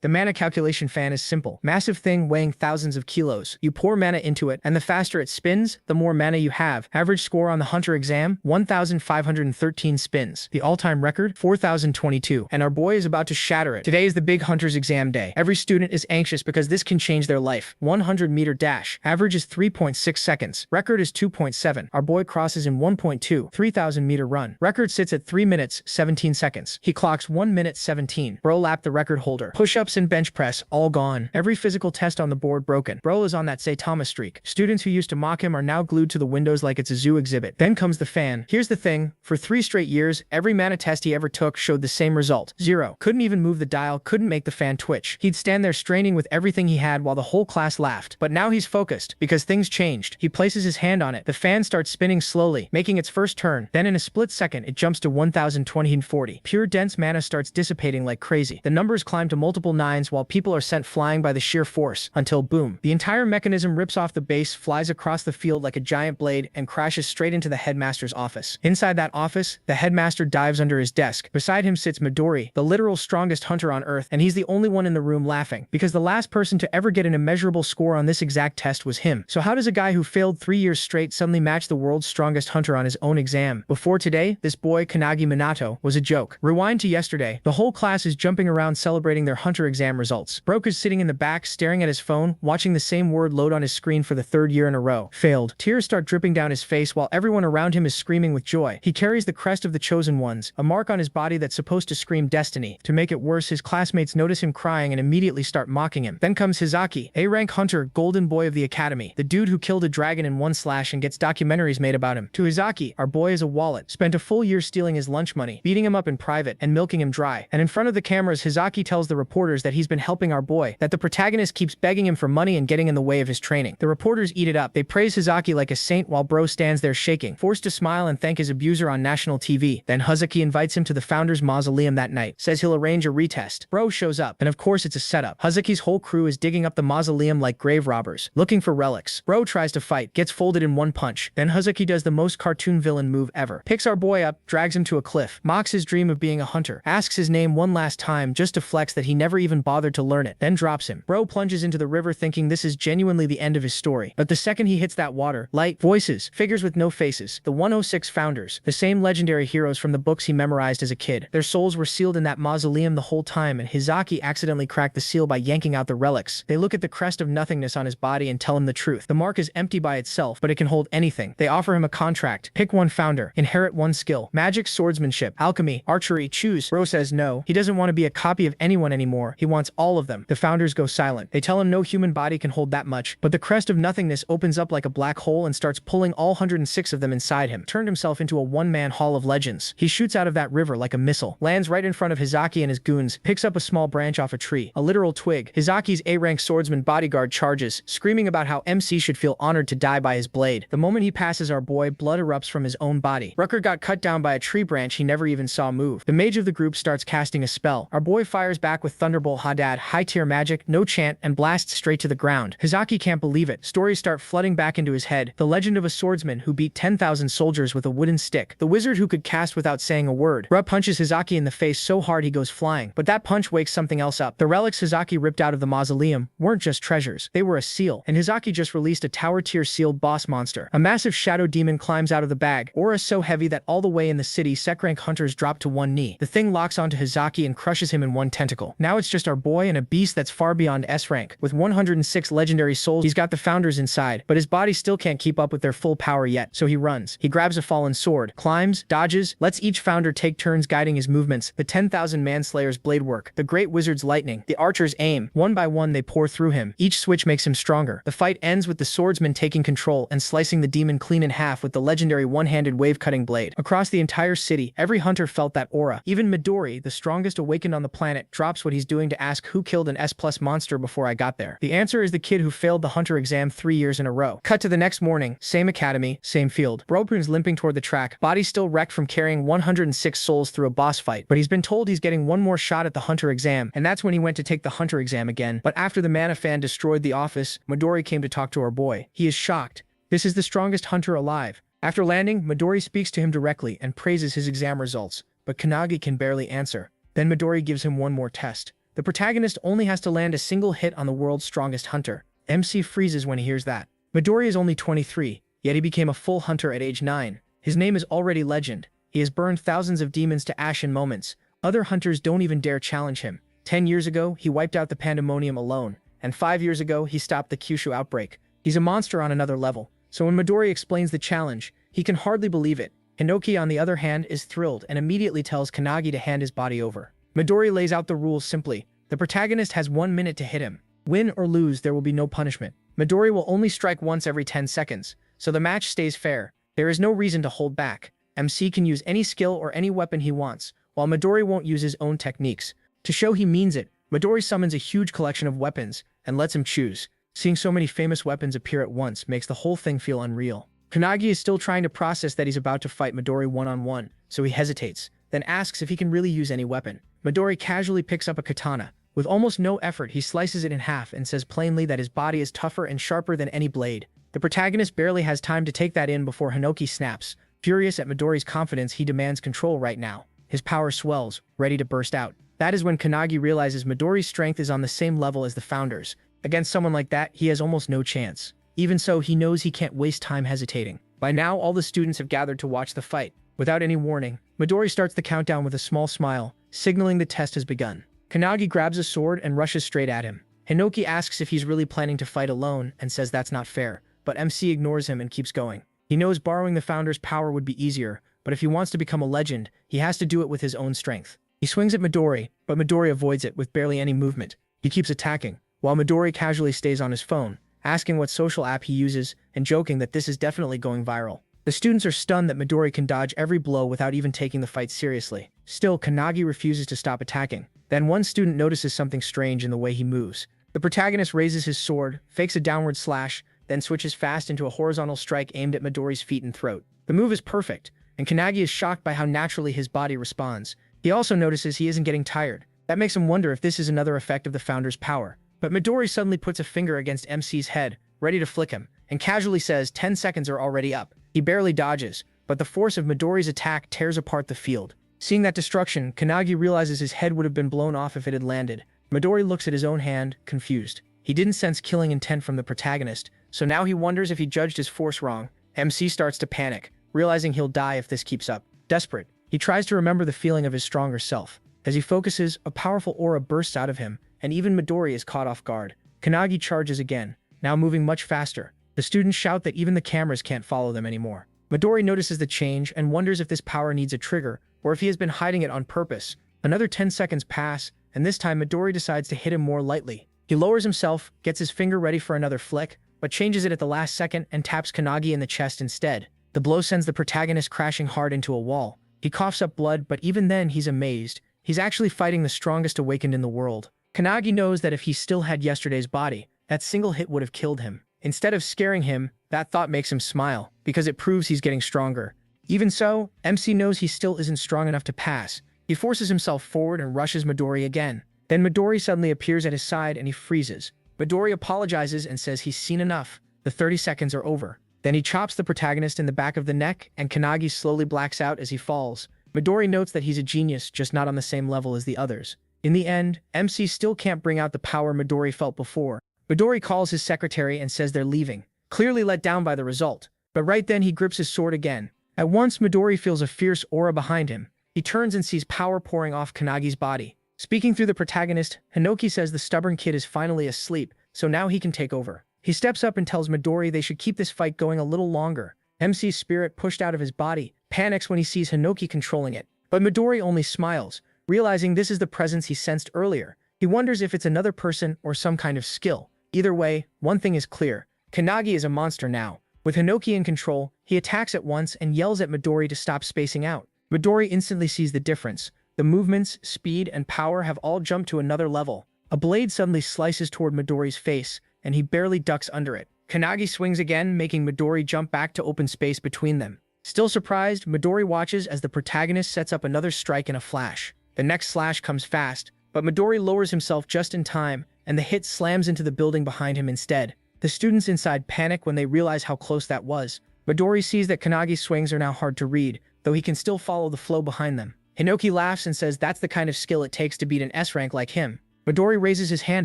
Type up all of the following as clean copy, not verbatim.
The mana calculation fan is simple. Massive thing weighing thousands of kilos. You pour mana into it, and the faster it spins, the more mana you have. Average score on the Hunter exam, 1,513 spins. The all-time record, 4,022. And our boy is about to shatter it. Today is the big Hunter's exam day. Every student is anxious because this can change their life. 100-meter dash. Average is 3.6 seconds. Record is 2.7. Our boy crosses in 1.2. 3,000-meter run. Record sits at 3 minutes, 17 seconds. He clocks 1 minute 17. Bro lapped the record holder. Push-ups and bench press, all gone. Every physical test on the board broken. Bro is on that Saitama streak. Students who used to mock him are now glued to the windows like it's a zoo exhibit. Then comes the fan. Here's the thing. For 3 straight years, every mana test he ever took showed the same result. 0. Couldn't even move the dial, couldn't make the fan twitch. He'd stand there straining with everything he had while the whole class laughed. But now he's focused, because things changed. He places his hand on it. The fan starts spinning slowly, making its first turn. Then in a split second, it jumps to 1,020. Pure dense mana starts dissipating like crazy. The numbers climb to multiple nines while people are sent flying by the sheer force, until boom. The entire mechanism rips off the base, flies across the field like a giant blade, and crashes straight into the headmaster's office. Inside that office, the headmaster dives under his desk. Beside him sits Midori, the literal strongest hunter on Earth, and he's the only one in the room laughing, because the last person to ever get an immeasurable score on this exact test was him. So how does a guy who failed 3 years straight suddenly match the world's strongest hunter on his own exam? Before today, this boy, Kanagi Minato, was a joke. Rewind to yesterday. The whole class is jumping around celebrating their hunter exam results. Broke is sitting in the back, staring at his phone, watching the same word load on his screen for the 3rd year in a row. Failed. Tears start dripping down his face while everyone around him is screaming with joy. He carries the crest of the chosen ones, a mark on his body that's supposed to scream destiny. To make it worse, his classmates notice him crying and immediately start mocking him. Then comes Hizaki, A-rank hunter, golden boy of the academy, the dude who killed a dragon in 1 slash and gets documentaries made about him. To Hizaki, our boy is a wallet. Spent a full year stealing his lunch money, beating him up in private, and milking him dry. And in front of the cameras, Hizaki tells the reporters that he's been helping our boy, that the protagonist keeps begging him for money and getting in the way of his training. The reporters eat it up. They praise Hizaki like a saint while bro stands there shaking, forced to smile and thank his abuser on national TV. Then Hizaki invites him to the founder's mausoleum that night, says he'll arrange a retest. Bro shows up, and of course it's a setup. Hizaki's whole crew is digging up the mausoleum like grave robbers, looking for relics. Bro tries to fight, gets folded in 1 punch. Then Hizaki does the most cartoon villain move ever. Picks our boy up, drags him to a cliff, mocks his dream of being a hunter, asks his name one last time just to flex that he never even bothered to learn it, then drops him. Bro plunges into the river thinking this is genuinely the end of his story. But the second he hits that water, light, voices, figures with no faces, the 106 founders, the same legendary heroes from the books he memorized as a kid. Their souls were sealed in that mausoleum the whole time, and Hizaki accidentally cracked the seal by yanking out the relics. They look at the crest of nothingness on his body and tell him the truth. The mark is empty by itself, but it can hold anything. They offer him a contract. Pick 1 founder, inherit 1 skill, magic, swordsmanship, alchemy, archery, choose. Bro says no. He doesn't want to be a copy of anyone anymore. He wants all of them. The founders go silent. They tell him no human body can hold that much, but the crest of nothingness opens up like a black hole and starts pulling all 106 of them inside him. Turned himself into a one-man hall of legends. He shoots out of that river like a missile, lands right in front of Hizaki and his goons, picks up a small branch off a tree, a literal twig. Hizaki's A-rank swordsman bodyguard charges, screaming about how MC should feel honored to die by his blade. The moment he passes our boy, blood erupts from his own body. Rucker got cut down by a tree branch he never even saw move. The mage of the group starts casting a spell. Our boy fires back with Thunderbolt Hadad, high-tier magic, no chant, and blasts straight to the ground. Hizaki can't believe it. Stories start flooding back into his head. The legend of a swordsman who beat 10,000 soldiers with a wooden stick. The wizard who could cast without saying a word. Rupp punches Hizaki in the face so hard he goes flying. But that punch wakes something else up. The relics Hizaki ripped out of the mausoleum weren't just treasures. They were a seal. And Hizaki just released a tower-tier sealed boss monster. A massive shadow demon climbs out of the bag. Aura so heavy that all the way in the city, sec-rank hunters drop to 1 knee. The thing locks onto Hizaki and crushes him in 1 tentacle. Now it's just our boy and a beast that's far beyond S-rank. With 106 legendary souls, he's got the founders inside, but his body still can't keep up with their full power yet, so he runs. He grabs a fallen sword, climbs, dodges, lets each founder take turns guiding his movements. The 10,000 manslayers blade work, the great wizard's lightning, the archer's aim. One by one they pour through him. Each switch makes him stronger. The fight ends with the swordsman taking control and slicing the demon clean in half with the legendary one-handed wave-cutting blade. Across the entire city, every hunter felt that aura. Even Midori, the strongest awakened on the planet, drops what he's doing to ask who killed an S+ monster before I got there. The answer is the kid who failed the hunter exam 3 years in a row. Cut to the next morning, same academy, same field. Bropun's limping toward the track, body still wrecked from carrying 106 souls through a boss fight, but he's been told he's getting 1 more shot at the hunter exam, and that's when he went to take the hunter exam again. But after the mana fan destroyed the office, Midori came to talk to our boy. He is shocked. This is the strongest hunter alive. After landing, Midori speaks to him directly and praises his exam results, but Kanagi can barely answer. Then Midori gives him 1 more test. The protagonist only has to land a single hit on the world's strongest hunter. MC freezes when he hears that. Midori is only 23, yet he became a full hunter at age 9. His name is already legend. He has burned thousands of demons to ash in moments. Other hunters don't even dare challenge him. 10 years ago, he wiped out the pandemonium alone, and 5 years ago, he stopped the Kyushu outbreak. He's a monster on another level. So when Midori explains the challenge, he can hardly believe it. Hinoki, on the other hand, is thrilled and immediately tells Kanagi to hand his body over. Midori lays out the rules simply. The protagonist has 1 minute to hit him. Win or lose, there will be no punishment. Midori will only strike once every 10 seconds, so the match stays fair. There is no reason to hold back. MC can use any skill or any weapon he wants, while Midori won't use his own techniques. To show he means it, Midori summons a huge collection of weapons and lets him choose. Seeing so many famous weapons appear at once makes the whole thing feel unreal. Kanagi is still trying to process that he's about to fight Midori one-on-one, so he hesitates, then asks if he can really use any weapon. Midori casually picks up a katana. With almost no effort, he slices it in half and says plainly that his body is tougher and sharper than any blade. The protagonist barely has time to take that in before Hinoki snaps. Furious at Midori's confidence, he demands control right now. His power swells, ready to burst out. That is when Kanagi realizes Midori's strength is on the same level as the Founder's. Against someone like that, he has almost no chance. Even so, he knows he can't waste time hesitating. By now, all the students have gathered to watch the fight. Without any warning, Midori starts the countdown with a small smile, signaling the test has begun. Kanagi grabs a sword and rushes straight at him. Hinoki asks if he's really planning to fight alone and says that's not fair, but MC ignores him and keeps going. He knows borrowing the Founder's power would be easier, but if he wants to become a legend, he has to do it with his own strength. He swings at Midori, but Midori avoids it with barely any movement. He keeps attacking, while Midori casually stays on his phone, asking what social app he uses and joking that this is definitely going viral. The students are stunned that Midori can dodge every blow without even taking the fight seriously. Still, Kanagi refuses to stop attacking. Then one student notices something strange in the way he moves. The protagonist raises his sword, fakes a downward slash, then switches fast into a horizontal strike aimed at Midori's feet and throat. The move is perfect, and Kanagi is shocked by how naturally his body responds. He also notices he isn't getting tired. That makes him wonder if this is another effect of the Founder's power. But Midori suddenly puts a finger against MC's head, ready to flick him, and casually says 10 seconds are already up. He barely dodges, but the force of Midori's attack tears apart the field. Seeing that destruction, Kanagi realizes his head would have been blown off if it had landed. Midori looks at his own hand, confused. He didn't sense killing intent from the protagonist, so now he wonders if he judged his force wrong. MC starts to panic, realizing he'll die if this keeps up. Desperate, he tries to remember the feeling of his stronger self. As he focuses, a powerful aura bursts out of him, and even Midori is caught off guard. Kanagi charges again, now moving much faster. The students shout that even the cameras can't follow them anymore. Midori notices the change and wonders if this power needs a trigger, or if he has been hiding it on purpose. Another 10 seconds pass, and this time Midori decides to hit him more lightly. He lowers himself, gets his finger ready for another flick, but changes it at the last second and taps Kanagi in the chest instead. The blow sends the protagonist crashing hard into a wall. He coughs up blood, but even then he's amazed. He's actually fighting the strongest awakened in the world. Kanagi knows that if he still had yesterday's body, that single hit would have killed him. Instead of scaring him, that thought makes him smile, because it proves he's getting stronger. Even so, MC knows he still isn't strong enough to pass. He forces himself forward and rushes Midori again. Then Midori suddenly appears at his side and he freezes. Midori apologizes and says he's seen enough. The 30 seconds are over. Then he chops the protagonist in the back of the neck, and Kanagi slowly blacks out as he falls. Midori notes that he's a genius, just not on the same level as the others. In the end, MC still can't bring out the power Midori felt before. Midori calls his secretary and says they're leaving, clearly let down by the result. But right then he grips his sword again. At once, Midori feels a fierce aura behind him. He turns and sees power pouring off Kanagi's body. Speaking through the protagonist, Hinoki says the stubborn kid is finally asleep, so now he can take over. He steps up and tells Midori they should keep this fight going a little longer. MC's spirit, pushed out of his body, panics when he sees Hinoki controlling it. But Midori only smiles, realizing this is the presence he sensed earlier. He wonders if it's another person or some kind of skill. Either way, one thing is clear. Kanagi is a monster now. With Hinoki in control, he attacks at once and yells at Midori to stop spacing out. Midori instantly sees the difference. The movements, speed, and power have all jumped to another level. A blade suddenly slices toward Midori's face, and he barely ducks under it. Kanagi swings again, making Midori jump back to open space between them. Still surprised, Midori watches as the protagonist sets up another strike in a flash. The next slash comes fast, but Midori lowers himself just in time, and the hit slams into the building behind him instead. The students inside panic when they realize how close that was. Midori sees that Kanagi's swings are now hard to read, though he can still follow the flow behind them. Hinoki laughs and says that's the kind of skill it takes to beat an S rank like him. Midori raises his hand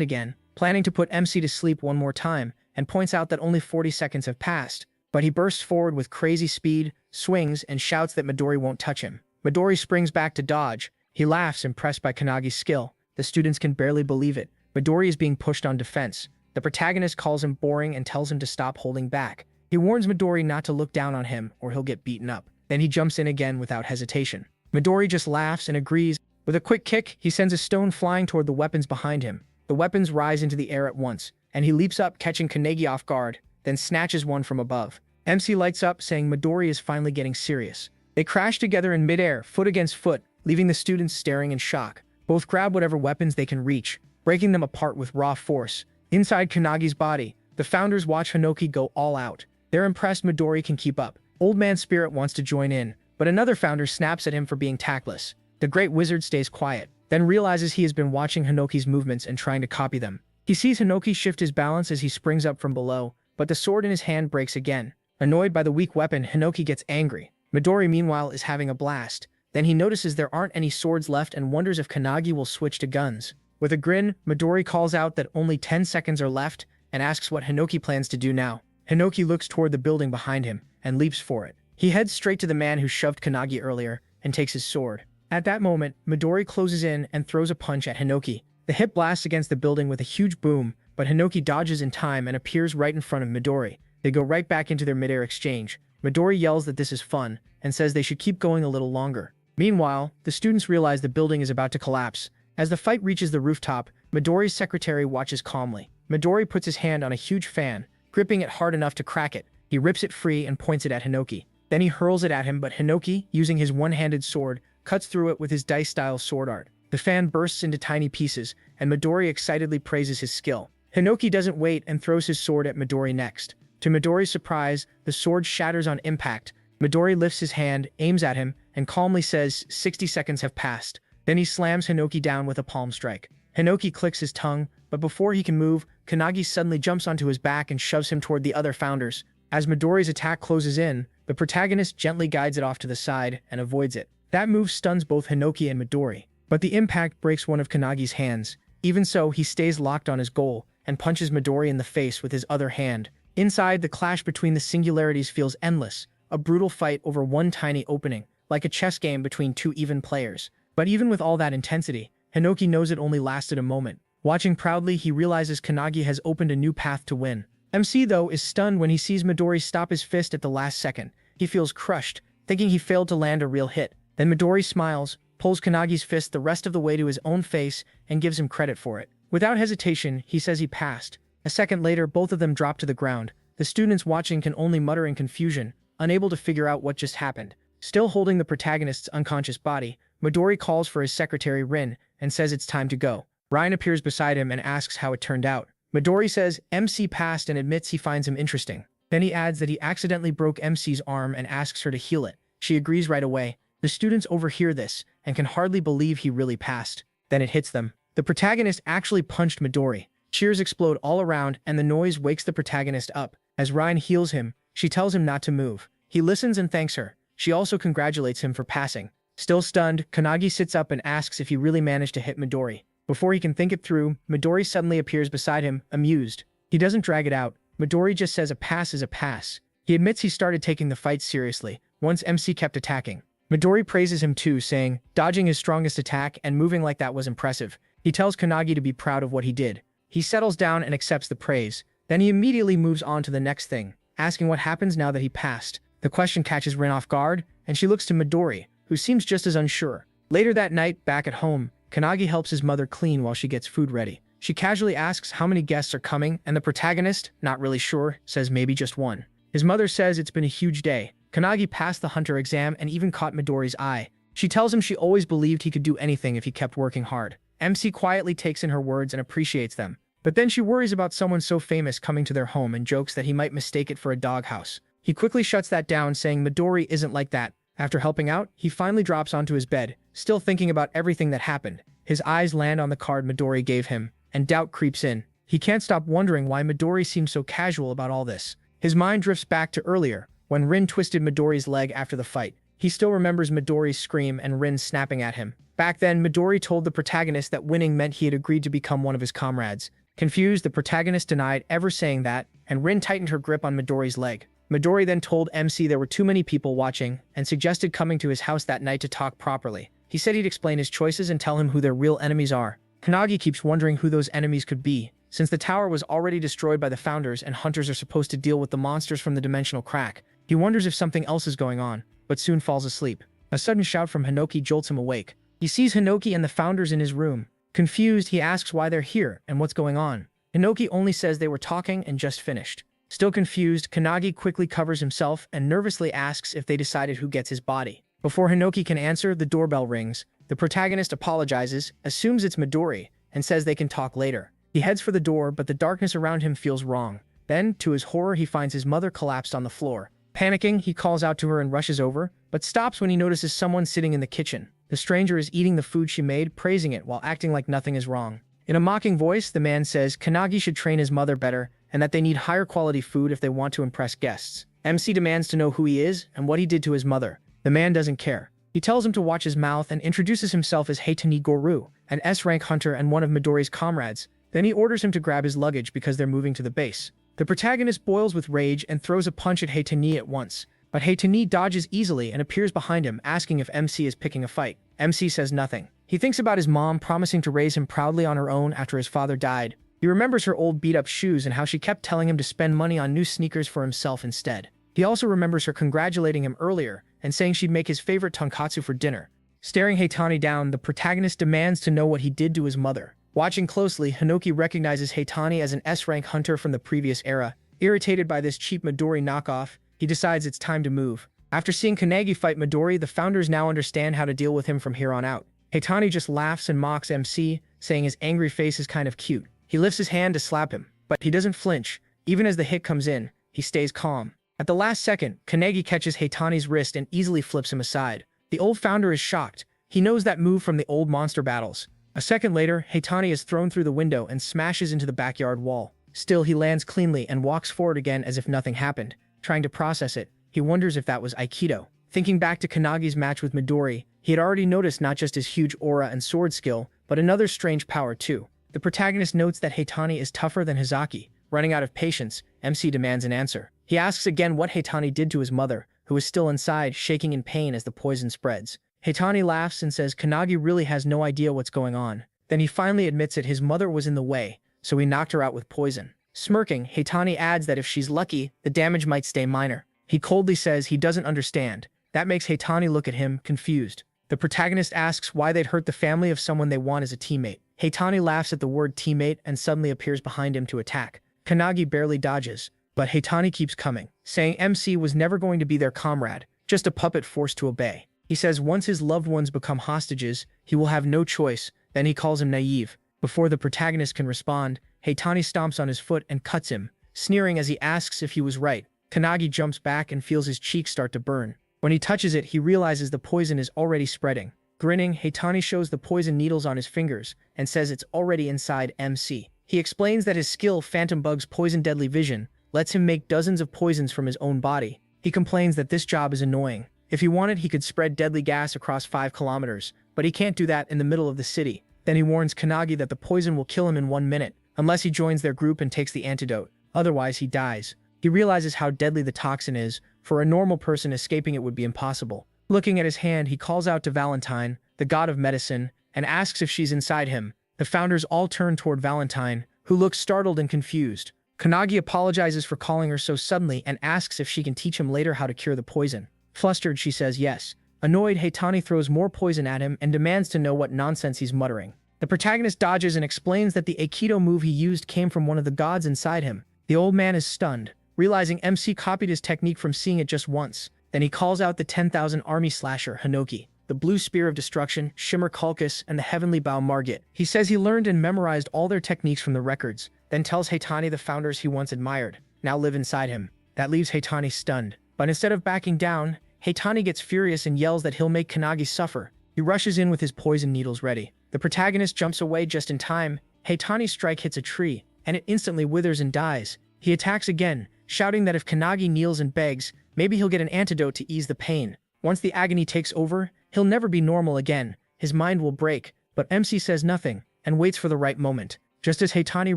again, planning to put MC to sleep one more time, and points out that only 40 seconds have passed. But he bursts forward with crazy speed, swings, and shouts that Midori won't touch him. Midori springs back to dodge. He laughs, impressed by Kanagi's skill. The students can barely believe it. Midori is being pushed on defense. The protagonist calls him boring and tells him to stop holding back. He warns Midori not to look down on him or he'll get beaten up. Then he jumps in again without hesitation. Midori just laughs and agrees. With a quick kick, he sends a stone flying toward the weapons behind him. The weapons rise into the air at once, and he leaps up, catching Kanagi off guard, then snatches one from above. MC lights up, saying Midori is finally getting serious. They crash together in midair, foot against foot, leaving the students staring in shock. Both grab whatever weapons they can reach, breaking them apart with raw force. Inside Kanagi's body, the founders watch Hinoki go all out. They're impressed Midori can keep up. Old Man Spirit wants to join in, but another founder snaps at him for being tactless. The Great Wizard stays quiet, then realizes he has been watching Hinoki's movements and trying to copy them. He sees Hinoki shift his balance as he springs up from below, but the sword in his hand breaks again. Annoyed by the weak weapon, Hinoki gets angry. Midori, meanwhile, is having a blast. Then he notices there aren't any swords left and wonders if Kanagi will switch to guns. With a grin, Midori calls out that only 10 seconds are left and asks what Hinoki plans to do now. Hinoki looks toward the building behind him and leaps for it. He heads straight to the man who shoved Kanagi earlier and takes his sword. At that moment, Midori closes in and throws a punch at Hinoki. The hit blasts against the building with a huge boom, but Hinoki dodges in time and appears right in front of Midori. They go right back into their midair exchange. Midori yells that this is fun and says they should keep going a little longer. Meanwhile, the students realize the building is about to collapse. As the fight reaches the rooftop, Midori's secretary watches calmly. Midori puts his hand on a huge fan, gripping it hard enough to crack it. He rips it free and points it at Hinoki. Then he hurls it at him, but Hinoki, using his one-handed sword, cuts through it with his dice-style sword art. The fan bursts into tiny pieces, and Midori excitedly praises his skill. Hinoki doesn't wait and throws his sword at Midori next. To Midori's surprise, the sword shatters on impact. Midori lifts his hand, aims at him, and calmly says 60 seconds have passed. Then he slams Hinoki down with a palm strike. Hinoki clicks his tongue, but before he can move, Kanagi suddenly jumps onto his back and shoves him toward the other founders. As Midori's attack closes in, the protagonist gently guides it off to the side and avoids it. That move stuns both Hinoki and Midori, but the impact breaks one of Kanagi's hands. Even so, he stays locked on his goal and punches Midori in the face with his other hand. Inside, the clash between the singularities feels endless, a brutal fight over one tiny opening, like a chess game between two even players. But even with all that intensity, Hinoki knows it only lasted a moment. Watching proudly, he realizes Kanagi has opened a new path to win. MC, though, is stunned when he sees Midori stop his fist at the last second. He feels crushed, thinking he failed to land a real hit. Then Midori smiles, pulls Kanagi's fist the rest of the way to his own face, and gives him credit for it. Without hesitation, he says he passed. A second later, both of them drop to the ground. The students watching can only mutter in confusion, unable to figure out what just happened. Still holding the protagonist's unconscious body, Midori calls for his secretary Rin and says it's time to go. Ryan appears beside him and asks how it turned out. Midori says MC passed and admits he finds him interesting. Then he adds that he accidentally broke MC's arm and asks her to heal it. She agrees right away. The students overhear this and can hardly believe he really passed. Then it hits them. The protagonist actually punched Midori. Cheers explode all around and the noise wakes the protagonist up. As Ryan heals him, she tells him not to move. He listens and thanks her. She also congratulates him for passing. Still stunned, Kanagi sits up and asks if he really managed to hit Midori. Before he can think it through, Midori suddenly appears beside him, amused. He doesn't drag it out. Midori just says a pass is a pass. He admits he started taking the fight seriously, once MC kept attacking. Midori praises him too, saying, dodging his strongest attack and moving like that was impressive. He tells Kanagi to be proud of what he did. He settles down and accepts the praise. Then he immediately moves on to the next thing, asking what happens now that he passed. The question catches Rin off guard, and she looks to Midori, who seems just as unsure. Later that night, back at home, Kanagi helps his mother clean while she gets food ready. She casually asks how many guests are coming, and the protagonist, not really sure, says maybe just one. His mother says it's been a huge day. Kanagi passed the hunter exam and even caught Midori's eye. She tells him she always believed he could do anything if he kept working hard. MC quietly takes in her words and appreciates them. But then she worries about someone so famous coming to their home and jokes that he might mistake it for a doghouse. He quickly shuts that down, saying Midori isn't like that. After helping out, he finally drops onto his bed, still thinking about everything that happened. His eyes land on the card Midori gave him, and doubt creeps in. He can't stop wondering why Midori seems so casual about all this. His mind drifts back to earlier, when Rin twisted Midori's leg after the fight. He still remembers Midori's scream and Rin snapping at him. Back then, Midori told the protagonist that winning meant he had agreed to become one of his comrades. Confused, the protagonist denied ever saying that, and Rin tightened her grip on Midori's leg. Midori then told MC there were too many people watching, and suggested coming to his house that night to talk properly. He said he'd explain his choices and tell him who their real enemies are. Kannagi keeps wondering who those enemies could be, since the tower was already destroyed by the founders and hunters are supposed to deal with the monsters from the dimensional crack. He wonders if something else is going on, but soon falls asleep. A sudden shout from Hinoki jolts him awake. He sees Hinoki and the founders in his room. Confused, he asks why they're here and what's going on. Hinoki only says they were talking and just finished. Still confused, Kannagi quickly covers himself and nervously asks if they decided who gets his body. Before Hinoki can answer, the doorbell rings. The protagonist apologizes, assumes it's Midori, and says they can talk later. He heads for the door, but the darkness around him feels wrong. Then, to his horror, he finds his mother collapsed on the floor. Panicking, he calls out to her and rushes over, but stops when he notices someone sitting in the kitchen. The stranger is eating the food she made, praising it while acting like nothing is wrong. In a mocking voice, the man says Kannagi should train his mother better and that they need higher quality food if they want to impress guests. MC demands to know who he is and what he did to his mother. The man doesn't care. He tells him to watch his mouth and introduces himself as Heitani Goru, an S-rank hunter and one of Midori's comrades. Then he orders him to grab his luggage because they're moving to the base. The protagonist boils with rage and throws a punch at Heitani at once, but Heitani dodges easily and appears behind him, asking if MC is picking a fight. MC says nothing. He thinks about his mom promising to raise him proudly on her own after his father died. He remembers her old beat-up shoes and how she kept telling him to spend money on new sneakers for himself instead. He also remembers her congratulating him earlier and saying she'd make his favorite tonkatsu for dinner. Staring Heitani down, the protagonist demands to know what he did to his mother. Watching closely, Hinoki recognizes Heitani as an S-rank hunter from the previous era. Irritated by this cheap Midori knockoff, he decides it's time to move. After seeing Kannagi fight Midori, the founders now understand how to deal with him from here on out. Heitani just laughs and mocks MC, saying his angry face is kind of cute. He lifts his hand to slap him, but he doesn't flinch. Even as the hit comes in, he stays calm. At the last second, Kannagi catches Heitani's wrist and easily flips him aside. The old founder is shocked. He knows that move from the old monster battles. A second later, Heitani is thrown through the window and smashes into the backyard wall. Still, he lands cleanly and walks forward again as if nothing happened. Trying to process it, he wonders if that was Aikido. Thinking back to Kannagi's match with Midori, he had already noticed not just his huge aura and sword skill, but another strange power too. The protagonist notes that Heitani is tougher than Hizaki. Running out of patience, MC demands an answer. He asks again what Heitani did to his mother, who is still inside, shaking in pain as the poison spreads. Heitani laughs and says Kannagi really has no idea what's going on. Then he finally admits that his mother was in the way, so he knocked her out with poison. Smirking, Heitani adds that if she's lucky, the damage might stay minor. He coldly says he doesn't understand. That makes Heitani look at him, confused. The protagonist asks why they'd hurt the family of someone they want as a teammate. Heitani laughs at the word teammate and suddenly appears behind him to attack. Kannagi barely dodges, but Heitani keeps coming, saying MC was never going to be their comrade, just a puppet forced to obey. He says once his loved ones become hostages, he will have no choice. Then he calls him naive. Before the protagonist can respond, Heitani stomps on his foot and cuts him, sneering as he asks if he was right. Kannagi jumps back and feels his cheeks start to burn. When he touches it, he realizes the poison is already spreading. Grinning, Heitani shows the poison needles on his fingers and says it's already inside MC. He explains that his skill, Phantom Bug's Poison Deadly Vision, lets him make dozens of poisons from his own body. He complains that this job is annoying. If he wanted, he could spread deadly gas across 5 kilometers, but he can't do that in the middle of the city. Then he warns Kannagi that the poison will kill him in 1 minute, unless he joins their group and takes the antidote. Otherwise, he dies. He realizes how deadly the toxin is. For a normal person, escaping it would be impossible. Looking at his hand, he calls out to Valentine, the god of medicine, and asks if she's inside him. The founders all turn toward Valentine, who looks startled and confused. Kannagi apologizes for calling her so suddenly and asks if she can teach him later how to cure the poison. Flustered, she says yes. Annoyed, Heitani throws more poison at him and demands to know what nonsense he's muttering. The protagonist dodges and explains that the Aikido move he used came from one of the gods inside him. The old man is stunned, realizing MC copied his technique from seeing it just once. Then he calls out the 10,000 army slasher, Hinoki, the blue spear of destruction, Shimmer Kulkus, and the heavenly bow Margit. He says he learned and memorized all their techniques from the records, then tells Heitani the founders he once admired now live inside him. That leaves Heitani stunned. But instead of backing down, Heitani gets furious and yells that he'll make Kannagi suffer. He rushes in with his poison needles ready. The protagonist jumps away just in time. Heitani's strike hits a tree, and it instantly withers and dies. He attacks again, shouting that if Kannagi kneels and begs, maybe he'll get an antidote to ease the pain. Once the agony takes over, he'll never be normal again. His mind will break, but MC says nothing and waits for the right moment. Just as Heitani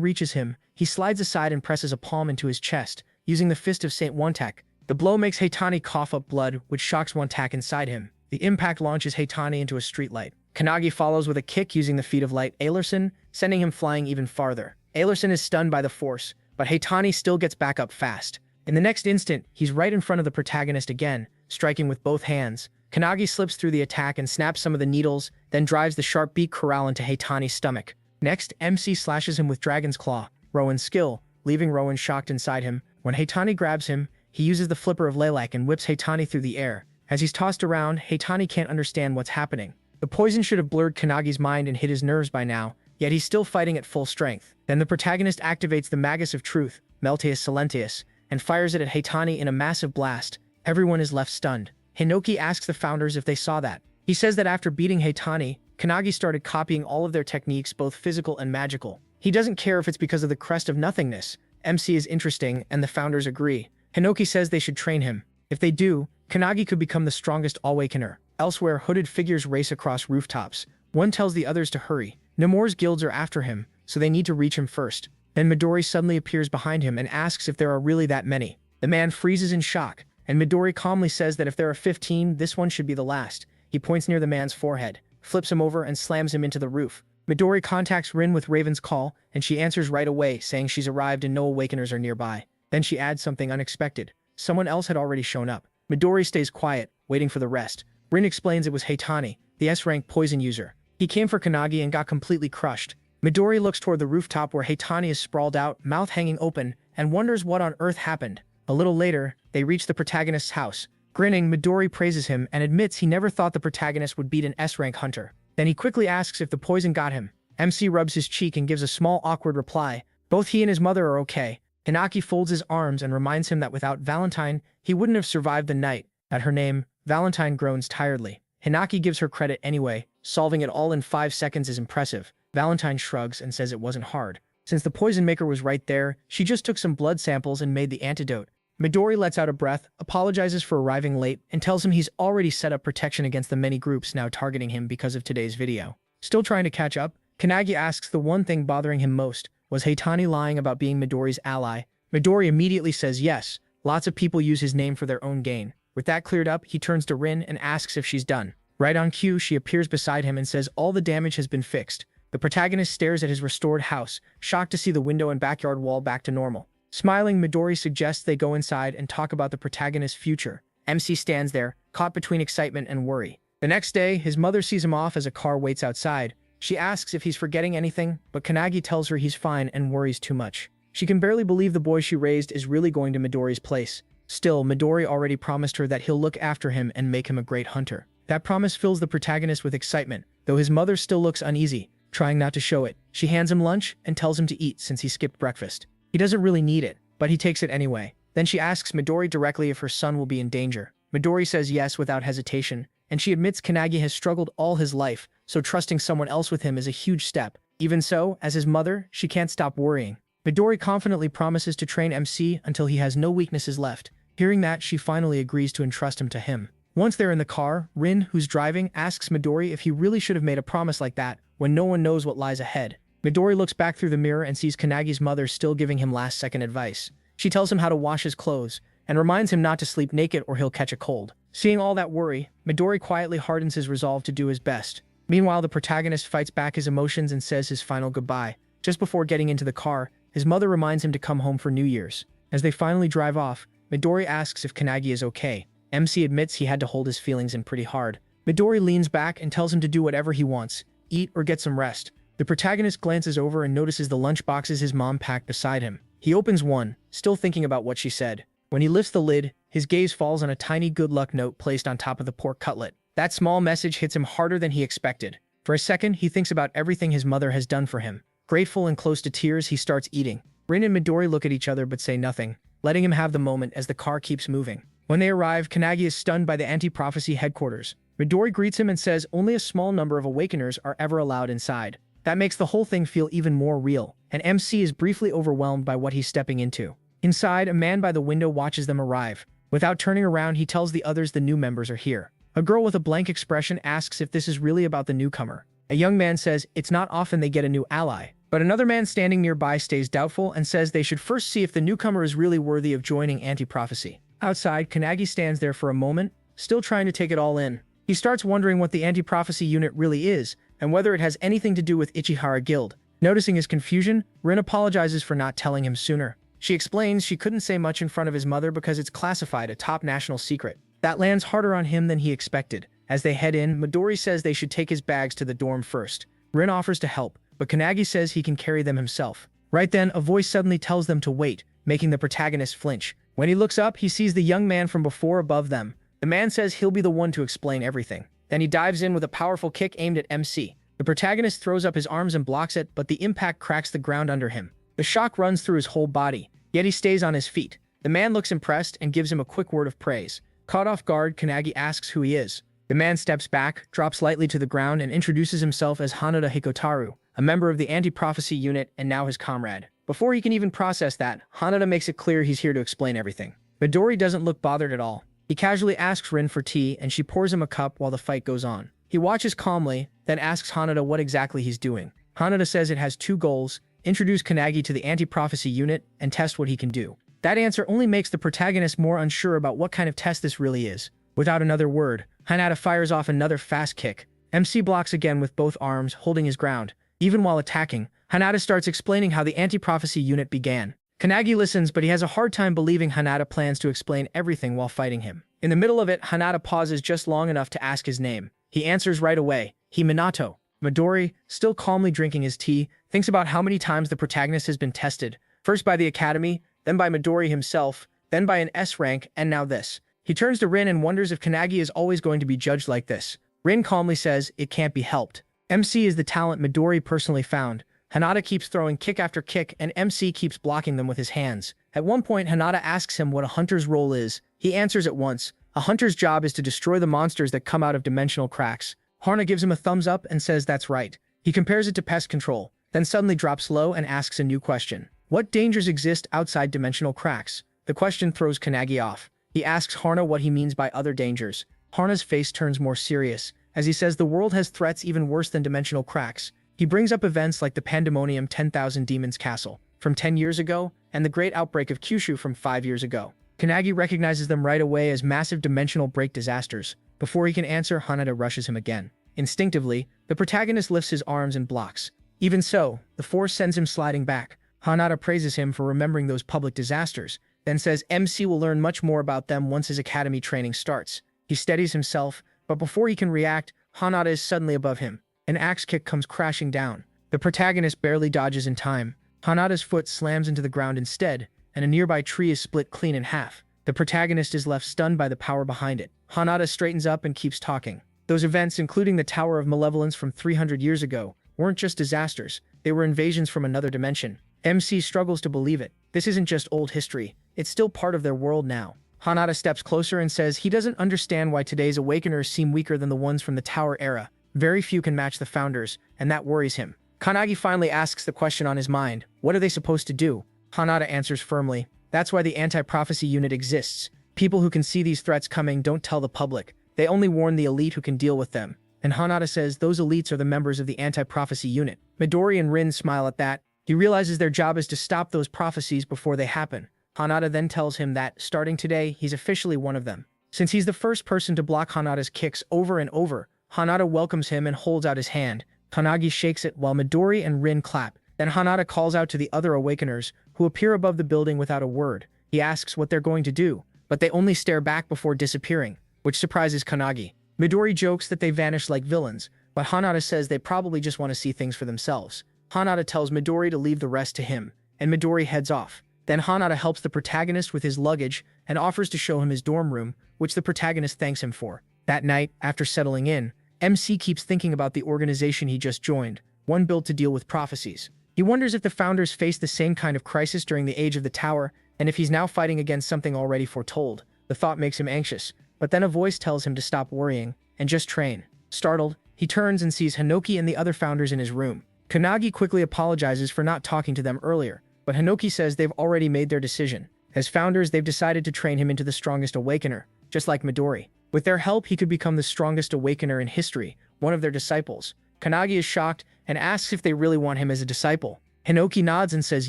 reaches him, he slides aside and presses a palm into his chest, using the fist of Saint Wontak. The blow makes Heitani cough up blood, which shocks Wontak inside him. The impact launches Heitani into a streetlight. Kannagi follows with a kick using the feet of Light Alerson, sending him flying even farther. Alerson is stunned by the force, but Heitani still gets back up fast. In the next instant, he's right in front of the protagonist again, striking with both hands. Kannagi slips through the attack and snaps some of the needles, then drives the sharp beak corral into Heitani's stomach. Next, MC slashes him with Dragon's Claw, Rowan's skill, leaving Rowan shocked inside him. When Heitani grabs him, he uses the flipper of Lilac and whips Heitani through the air. As he's tossed around, Heitani can't understand what's happening. The poison should have blurred Kannagi's mind and hit his nerves by now, yet he's still fighting at full strength. Then the protagonist activates the Magus of Truth, Melteus Silentius, and fires it at Heitani in a massive blast. Everyone is left stunned. Hinoki asks the founders if they saw that. He says that after beating Heitani, Kannagi started copying all of their techniques, both physical and magical. He doesn't care if it's because of the crest of nothingness. MC is interesting, and the founders agree. Hinoki says they should train him. If they do, Kannagi could become the strongest Awakener. Elsewhere, hooded figures race across rooftops. One tells the others to hurry. Nemours guilds are after him, so they need to reach him first. Then Midori suddenly appears behind him and asks if there are really that many. The man freezes in shock, and Midori calmly says that if there are 15, this one should be the last. He points near the man's forehead, flips him over, and slams him into the roof. Midori contacts Rin with Raven's call, and she answers right away, saying she's arrived and no Awakeners are nearby. Then she adds something unexpected. Someone else had already shown up. Midori stays quiet, waiting for the rest. Rin explains it was Heitani, the S-rank poison user. He came for Kannagi and got completely crushed. Midori looks toward the rooftop where Heitani is sprawled out, mouth hanging open, and wonders what on earth happened. A little later, they reach the protagonist's house. Grinning, Midori praises him and admits he never thought the protagonist would beat an S-rank hunter. Then he quickly asks if the poison got him. MC rubs his cheek and gives a small awkward reply. Both he and his mother are okay. Hinaki folds his arms and reminds him that without Valentine, he wouldn't have survived the night. At her name, Valentine groans tiredly. Hinaki gives her credit anyway. Solving it all in 5 seconds is impressive. Valentine shrugs and says it wasn't hard. Since the poison maker was right there, she just took some blood samples and made the antidote. Midori lets out a breath, apologizes for arriving late, and tells him he's already set up protection against the many groups now targeting him because of today's video. Still trying to catch up, Kannagi asks the one thing bothering him most. Was Heitani lying about being Midori's ally? Midori immediately says yes. Lots of people use his name for their own gain. With that cleared up, he turns to Rin and asks if she's done. Right on cue, she appears beside him and says all the damage has been fixed. The protagonist stares at his restored house, shocked to see the window and backyard wall back to normal. Smiling, Midori suggests they go inside and talk about the protagonist's future. MC stands there, caught between excitement and worry. The next day, his mother sees him off as a car waits outside. She asks if he's forgetting anything, but Kannagi tells her he's fine and worries too much. She can barely believe the boy she raised is really going to Midori's place. Still, Midori already promised her that he'll look after him and make him a great hunter. That promise fills the protagonist with excitement, though his mother still looks uneasy, trying not to show it. She hands him lunch and tells him to eat since he skipped breakfast. He doesn't really need it, but he takes it anyway. Then she asks Midori directly if her son will be in danger. Midori says yes without hesitation, and she admits Kannagi has struggled all his life, so trusting someone else with him is a huge step. Even so, as his mother, she can't stop worrying. Midori confidently promises to train MC until he has no weaknesses left. Hearing that, she finally agrees to entrust him to him. Once they're in the car, Rin, who's driving, asks Midori if he really should have made a promise like that when no one knows what lies ahead. Midori looks back through the mirror and sees Kannagi's mother still giving him last-second advice. She tells him how to wash his clothes and reminds him not to sleep naked or he'll catch a cold. Seeing all that worry, Midori quietly hardens his resolve to do his best. Meanwhile, the protagonist fights back his emotions and says his final goodbye. Just before getting into the car, his mother reminds him to come home for New Year's. As they finally drive off, Midori asks if Kannagi is okay. MC admits he had to hold his feelings in pretty hard. Midori leans back and tells him to do whatever he wants, eat or get some rest. The protagonist glances over and notices the lunch boxes his mom packed beside him. He opens one, still thinking about what she said. When he lifts the lid, his gaze falls on a tiny good luck note placed on top of the pork cutlet. That small message hits him harder than he expected. For a second, he thinks about everything his mother has done for him. Grateful and close to tears, he starts eating. Rin and Midori look at each other but say nothing, letting him have the moment as the car keeps moving. When they arrive, Kannagi is stunned by the anti-prophecy headquarters. Midori greets him and says only a small number of Awakeners are ever allowed inside. That makes the whole thing feel even more real, and MC is briefly overwhelmed by what he's stepping into. Inside, a man by the window watches them arrive. Without turning around, he tells the others the new members are here. A girl with a blank expression asks if this is really about the newcomer. A young man says it's not often they get a new ally. But another man standing nearby stays doubtful and says they should first see if the newcomer is really worthy of joining Anti-Prophecy. Outside, Kannagi stands there for a moment, still trying to take it all in. He starts wondering what the Anti-Prophecy unit really is, and whether it has anything to do with Ichihara Guild. Noticing his confusion, Rin apologizes for not telling him sooner. She explains she couldn't say much in front of his mother because it's classified a top national secret. That lands harder on him than he expected. As they head in, Midori says they should take his bags to the dorm first. Rin offers to help, but Kannagi says he can carry them himself. Right then, a voice suddenly tells them to wait, making the protagonist flinch. When he looks up, he sees the young man from before above them. The man says he'll be the one to explain everything. Then he dives in with a powerful kick aimed at MC. The protagonist throws up his arms and blocks it, but the impact cracks the ground under him. The shock runs through his whole body, yet he stays on his feet. The man looks impressed and gives him a quick word of praise. Caught off guard, Kannagi asks who he is. The man steps back, drops lightly to the ground, and introduces himself as Hanada Hikotaru, a member of the Anti-Prophecy unit and now his comrade. Before he can even process that, Hanada makes it clear he's here to explain everything. Midori doesn't look bothered at all. He casually asks Rin for tea, and she pours him a cup while the fight goes on. He watches calmly, then asks Hanada what exactly he's doing. Hanada says it has two goals: introduce Kannagi to the Anti-Prophecy unit and test what he can do. That answer only makes the protagonist more unsure about what kind of test this really is. Without another word, Hanada fires off another fast kick. MC blocks again with both arms, holding his ground. Even while attacking, Hanada starts explaining how the Anti-Prophecy unit began. Kannagi listens, but he has a hard time believing Hanada plans to explain everything while fighting him. In the middle of it, Hanada pauses just long enough to ask his name. He answers right away, Himinato. Midori, still calmly drinking his tea, thinks about how many times the protagonist has been tested, first by the academy, then by Midori himself, then by an S rank, and now this. He turns to Rin and wonders if Kannagi is always going to be judged like this. Rin calmly says it can't be helped. MC is the talent Midori personally found. Hanada keeps throwing kick after kick, and MC keeps blocking them with his hands. At one point, Hanada asks him what a hunter's role is. He answers at once. A hunter's job is to destroy the monsters that come out of dimensional cracks. Harna gives him a thumbs up and says that's right. He compares it to pest control, then suddenly drops low and asks a new question. What dangers exist outside dimensional cracks? The question throws Kannagi off. He asks Harna what he means by other dangers. Harna's face turns more serious, as he says the world has threats even worse than dimensional cracks. He brings up events like the Pandemonium 10,000 Demons Castle from 10 years ago and the Great Outbreak of Kyushu from 5 years ago. Kannagi recognizes them right away as massive dimensional break disasters. Before he can answer, Hanada rushes him again. Instinctively, the protagonist lifts his arms and blocks. Even so, the force sends him sliding back. Hanada praises him for remembering those public disasters, then says MC will learn much more about them once his academy training starts. He steadies himself, but before he can react, Hanada is suddenly above him. An axe kick comes crashing down. The protagonist barely dodges in time. Hanada's foot slams into the ground instead, and a nearby tree is split clean in half. The protagonist is left stunned by the power behind it. Hanada straightens up and keeps talking. Those events, including the Tower of Malevolence from 300 years ago, weren't just disasters. They were invasions from another dimension. MC struggles to believe it. This isn't just old history. It's still part of their world now. Hanada steps closer and says he doesn't understand why today's Awakeners seem weaker than the ones from the Tower era. Very few can match the Founders, and that worries him. Kannagi finally asks the question on his mind. What are they supposed to do? Hanada answers firmly. That's why the Anti-Prophecy unit exists. People who can see these threats coming don't tell the public. They only warn the elite who can deal with them. And Hanada says those elites are the members of the Anti-Prophecy unit. Midori and Rin smile at that. He realizes their job is to stop those prophecies before they happen. Hanada then tells him that, starting today, he's officially one of them. Since he's the first person to block Hanada's kicks over and over, Hanada welcomes him and holds out his hand. Kannagi shakes it while Midori and Rin clap. Then Hanada calls out to the other Awakeners, who appear above the building without a word. He asks what they're going to do, but they only stare back before disappearing, which surprises Kannagi. Midori jokes that they vanish like villains, but Hanada says they probably just want to see things for themselves. Hanada tells Midori to leave the rest to him, and Midori heads off. Then Hanada helps the protagonist with his luggage and offers to show him his dorm room, which the protagonist thanks him for. That night, after settling in, MC keeps thinking about the organization he just joined, one built to deal with prophecies. He wonders if the Founders faced the same kind of crisis during the Age of the Tower, and if he's now fighting against something already foretold. The thought makes him anxious, but then a voice tells him to stop worrying and just train. Startled, he turns and sees Hinoki and the other Founders in his room. Kannagi quickly apologizes for not talking to them earlier, but Hinoki says they've already made their decision. As Founders, they've decided to train him into the strongest Awakener, just like Midori. With their help, he could become the strongest awakener in history, one of their disciples. Kannagi is shocked and asks if they really want him as a disciple. Hinoki nods and says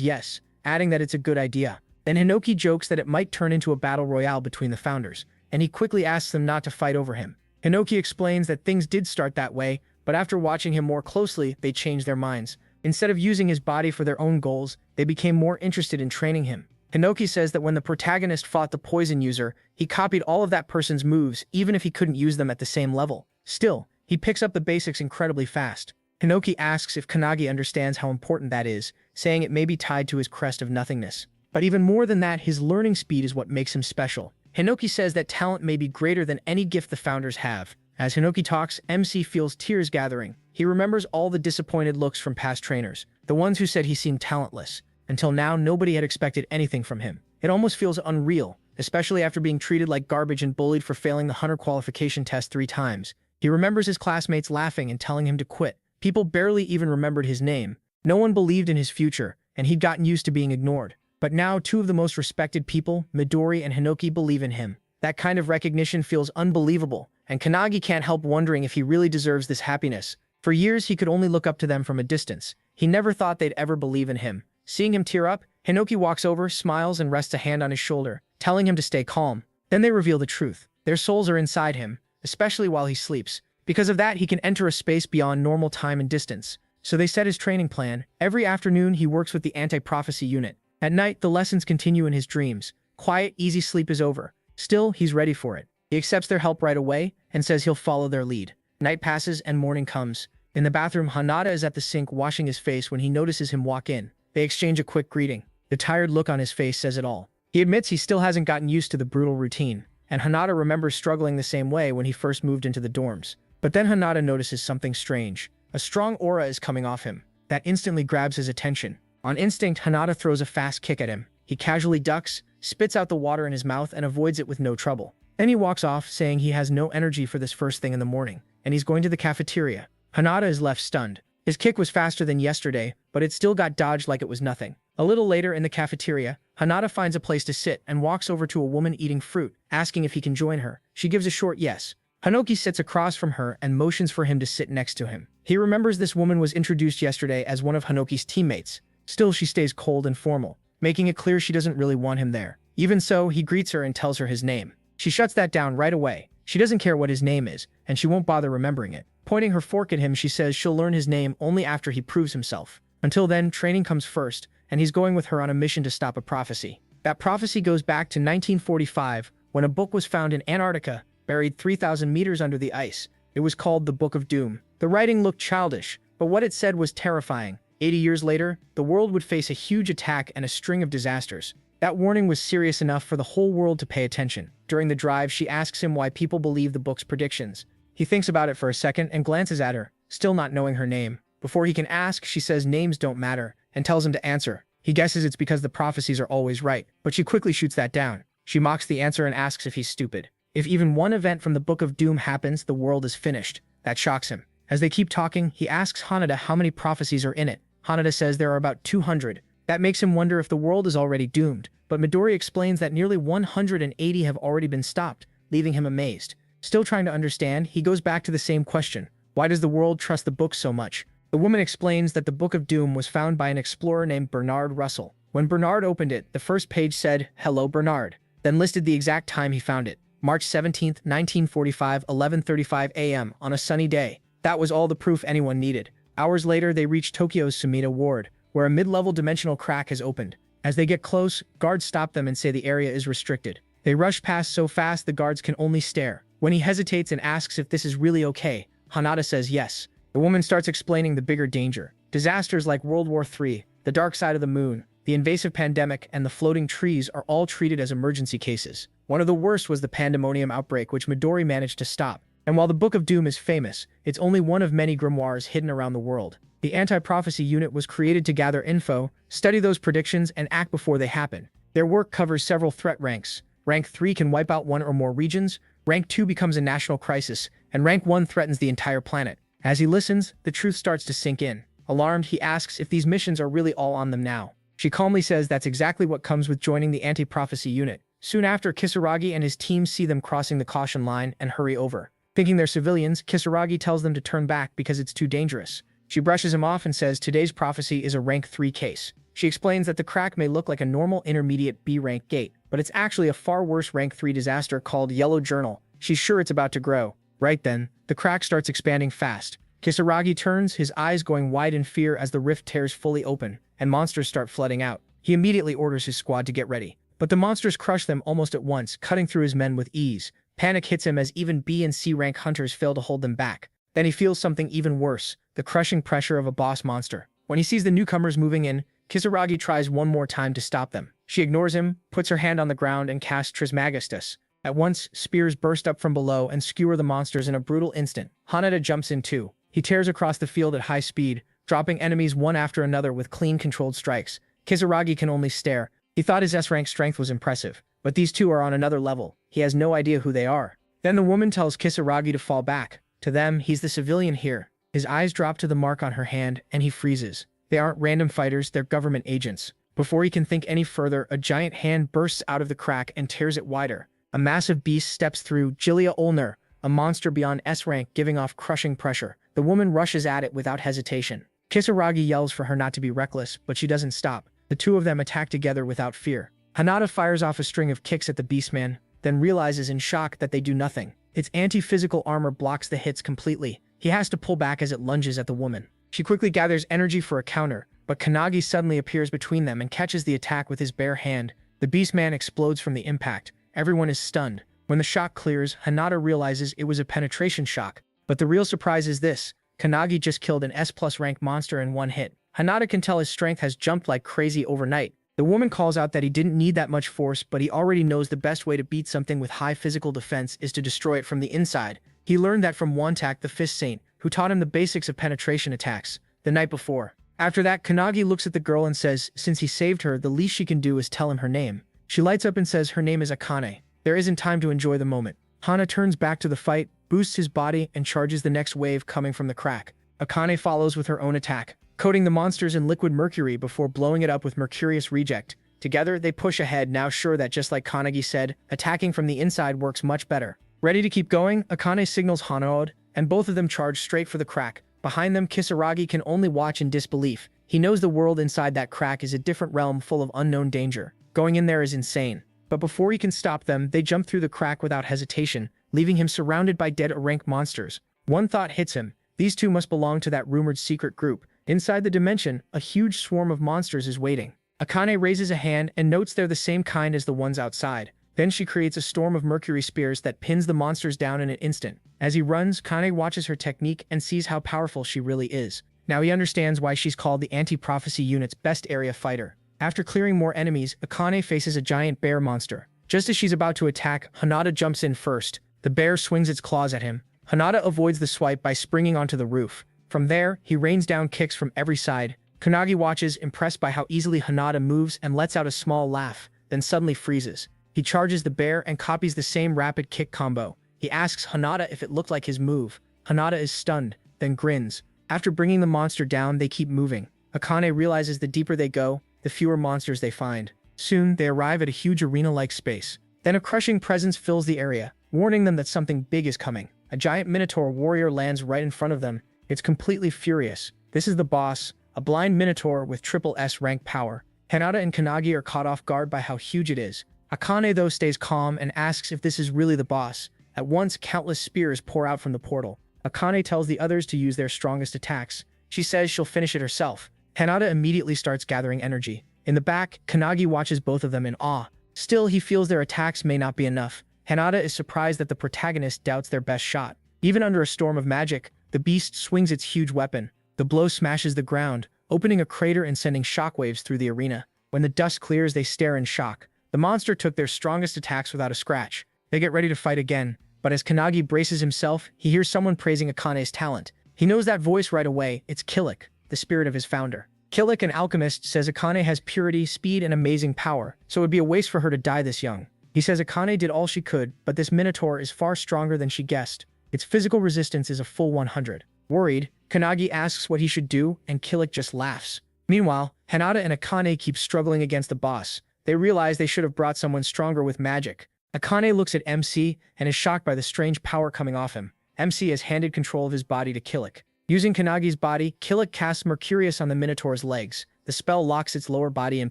yes, adding that it's a good idea. Then Hinoki jokes that it might turn into a battle royale between the founders, and he quickly asks them not to fight over him. Hinoki explains that things did start that way, but after watching him more closely, they changed their minds. Instead of using his body for their own goals, they became more interested in training him. Hinoki says that when the protagonist fought the poison user, he copied all of that person's moves, even if he couldn't use them at the same level. Still, he picks up the basics incredibly fast. Hinoki asks if Kannagi understands how important that is, saying it may be tied to his crest of nothingness. But even more than that, his learning speed is what makes him special. Hinoki says that talent may be greater than any gift the founders have. As Hinoki talks, MC feels tears gathering. He remembers all the disappointed looks from past trainers, the ones who said he seemed talentless. Until now, nobody had expected anything from him. It almost feels unreal, especially after being treated like garbage and bullied for failing the hunter qualification test 3 times. He remembers his classmates laughing and telling him to quit. People barely even remembered his name. No one believed in his future, and he'd gotten used to being ignored. But now, 2 of the most respected people, Midori and Hinoki, believe in him. That kind of recognition feels unbelievable, and Kannagi can't help wondering if he really deserves this happiness. For years, he could only look up to them from a distance. He never thought they'd ever believe in him. Seeing him tear up, Hinoki walks over, smiles, and rests a hand on his shoulder, telling him to stay calm. Then they reveal the truth. Their souls are inside him, especially while he sleeps. Because of that, he can enter a space beyond normal time and distance. So they set his training plan. Every afternoon, he works with the anti-prophecy unit. At night, the lessons continue in his dreams. Quiet, easy sleep is over. Still, he's ready for it. He accepts their help right away and says he'll follow their lead. Night passes and morning comes. In the bathroom, Hanada is at the sink washing his face when he notices him walk in. They exchange a quick greeting. The tired look on his face says it all. He admits he still hasn't gotten used to the brutal routine, and Hanada remembers struggling the same way when he first moved into the dorms. But then Hanada notices something strange. A strong aura is coming off him. That instantly grabs his attention. On instinct, Hanada throws a fast kick at him. He casually ducks, spits out the water in his mouth, and avoids it with no trouble. Then he walks off, saying he has no energy for this first thing in the morning, and he's going to the cafeteria. Hanada is left stunned. His kick was faster than yesterday, but it still got dodged like it was nothing. A little later in the cafeteria, Hanada finds a place to sit and walks over to a woman eating fruit, asking if he can join her. She gives a short yes. Hinoki sits across from her and motions for him to sit next to him. He remembers this woman was introduced yesterday as one of Hinoki's teammates. Still, she stays cold and formal, making it clear she doesn't really want him there. Even so, he greets her and tells her his name. She shuts that down right away. She doesn't care what his name is, and she won't bother remembering it. Pointing her fork at him, she says she'll learn his name only after he proves himself. Until then, training comes first, and he's going with her on a mission to stop a prophecy. That prophecy goes back to 1945, when a book was found in Antarctica, buried 3,000 meters under the ice. It was called the Book of Doom. The writing looked childish, but what it said was terrifying. 80 years later, the world would face a huge attack and a string of disasters. That warning was serious enough for the whole world to pay attention. During the drive, she asks him why people believe the book's predictions. He thinks about it for a second and glances at her, still not knowing her name. Before he can ask, she says names don't matter, and tells him to answer. He guesses it's because the prophecies are always right, but she quickly shoots that down. She mocks the answer and asks if he's stupid. If even one event from the Book of Doom happens, the world is finished. That shocks him. As they keep talking, he asks Hanada how many prophecies are in it. Hanada says there are about 200. That makes him wonder if the world is already doomed, but Midori explains that nearly 180 have already been stopped, leaving him amazed. Still trying to understand, he goes back to the same question. Why does the world trust the book so much? The woman explains that the Book of Doom was found by an explorer named Bernard Russell. When Bernard opened it, the first page said, "Hello, Bernard," then listed the exact time he found it. March 17, 1945, 11:35 a.m. on a sunny day. That was all the proof anyone needed. Hours later, they reached Tokyo's Sumida Ward, where a mid-level dimensional crack has opened. As they get close, guards stop them and say the area is restricted. They rush past so fast the guards can only stare. When he hesitates and asks if this is really okay, Hanada says yes. The woman starts explaining the bigger danger. Disasters like World War III, the dark side of the moon, the invasive pandemic, and the floating trees are all treated as emergency cases. One of the worst was the pandemonium outbreak, which Midori managed to stop. And while the Book of Doom is famous, it's only one of many grimoires hidden around the world. The anti-prophecy unit was created to gather info, study those predictions, and act before they happen. Their work covers several threat ranks. Rank 3 can wipe out one or more regions, Rank 2 becomes a national crisis, and Rank 1 threatens the entire planet. As he listens, the truth starts to sink in. Alarmed, he asks if these missions are really all on them now. She calmly says that's exactly what comes with joining the anti-prophecy unit. Soon after, Kisaragi and his team see them crossing the caution line and hurry over. Thinking they're civilians, Kisaragi tells them to turn back because it's too dangerous. She brushes him off and says today's prophecy is a rank 3 case. She explains that the crack may look like a normal intermediate B rank gate, but it's actually a far worse rank 3 disaster called Yellow Journal. She's sure it's about to grow. Right then, the crack starts expanding fast. Kisaragi turns, his eyes going wide in fear as the rift tears fully open, and monsters start flooding out. He immediately orders his squad to get ready. But the monsters crush them almost at once, cutting through his men with ease. Panic hits him as even B and C rank hunters fail to hold them back. Then he feels something even worse, the crushing pressure of a boss monster. When he sees the newcomers moving in, Kisaragi tries one more time to stop them. She ignores him, puts her hand on the ground, and casts Trismegistus. At once, spears burst up from below and skewer the monsters in a brutal instant. Hanada jumps in too. He tears across the field at high speed, dropping enemies one after another with clean, controlled strikes. Kisaragi can only stare. He thought his S-rank strength was impressive, but these two are on another level. He has no idea who they are. Then the woman tells Kisaragi to fall back. To them, he's the civilian here. His eyes drop to the mark on her hand, and he freezes. They aren't random fighters, they're government agents. Before he can think any further, a giant hand bursts out of the crack and tears it wider. A massive beast steps through, Jilia Ulner, a monster beyond S-rank giving off crushing pressure. The woman rushes at it without hesitation. Kisaragi yells for her not to be reckless, but she doesn't stop. The two of them attack together without fear. Hanada fires off a string of kicks at the beastman, then realizes in shock that they do nothing. Its anti-physical armor blocks the hits completely. He has to pull back as it lunges at the woman. She quickly gathers energy for a counter, but Kanagi suddenly appears between them and catches the attack with his bare hand. The beastman explodes from the impact. Everyone is stunned. When the shock clears, Hanada realizes it was a penetration shock. But the real surprise is this. Kanagi just killed an S+ rank monster in one hit. Hanada can tell his strength has jumped like crazy overnight. The woman calls out that he didn't need that much force, but he already knows the best way to beat something with high physical defense is to destroy it from the inside. He learned that from Wantak, the Fist Saint, who taught him the basics of penetration attacks the night before. After that, Kanagi looks at the girl and says, since he saved her, the least she can do is tell him her name. She lights up and says her name is Akane. There isn't time to enjoy the moment. Hana turns back to the fight, boosts his body, and charges the next wave coming from the crack. Akane follows with her own attack, coating the monsters in liquid mercury before blowing it up with Mercurius Reject. Together, they push ahead, now sure that just like Kanagi said, attacking from the inside works much better. Ready to keep going, Akane signals Hanaod, and both of them charge straight for the crack. Behind them, Kisaragi can only watch in disbelief. He knows the world inside that crack is a different realm full of unknown danger. Going in there is insane. But before he can stop them, they jump through the crack without hesitation, leaving him surrounded by dead rank monsters. One thought hits him. These two must belong to that rumored secret group. Inside the dimension, a huge swarm of monsters is waiting. Akane raises a hand and notes they're the same kind as the ones outside. Then she creates a storm of mercury spears that pins the monsters down in an instant. As he runs, Kane watches her technique and sees how powerful she really is. Now he understands why she's called the anti-prophecy unit's best area fighter. After clearing more enemies, Akane faces a giant bear monster. Just as she's about to attack, Hanada jumps in first. The bear swings its claws at him. Hanada avoids the swipe by springing onto the roof. From there, he rains down kicks from every side. Kanagi watches, impressed by how easily Hanada moves and lets out a small laugh, then suddenly freezes. He charges the bear and copies the same rapid kick combo. He asks Hanada if it looked like his move. Hanada is stunned, then grins. After bringing the monster down, they keep moving. Akane realizes the deeper they go, the fewer monsters they find. Soon, they arrive at a huge arena-like space. Then a crushing presence fills the area, warning them that something big is coming. A giant Minotaur warrior lands right in front of them. It's completely furious. This is the boss, a blind Minotaur with triple S rank power. Hanada and Kanagi are caught off guard by how huge it is. Akane, though, stays calm and asks if this is really the boss. At once, countless spears pour out from the portal. Akane tells the others to use their strongest attacks. She says she'll finish it herself. Hanada immediately starts gathering energy. In the back, Kanagi watches both of them in awe. Still, he feels their attacks may not be enough. Hanada is surprised that the protagonist doubts their best shot. Even under a storm of magic, the beast swings its huge weapon. The blow smashes the ground, opening a crater and sending shockwaves through the arena. When the dust clears, they stare in shock. The monster took their strongest attacks without a scratch. They get ready to fight again, but as Kanagi braces himself, he hears someone praising Akane's talent. He knows that voice right away. It's Killik, the spirit of his founder. Killik, an alchemist, says Akane has purity, speed, and amazing power, so it would be a waste for her to die this young. He says Akane did all she could, but this Minotaur is far stronger than she guessed. Its physical resistance is a full 100. Worried, Kanagi asks what he should do, and Killik just laughs. Meanwhile, Hanada and Akane keep struggling against the boss. They realize they should have brought someone stronger with magic. Akane looks at MC and is shocked by the strange power coming off him. MC has handed control of his body to Killik. Using Kanagi's body, Killik casts Mercurius on the Minotaur's legs. The spell locks its lower body in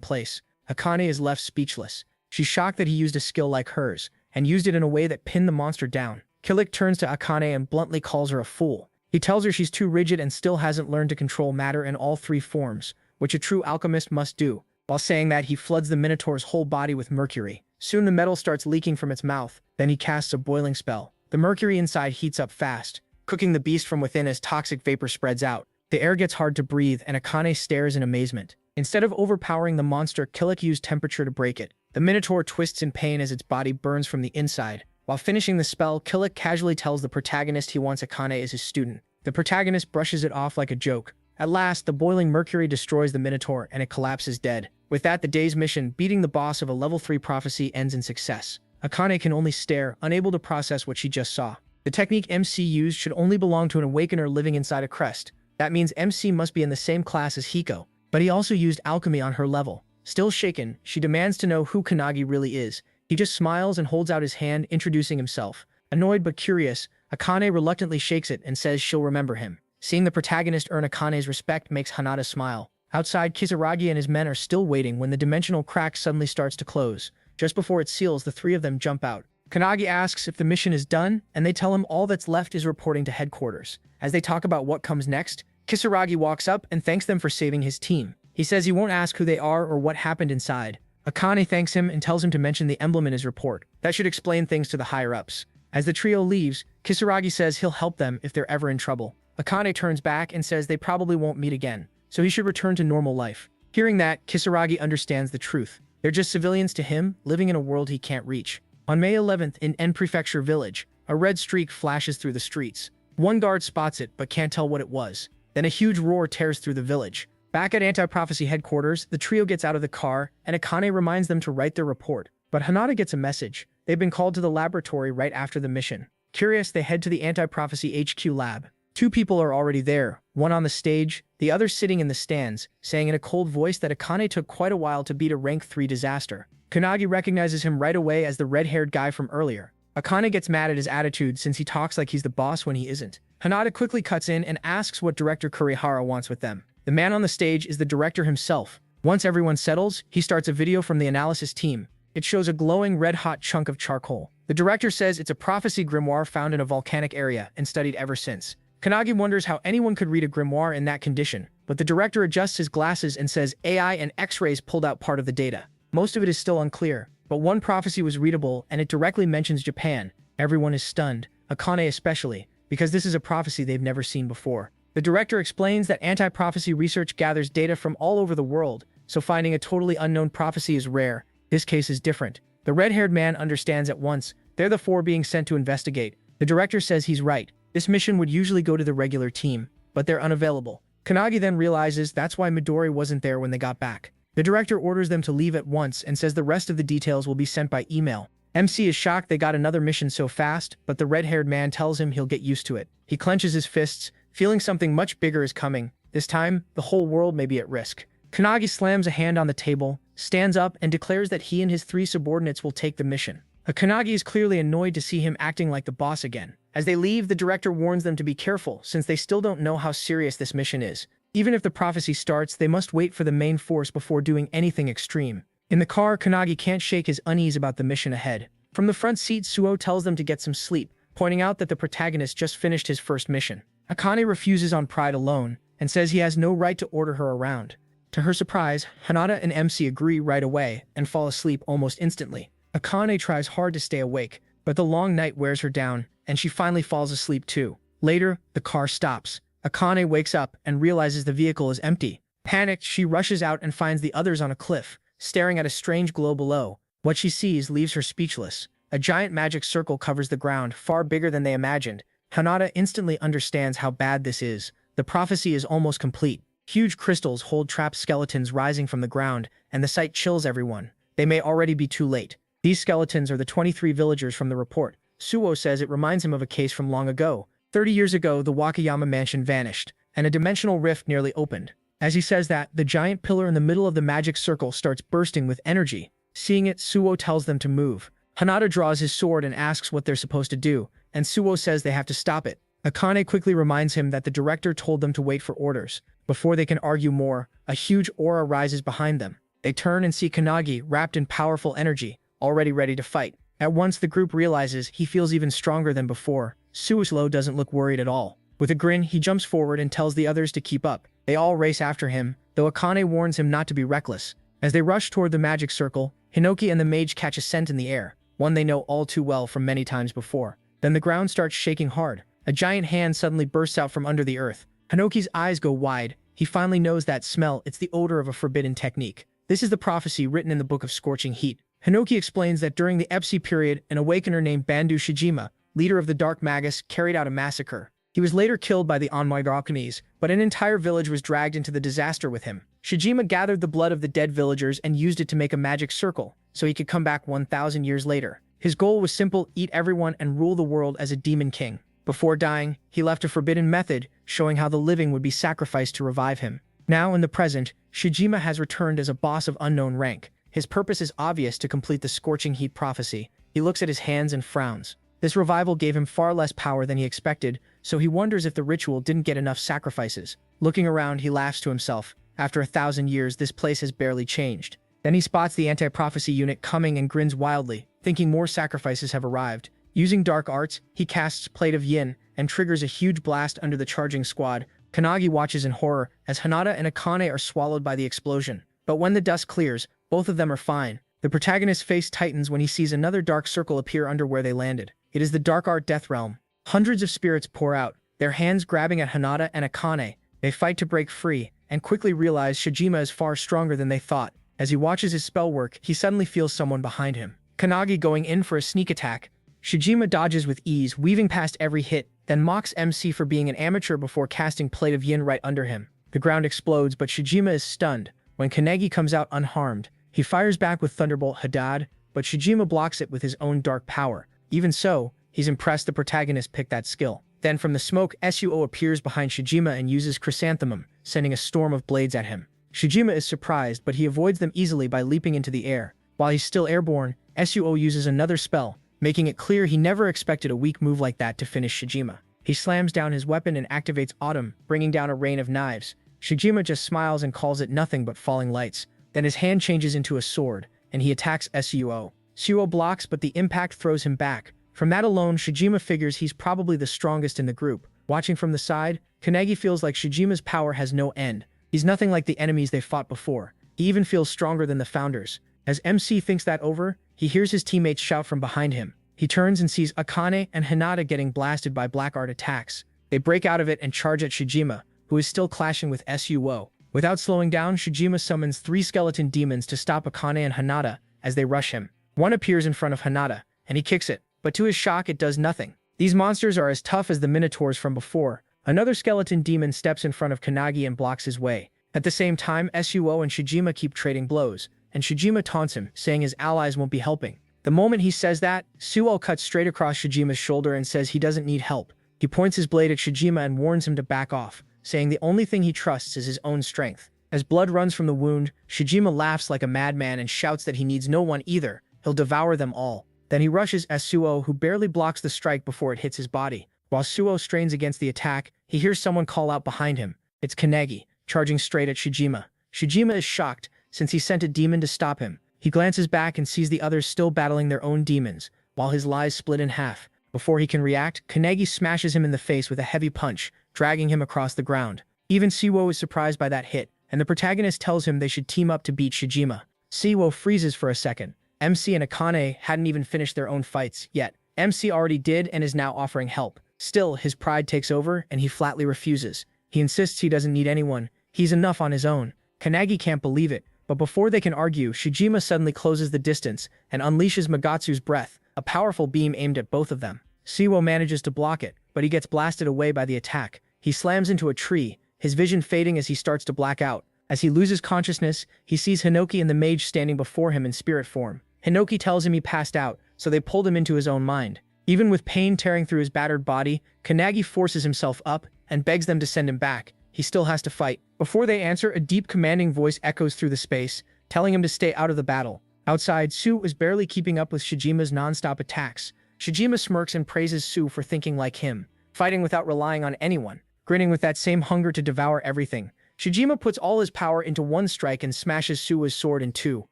place. Akane is left speechless. She's shocked that he used a skill like hers, and used it in a way that pinned the monster down. Killik turns to Akane and bluntly calls her a fool. He tells her she's too rigid and still hasn't learned to control matter in all three forms, which a true alchemist must do. While saying that, he floods the Minotaur's whole body with mercury. Soon the metal starts leaking from its mouth, then he casts a boiling spell. The mercury inside heats up fast, cooking the beast from within as toxic vapor spreads out. The air gets hard to breathe, and Akane stares in amazement. Instead of overpowering the monster, Killik used temperature to break it. The Minotaur twists in pain as its body burns from the inside. While finishing the spell, Killik casually tells the protagonist he wants Akane as his student. The protagonist brushes it off like a joke. At last, the boiling mercury destroys the Minotaur, and it collapses dead. With that, the day's mission, beating the boss of a level 3 prophecy, ends in success. Akane can only stare, unable to process what she just saw. The technique MC used should only belong to an awakener living inside a crest. That means MC must be in the same class as Hiko, but he also used alchemy on her level. Still shaken, she demands to know who Kanagi really is. He just smiles and holds out his hand, introducing himself. Annoyed but curious, Akane reluctantly shakes it and says she'll remember him. Seeing the protagonist earn Akane's respect makes Hanada smile. Outside, Kisaragi and his men are still waiting when the dimensional crack suddenly starts to close. Just before it seals, the three of them jump out. Kanagi asks if the mission is done, and they tell him all that's left is reporting to headquarters. As they talk about what comes next, Kisaragi walks up and thanks them for saving his team. He says he won't ask who they are or what happened inside. Akane thanks him and tells him to mention the emblem in his report. That should explain things to the higher-ups. As the trio leaves, Kisaragi says he'll help them if they're ever in trouble. Akane turns back and says they probably won't meet again, so he should return to normal life. Hearing that, Kisaragi understands the truth. They're just civilians to him, living in a world he can't reach. On May 11th, in En Prefecture Village, a red streak flashes through the streets. One guard spots it, but can't tell what it was. Then a huge roar tears through the village. Back at Anti-Prophecy headquarters, the trio gets out of the car, and Akane reminds them to write their report. But Hanada gets a message. They've been called to the laboratory right after the mission. Curious, they head to the Anti-Prophecy HQ lab. Two people are already there, one on the stage, the other sitting in the stands, saying in a cold voice that Akane took quite a while to beat a rank 3 disaster. Kanagi recognizes him right away as the red-haired guy from earlier. Akane gets mad at his attitude since he talks like he's the boss when he isn't. Hanada quickly cuts in and asks what Director Kurihara wants with them. The man on the stage is the director himself. Once everyone settles, he starts a video from the analysis team. It shows a glowing red-hot chunk of charcoal. The director says it's a prophecy grimoire found in a volcanic area and studied ever since. Kanagi wonders how anyone could read a grimoire in that condition, but the director adjusts his glasses and says AI and X-rays pulled out part of the data. Most of it is still unclear, but one prophecy was readable and it directly mentions Japan. Everyone is stunned, Akane especially, because this is a prophecy they've never seen before. The director explains that anti-prophecy research gathers data from all over the world, so finding a totally unknown prophecy is rare. This case is different. The red-haired man understands at once. They're the 4 being sent to investigate. The director says he's right. This mission would usually go to the regular team, but they're unavailable. Kanagi then realizes that's why Midori wasn't there when they got back. The director orders them to leave at once and says the rest of the details will be sent by email. MC is shocked they got another mission so fast, but the red-haired man tells him he'll get used to it. He clenches his fists, feeling something much bigger is coming. This time, the whole world may be at risk. Kanagi slams a hand on the table, stands up, and declares that he and his 3 subordinates will take the mission. Kanagi is clearly annoyed to see him acting like the boss again. As they leave, the director warns them to be careful, since they still don't know how serious this mission is. Even if the prophecy starts, they must wait for the main force before doing anything extreme. In the car, Kanagi can't shake his unease about the mission ahead. From the front seat, Suo tells them to get some sleep, pointing out that the protagonist just finished his first mission. Akane refuses on pride alone, and says he has no right to order her around. To her surprise, Hanada and MC agree right away, and fall asleep almost instantly. Akane tries hard to stay awake, but the long night wears her down, and she finally falls asleep too. Later, the car stops. Akane wakes up and realizes the vehicle is empty. Panicked, she rushes out and finds the others on a cliff, staring at a strange glow below. What she sees leaves her speechless. A giant magic circle covers the ground, far bigger than they imagined. Hanada instantly understands how bad this is. The prophecy is almost complete. Huge crystals hold trapped skeletons rising from the ground, and the sight chills everyone. They may already be too late. These skeletons are the 23 villagers from the report. Suo says it reminds him of a case from long ago. 30 years ago, the Wakayama mansion vanished, and a dimensional rift nearly opened. As he says that, the giant pillar in the middle of the magic circle starts bursting with energy. Seeing it, Suo tells them to move. Hinata draws his sword and asks what they're supposed to do, and Suo says they have to stop it. Akane quickly reminds him that the director told them to wait for orders. Before they can argue more, a huge aura rises behind them. They turn and see Kannagi wrapped in powerful energy, already ready to fight. At once the group realizes he feels even stronger than before. Suo doesn't look worried at all. With a grin, he jumps forward and tells the others to keep up. They all race after him, though Akane warns him not to be reckless. As they rush toward the magic circle, Hinoki and the mage catch a scent in the air, one they know all too well from many times before. Then the ground starts shaking hard. A giant hand suddenly bursts out from under the earth. Hinoki's eyes go wide. He finally knows that smell. It's the odor of a forbidden technique. This is the prophecy written in the Book of Scorching Heat. Hinoki explains that during the Epsi period, an awakener named Bandu Shijima, leader of the Dark Magus, carried out a massacre. He was later killed by the Onmygakunis, but an entire village was dragged into the disaster with him. Shijima gathered the blood of the dead villagers and used it to make a magic circle, so he could come back 1,000 years later. His goal was simple: eat everyone and rule the world as a demon king. Before dying, he left a forbidden method, showing how the living would be sacrificed to revive him. Now, in the present, Shijima has returned as a boss of unknown rank. His purpose is obvious: to complete the Scorching Heat prophecy. He looks at his hands and frowns. This revival gave him far less power than he expected, so he wonders if the ritual didn't get enough sacrifices. Looking around, he laughs to himself. After 1,000 years, this place has barely changed. Then he spots the anti-prophecy unit coming and grins wildly, thinking more sacrifices have arrived. Using dark arts, he casts Plate of Yin and triggers a huge blast under the charging squad. Kannagi watches in horror as Hinata and Akane are swallowed by the explosion. But when the dust clears, both of them are fine. The protagonist's face tightens when he sees another dark circle appear under where they landed. It is the Dark Art Death Realm. Hundreds of spirits pour out, their hands grabbing at Hinata and Akane. They fight to break free, and quickly realize Shijima is far stronger than they thought. As he watches his spell work, he suddenly feels someone behind him. Kannagi going in for a sneak attack. Shijima dodges with ease, weaving past every hit, then mocks MC for being an amateur before casting Plate of Yin right under him. The ground explodes, but Shijima is stunned. When Kannagi comes out unharmed, he fires back with Thunderbolt Hadad, but Shijima blocks it with his own dark power. Even so, he's impressed the protagonist picked that skill. Then from the smoke, Suo appears behind Shijima and uses Chrysanthemum, sending a storm of blades at him. Shijima is surprised, but he avoids them easily by leaping into the air. While he's still airborne, Suo uses another spell, making it clear he never expected a weak move like that to finish Shijima. He slams down his weapon and activates Autumn, bringing down a rain of knives. Shijima just smiles and calls it nothing but falling lights. Then his hand changes into a sword, and he attacks Suo. Suo blocks, but the impact throws him back. From that alone, Shijima figures he's probably the strongest in the group. Watching from the side, Kannagi feels like Shijima's power has no end. He's nothing like the enemies they fought before. He even feels stronger than the founders. As MC thinks that over, he hears his teammates shout from behind him. He turns and sees Akane and Hinata getting blasted by black art attacks. They break out of it and charge at Shijima, who is still clashing with Suo. Without slowing down, Shijima summons 3 skeleton demons to stop Akane and Hinata as they rush him. One appears in front of Hinata, and he kicks it, but to his shock it does nothing. These monsters are as tough as the minotaurs from before. Another skeleton demon steps in front of Kannagi and blocks his way. At the same time, Suo and Shijima keep trading blows, and Shijima taunts him, saying his allies won't be helping. The moment he says that, Suo cuts straight across Shijima's shoulder and says he doesn't need help. He points his blade at Shijima and warns him to back off, saying the only thing he trusts is his own strength. As blood runs from the wound, Shijima laughs like a madman and shouts that he needs no one either. He'll devour them all. Then he rushes Suo, who barely blocks the strike before it hits his body. While Suo strains against the attack, he hears someone call out behind him. It's Kannagi, charging straight at Shijima. Shijima is shocked, since he sent a demon to stop him. He glances back and sees the others still battling their own demons, while his lies split in half. Before he can react, Kannagi smashes him in the face with a heavy punch, dragging him across the ground. Even Suo is surprised by that hit, and the protagonist tells him they should team up to beat Shijima. Suo freezes for a second. MC and Akane hadn't even finished their own fights yet. MC already did and is now offering help. Still, his pride takes over and he flatly refuses. He insists he doesn't need anyone. He's enough on his own. Kannagi can't believe it, but before they can argue, Shijima suddenly closes the distance and unleashes Magatsu's breath, a powerful beam aimed at both of them. Suo manages to block it, but he gets blasted away by the attack. He slams into a tree, his vision fading as he starts to black out. As he loses consciousness, he sees Hinoki and the mage standing before him in spirit form. Hinoki tells him he passed out, so they pulled him into his own mind. Even with pain tearing through his battered body, Kannagi forces himself up and begs them to send him back. He still has to fight. Before they answer, a deep commanding voice echoes through the space, telling him to stay out of the battle. Outside, Su is barely keeping up with Shijima's non-stop attacks. Shijima smirks and praises Su for thinking like him, fighting without relying on anyone, grinning with that same hunger to devour everything. Shijima puts all his power into one strike and smashes Su's sword in two.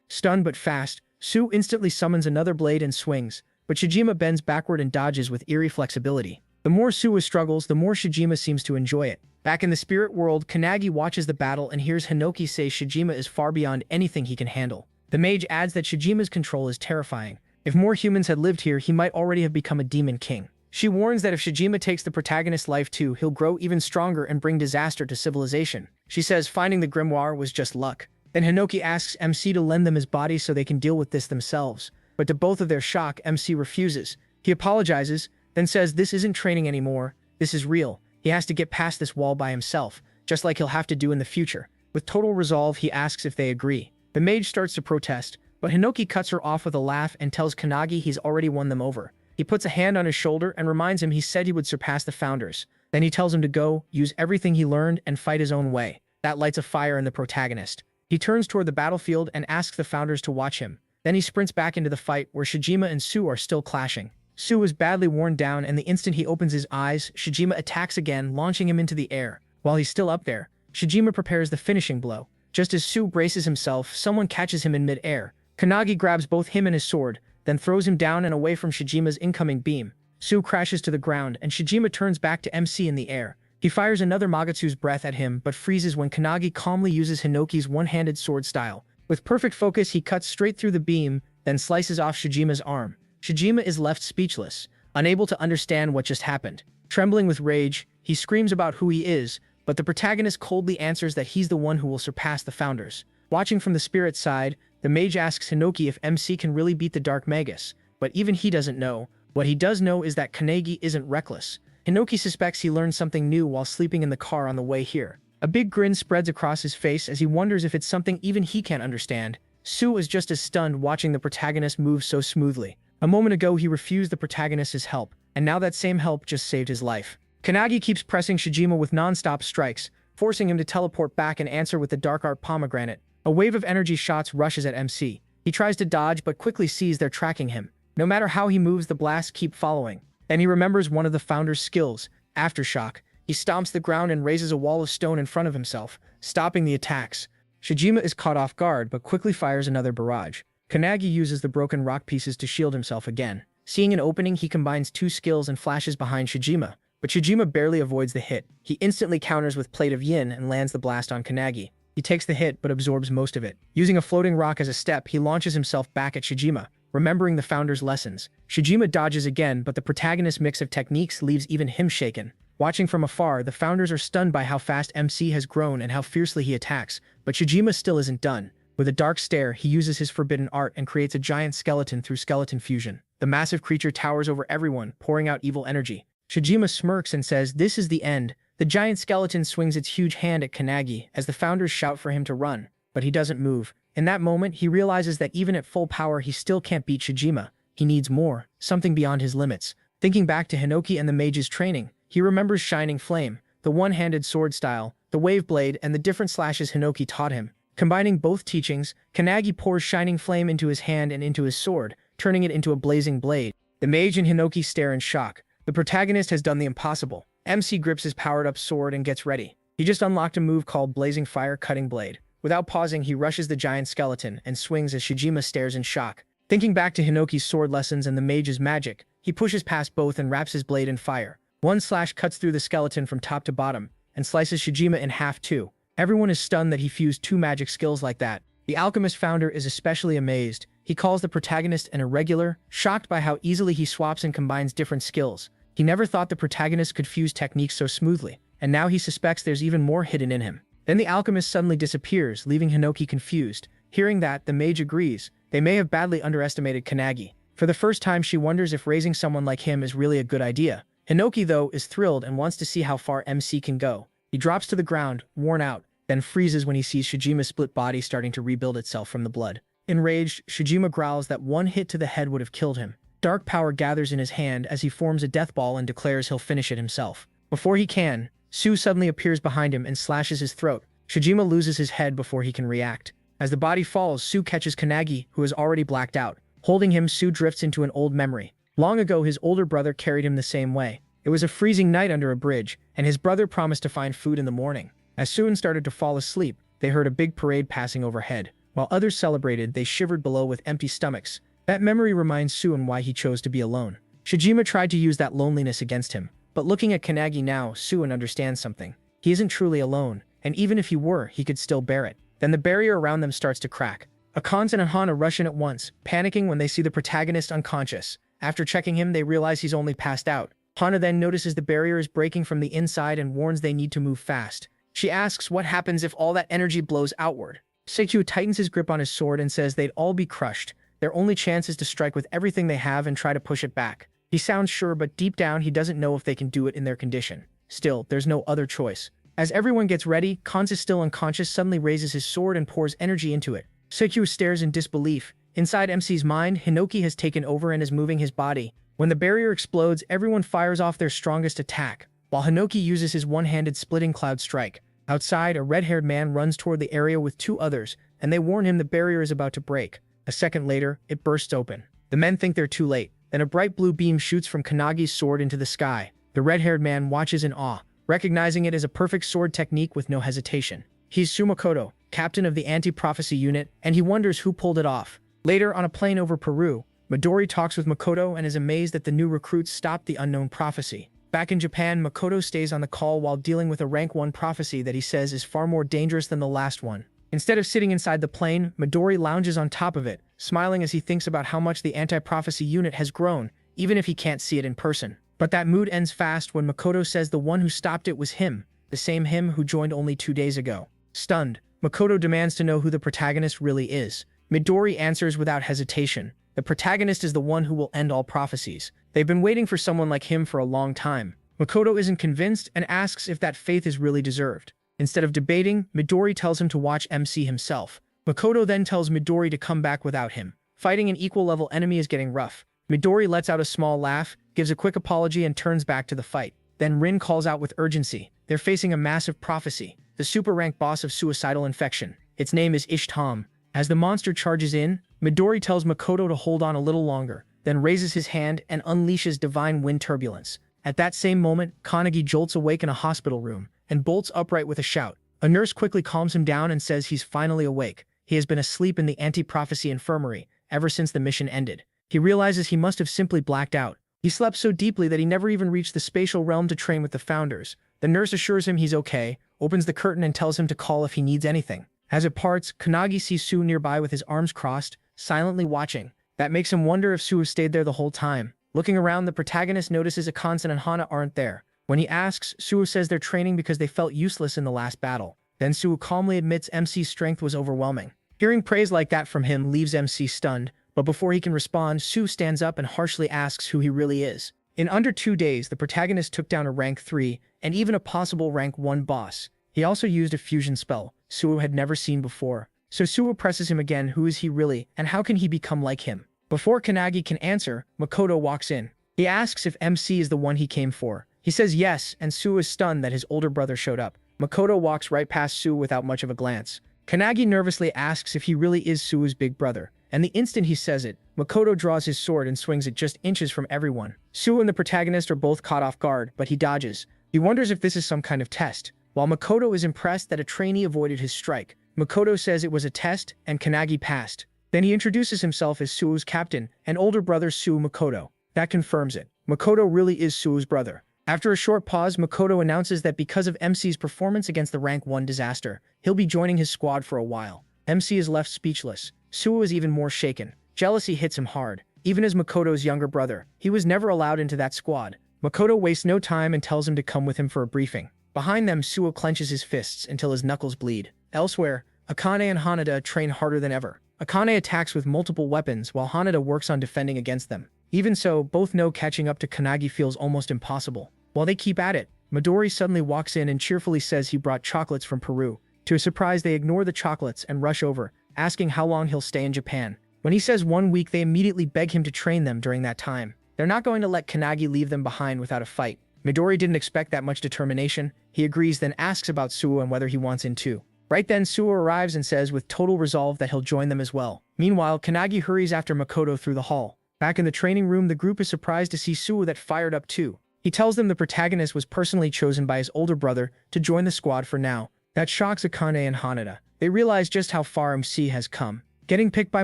Stunned but fast, Su instantly summons another blade and swings, but Shijima bends backward and dodges with eerie flexibility. The more Su struggles, the more Shijima seems to enjoy it. Back in the spirit world, Kanagi watches the battle and hears Hinoki say Shijima is far beyond anything he can handle. The mage adds that Shijima's control is terrifying. If more humans had lived here, he might already have become a demon king. She warns that if Shijima takes the protagonist's life too, he'll grow even stronger and bring disaster to civilization. She says finding the grimoire was just luck. Then Hinoki asks MC to lend them his body so they can deal with this themselves. But to both of their shock, MC refuses. He apologizes, then says this isn't training anymore, this is real. He has to get past this wall by himself, just like he'll have to do in the future. With total resolve, he asks if they agree. The mage starts to protest, but Hinoki cuts her off with a laugh and tells Kanagi he's already won them over. He puts a hand on his shoulder and reminds him he said he would surpass the founders. Then he tells him to go, use everything he learned, and fight his own way. That lights a fire in the protagonist. He turns toward the battlefield and asks the founders to watch him. Then he sprints back into the fight where Shijima and Su are still clashing. Su is badly worn down, and the instant he opens his eyes, Shijima attacks again, launching him into the air. While he's still up there, Shijima prepares the finishing blow. Just as Su braces himself, someone catches him in mid-air. Kanagi grabs both him and his sword, then throws him down and away from Shijima's incoming beam. Su crashes to the ground, and Shijima turns back to MC in the air. He fires another Magatsu's breath at him, but freezes when Kanagi calmly uses Hinoki's one-handed sword style. With perfect focus, he cuts straight through the beam, then slices off Shijima's arm. Shijima is left speechless, unable to understand what just happened. Trembling with rage, he screams about who he is, but the protagonist coldly answers that he's the one who will surpass the founders. Watching from the spirit side, the mage asks Hinoki if MC can really beat the Dark Magus, but even he doesn't know. What he does know is that Kanagi isn't reckless. Hinoki suspects he learned something new while sleeping in the car on the way here. A big grin spreads across his face as he wonders if it's something even he can't understand. Su is just as stunned watching the protagonist move so smoothly. A moment ago he refused the protagonist's help, and now that same help just saved his life. Kanagi keeps pressing Shijima with non-stop strikes, forcing him to teleport back and answer with the Dark Art Pomegranate. A wave of energy shots rushes at MC. He tries to dodge but quickly sees they're tracking him. No matter how he moves, the blasts keep following. Then he remembers one of the founder's skills, Aftershock. He stomps the ground and raises a wall of stone in front of himself, stopping the attacks. Shijima is caught off guard but quickly fires another barrage. Kanagi uses the broken rock pieces to shield himself again. Seeing an opening, he combines two skills and flashes behind Shijima, but Shijima barely avoids the hit. He instantly counters with Plate of Yin and lands the blast on Kanagi. He takes the hit but absorbs most of it. Using a floating rock as a step, he launches himself back at Shijima, remembering the founder's lessons. Shijima dodges again, but the protagonist's mix of techniques leaves even him shaken. Watching from afar, the founders are stunned by how fast MC has grown and how fiercely he attacks, but Shijima still isn't done. With a dark stare, he uses his forbidden art and creates a giant skeleton through skeleton fusion. The massive creature towers over everyone, pouring out evil energy. Shijima smirks and says, "This is the end." The giant skeleton swings its huge hand at Kanagi as the founders shout for him to run, but he doesn't move. In that moment, he realizes that even at full power, he still can't beat Shijima. He needs more, something beyond his limits. Thinking back to Hinoki and the mage's training, he remembers Shining Flame, the one-handed sword style, the wave blade, and the different slashes Hinoki taught him. Combining both teachings, Kanagi pours Shining Flame into his hand and into his sword, turning it into a blazing blade. The mage and Hinoki stare in shock. The protagonist has done the impossible. MC grips his powered-up sword and gets ready. He just unlocked a move called Blazing Fire Cutting Blade. Without pausing, he rushes the giant skeleton and swings as Shijima stares in shock. Thinking back to Hinoki's sword lessons and the mage's magic, he pushes past both and wraps his blade in fire. One slash cuts through the skeleton from top to bottom and slices Shijima in half too. Everyone is stunned that he fused two magic skills like that. The alchemist founder is especially amazed. He calls the protagonist an irregular, shocked by how easily he swaps and combines different skills. He never thought the protagonist could fuse techniques so smoothly, and now he suspects there's even more hidden in him. Then the alchemist suddenly disappears, leaving Hinoki confused. Hearing that, the mage agrees. They may have badly underestimated Kanagi. For the first time, she wonders if raising someone like him is really a good idea. Hinoki, though, is thrilled and wants to see how far MC can go. He drops to the ground, worn out, then freezes when he sees Shijima's split body starting to rebuild itself from the blood. Enraged, Shijima growls that one hit to the head would have killed him. Dark power gathers in his hand as he forms a death ball and declares he'll finish it himself. Before he can, Su suddenly appears behind him and slashes his throat. Shijima loses his head before he can react. As the body falls, Sue catches Kanagi, who is already blacked out. Holding him, Sue drifts into an old memory. Long ago, his older brother carried him the same way. It was a freezing night under a bridge, and his brother promised to find food in the morning. As Sue started to fall asleep, they heard a big parade passing overhead. While others celebrated, they shivered below with empty stomachs. That memory reminds Sue why he chose to be alone. Shijima tried to use that loneliness against him, but looking at Kanagi now, Sue understands something. He isn't truly alone, and even if he were, he could still bear it. Then the barrier around them starts to crack. Akans and Hana rush in at once, panicking when they see the protagonist unconscious. After checking him, they realize he's only passed out. Hana then notices the barrier is breaking from the inside and warns they need to move fast. She asks what happens if all that energy blows outward. Seikyu tightens his grip on his sword and says they'd all be crushed. Their only chance is to strike with everything they have and try to push it back. He sounds sure, but deep down he doesn't know if they can do it in their condition. Still, there's no other choice. As everyone gets ready, Kans is still unconscious, suddenly raises his sword and pours energy into it. Seikyu stares in disbelief. Inside MC's mind, Hinoki has taken over and is moving his body. When the barrier explodes, everyone fires off their strongest attack, while Hinoki uses his one-handed splitting cloud strike. Outside, a red-haired man runs toward the area with two others, and they warn him the barrier is about to break. A second later, it bursts open. The men think they're too late. Then a bright blue beam shoots from Kanagi's sword into the sky. The red-haired man watches in awe, recognizing it as a perfect sword technique with no hesitation. He's Sumakoto, captain of the anti-prophecy unit, and he wonders who pulled it off. Later, on a plane over Peru, Midori talks with Makoto and is amazed that the new recruits stopped the unknown prophecy. Back in Japan, Makoto stays on the call while dealing with a rank 1 prophecy that he says is far more dangerous than the last one. Instead of sitting inside the plane, Midori lounges on top of it, smiling as he thinks about how much the anti-prophecy unit has grown, even if he can't see it in person. But that mood ends fast when Makoto says the one who stopped it was him, the same him who joined only 2 days ago. Stunned, Makoto demands to know who the protagonist really is. Midori answers without hesitation. The protagonist is the one who will end all prophecies. They've been waiting for someone like him for a long time. Makoto isn't convinced and asks if that faith is really deserved. Instead of debating, Midori tells him to watch MC himself. Makoto then tells Midori to come back without him. Fighting an equal-level enemy is getting rough. Midori lets out a small laugh, gives a quick apology, and turns back to the fight. Then Rin calls out with urgency. They're facing a massive prophecy, the super-rank boss of suicidal infection. Its name is Ishtam. As the monster charges in, Midori tells Makoto to hold on a little longer, then raises his hand and unleashes divine wind turbulence. At that same moment, Kanagi jolts awake in a hospital room and bolts upright with a shout. A nurse quickly calms him down and says he's finally awake. He has been asleep in the anti-prophecy infirmary ever since the mission ended. He realizes he must have simply blacked out. He slept so deeply that he never even reached the spatial realm to train with the founders. The nurse assures him he's okay, opens the curtain and tells him to call if he needs anything. As it parts, Kanagi sees Sue nearby with his arms crossed, silently watching. That makes him wonder if Sue stayed there the whole time. Looking around, the protagonist notices Akane and Hana aren't there. When he asks, Sue says they're training because they felt useless in the last battle. Then Sue calmly admits MC's strength was overwhelming. Hearing praise like that from him leaves MC stunned, but before he can respond, Sue stands up and harshly asks who he really is. In under 2 days, the protagonist took down a rank 3 and even a possible rank 1 boss. He also used a fusion spell Sue had never seen before. So Sue presses him again, who is he really, and how can he become like him? Before Kanagi can answer, Makoto walks in. He asks if MC is the one he came for. He says yes, and Sue is stunned that his older brother showed up. Makoto walks right past Sue without much of a glance. Kanagi nervously asks if he really is Sue's big brother, and the instant he says it, Makoto draws his sword and swings it just inches from everyone. Sue and the protagonist are both caught off guard, but he dodges. He wonders if this is some kind of test. While Makoto is impressed that a trainee avoided his strike, Makoto says it was a test, and Kanagi passed. Then he introduces himself as Sue's captain and older brother Sue Makoto. That confirms it. Makoto really is Sue's brother. After a short pause, Makoto announces that because of MC's performance against the rank 1 disaster, he'll be joining his squad for a while. MC is left speechless. Sue is even more shaken. Jealousy hits him hard. Even as Makoto's younger brother, he was never allowed into that squad. Makoto wastes no time and tells him to come with him for a briefing. Behind them, Sue clenches his fists until his knuckles bleed. Elsewhere, Akane and Hanada train harder than ever. Akane attacks with multiple weapons while Hanada works on defending against them. Even so, both know catching up to Kanagi feels almost impossible. While they keep at it, Midori suddenly walks in and cheerfully says he brought chocolates from Peru. To his surprise, they ignore the chocolates and rush over, asking how long he'll stay in Japan. When he says 1 week, they immediately beg him to train them during that time. They're not going to let Kanagi leave them behind without a fight. Midori didn't expect that much determination. He agrees, then asks about Sue and whether he wants in too. Right then, Suo arrives and says with total resolve that he'll join them as well. Meanwhile, Kanagi hurries after Makoto through the hall. Back in the training room, the group is surprised to see Suo that fired up too. He tells them the protagonist was personally chosen by his older brother to join the squad for now. That shocks Akane and Hanada. They realize just how far MC has come. Getting picked by